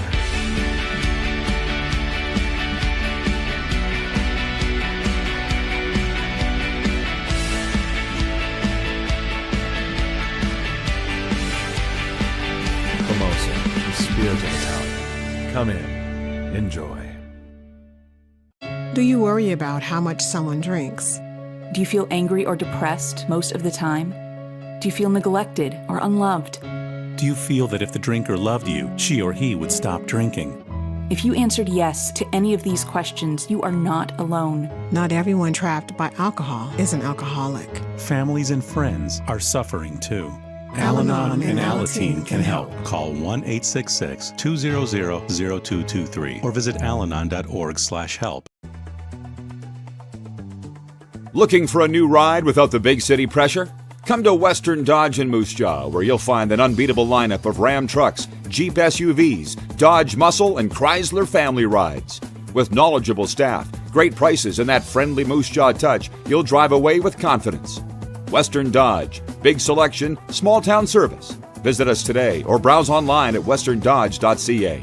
Famoso, the spirit of Italian. Come in, enjoy. Do you worry about how much someone drinks? Do you feel angry or depressed most of the time? Do you feel neglected or unloved? Do you feel that if the drinker loved you, she or he would stop drinking? If you answered yes to any of these questions, you are not alone. Not everyone trapped by alcohol is an alcoholic. Families and friends are suffering too. Al-Anon and Alateen can help. Call 1-866-200-0223 or visit alanon.org/help. Looking for a new ride without the big city pressure? Come to Western Dodge in Moose Jaw, where you'll find an unbeatable lineup of Ram trucks, Jeep SUVs, Dodge Muscle, and Chrysler family rides. With knowledgeable staff, great prices, and that friendly Moose Jaw touch, you'll drive away with confidence. Western Dodge. Big selection, small town service. Visit us today or browse online at westerndodge.ca.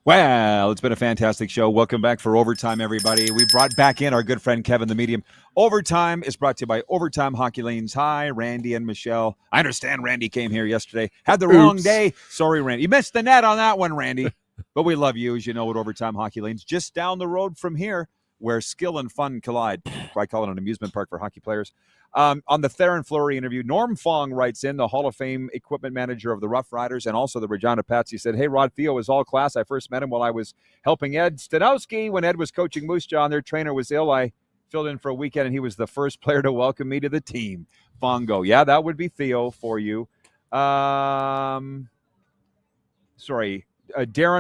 Well, it's been a fantastic show. Welcome back for Overtime, everybody. We brought back in our good friend Kevin, the medium. Overtime is brought to you by Overtime Hockey Lanes. Hi, Randy and Michelle. I understand Randy came here yesterday. Had the wrong day. Sorry, Randy. You missed the net on that one, Randy. But we love you, as you know, at Overtime Hockey Lanes. Just down the road from here, where skill and fun collide. I call it an amusement park for hockey players. On the Theoren Fleury interview, Norm Fong writes in, the Hall of Fame equipment manager of the Rough Riders and also the Regina Pats. He said, hey, Rod, Theo is all class. I first met him while I was helping Ed Stanowski when Ed was coaching Moose Jaw and their trainer was ill. I filled in for a weekend, and he was the first player to welcome me to the team. Fongo. Yeah, that would be Theo for you. Darren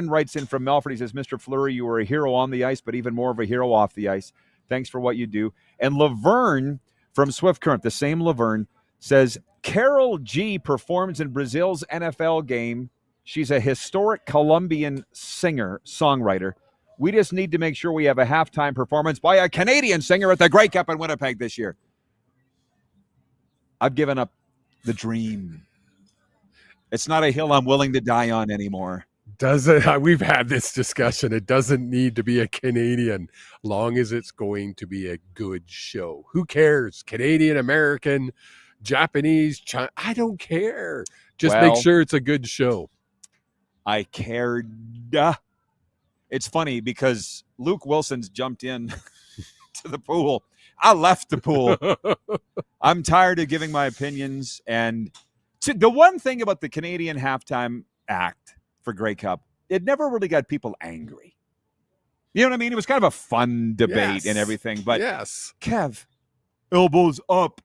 writes in from Melford. He says, Mr. Fleury, you were a hero on the ice, but even more of a hero off the ice. Thanks for what you do. And Laverne from Swift Current, the same Laverne, says, Carol G performs in Brazil's NFL game. She's a historic Colombian singer-songwriter. We just need to make sure we have a halftime performance by a Canadian singer at the Grey Cup in Winnipeg this year. I've given up the dream. It's not a hill I'm willing to die on anymore. We've had this discussion. It doesn't need to be a Canadian, long as it's going to be a good show. Who cares? Canadian, American, Japanese, China, I don't care. Just make sure it's a good show. I cared. It's funny because Luke Wilson's jumped in to the pool. I left the pool. I'm tired of giving my opinions. And the one thing about the Canadian halftime act for Grey Cup, it never really got people angry. You know what I mean? It was kind of a fun debate and everything. But Kev, elbows up,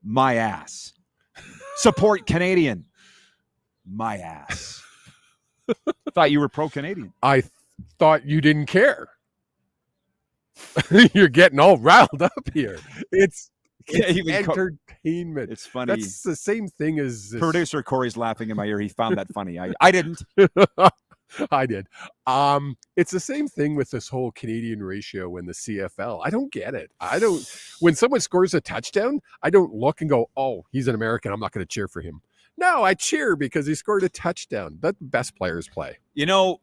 my ass. Support Canadian, my ass. Thought you were pro-Canadian. I thought you didn't care. You're getting all riled up here. It's entertainment. It's funny. That's the same thing as producer Corey's laughing in my ear. He found that funny. I didn't. I did. It's the same thing with this whole Canadian ratio in the CFL. I don't get it. When someone scores a touchdown, I don't look and go, oh, he's an American, I'm not going to cheer for him. No, I cheer because he scored a touchdown. Let the best players play. You know,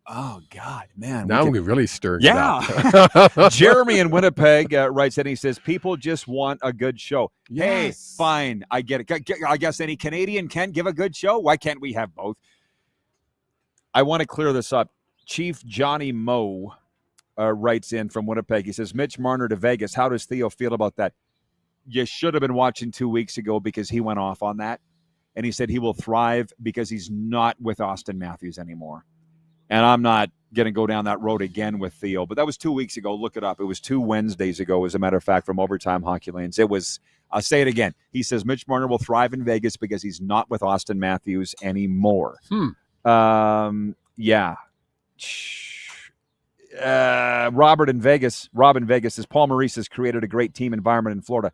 Oh, God, man. Now we're really stirring Yeah. it up. Jeremy in Winnipeg writes in, he says, people just want a good show. Yes. Hey, fine. I get it. I guess any Canadian can give a good show. Why can't we have both? I want to clear this up. Chief Johnny Moe writes in from Winnipeg. He says, Mitch Marner to Vegas. How does Theo feel about that? You should have been watching 2 weeks ago because he went off on that. And he said he will thrive because he's not with Austin Matthews anymore. And I'm not going to go down that road again with Theo. But that was 2 weeks ago. Look it up. It was 2 Wednesdays ago, as a matter of fact, from Overtime Hockey Lanes. It was, I'll say it again. He says Mitch Marner will thrive in Vegas because he's not with Austin Matthews anymore. Yeah. Rob in Vegas says Paul Maurice has created a great team environment in Florida.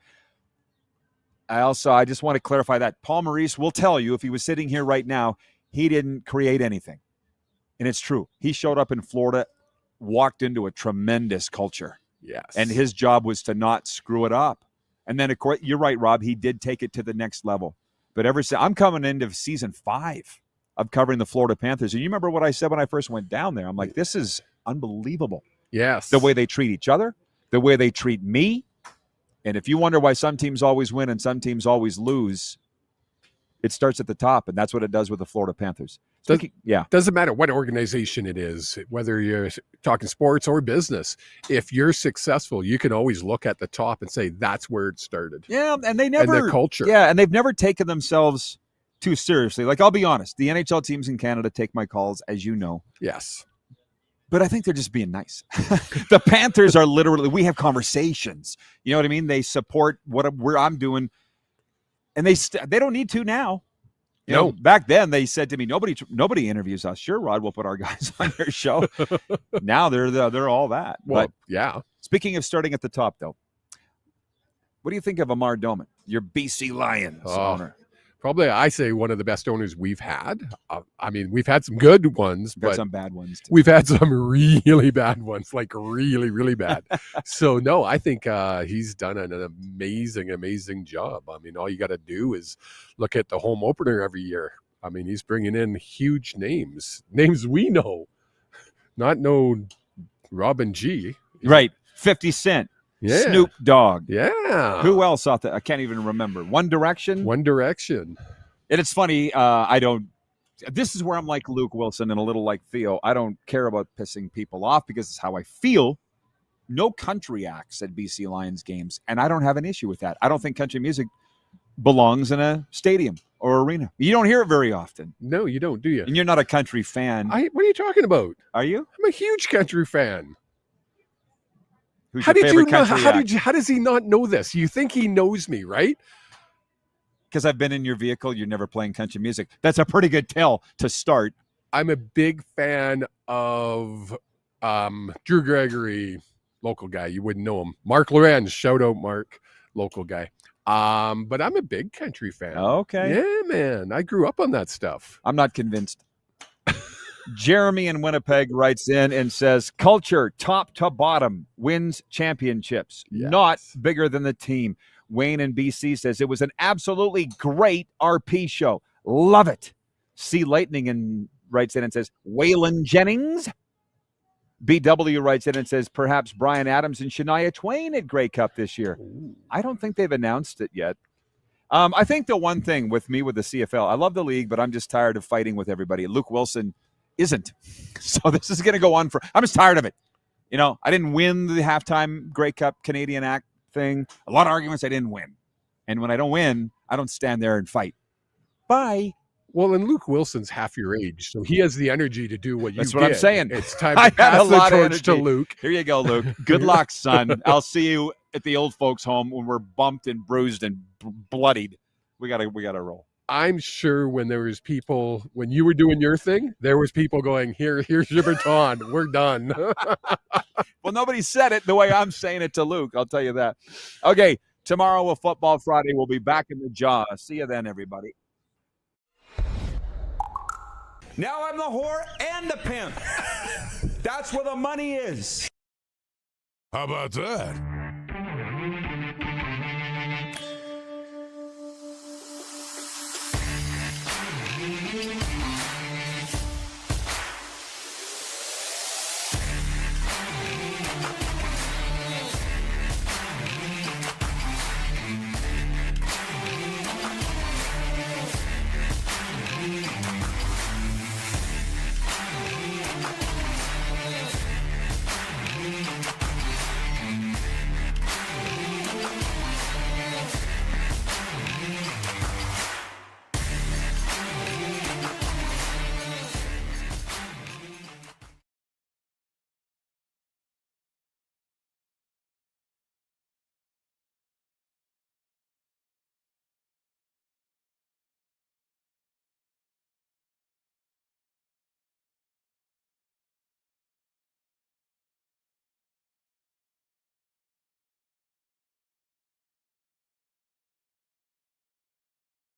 I just want to clarify that. Paul Maurice will tell you, if he was sitting here right now, he didn't create anything. And it's true. He showed up in Florida, walked into a tremendous culture. Yes. And his job was to not screw it up. And then, of course, you're right, Rob, he did take it to the next level. But I'm coming into season 5 of covering the Florida Panthers. And you remember what I said when I first went down there? I'm like, this is unbelievable. Yes. The way they treat each other, the way they treat me. And if you wonder why some teams always win and some teams always lose, it starts at the top, and that's what it does with the Florida Panthers. Doesn't matter what organization it is, whether you're talking sports or business. If you're successful, you can always look at the top and say that's where it started. Yeah, and they never... And the culture. Yeah, and they've never taken themselves too seriously. Like, I'll be honest, the NHL teams in Canada take my calls, as you know. Yes. But I think they're just being nice. The Panthers are literally, we have conversations. You know what I mean? They support where I'm doing, and they don't need to now. You know, back then they said to me, nobody interviews us. Sure, Rod, we'll put our guys on your show. Now they're all that. Well, but yeah. Speaking of starting at the top, though, what do you think of Amar Doman, your BC Lions owner? Probably, I say, one of the best owners we've had. I mean, we've had some good ones, but some bad ones too. We've had some really bad ones, like really, really bad. So, no, I think he's done an amazing job. I mean, all you got to do is look at the home opener every year. I mean, he's bringing in huge names we know, not no Robin G. Right, 50 Cent. Yeah. Snoop Dogg. Yeah. Who else out there? I can't even remember. One Direction. And it's funny. This is where I'm like Luke Wilson and a little like Theo. I don't care about pissing people off because it's how I feel. No country acts at BC Lions games, and I don't have an issue with that. I don't think country music belongs in a stadium or arena. You don't hear it very often. No, you don't, do you? And you're not a country fan. What are you talking about? Are you? I'm a huge country fan. Who's how your did you favorite know? country act? How does he not know this? You think he knows me, right? Because I've been in your vehicle. You're never playing country music. That's a pretty good tell to start. I'm a big fan of Drew Gregory, local guy. You wouldn't know him. Mark Lorenz, shout out Mark, local guy. But I'm a big country fan. Okay. Yeah, man. I grew up on that stuff. I'm not convinced. Jeremy in Winnipeg writes in and says, culture, top to bottom, wins championships, not bigger than the team. Wayne in BC says, it was an absolutely great RP show. Love it. C. Lightning and writes in and says, Waylon Jennings. BW writes in and says, perhaps Brian Adams and Shania Twain at Grey Cup this year. Ooh. I don't think they've announced it yet. I think the one thing with me with the CFL, I love the league, but I'm just tired of fighting with everybody. Luke Wilson isn't. So this is going to go on I'm just tired of it. You know, I didn't win the halftime Grey Cup Canadian Act thing. A lot of arguments I didn't win. And when I don't win, I don't stand there and fight. Bye. Well, and Luke Wilson's half your age, so he has the energy to do what you That's what I'm saying. It's time to pass the torch to Luke. Here you go, Luke. Good luck, son. I'll see you at the old folks' home when we're bumped and bruised and bloodied. We gotta roll. I'm sure when you were doing your thing, there was people going, here's your baton. We're done. Well, nobody said it the way I'm saying it to Luke. I'll tell you that. Okay, tomorrow with Football Friday, we'll be back in the jaw. See you then, everybody. Now I'm the whore and the pimp. That's where the money is. How about that?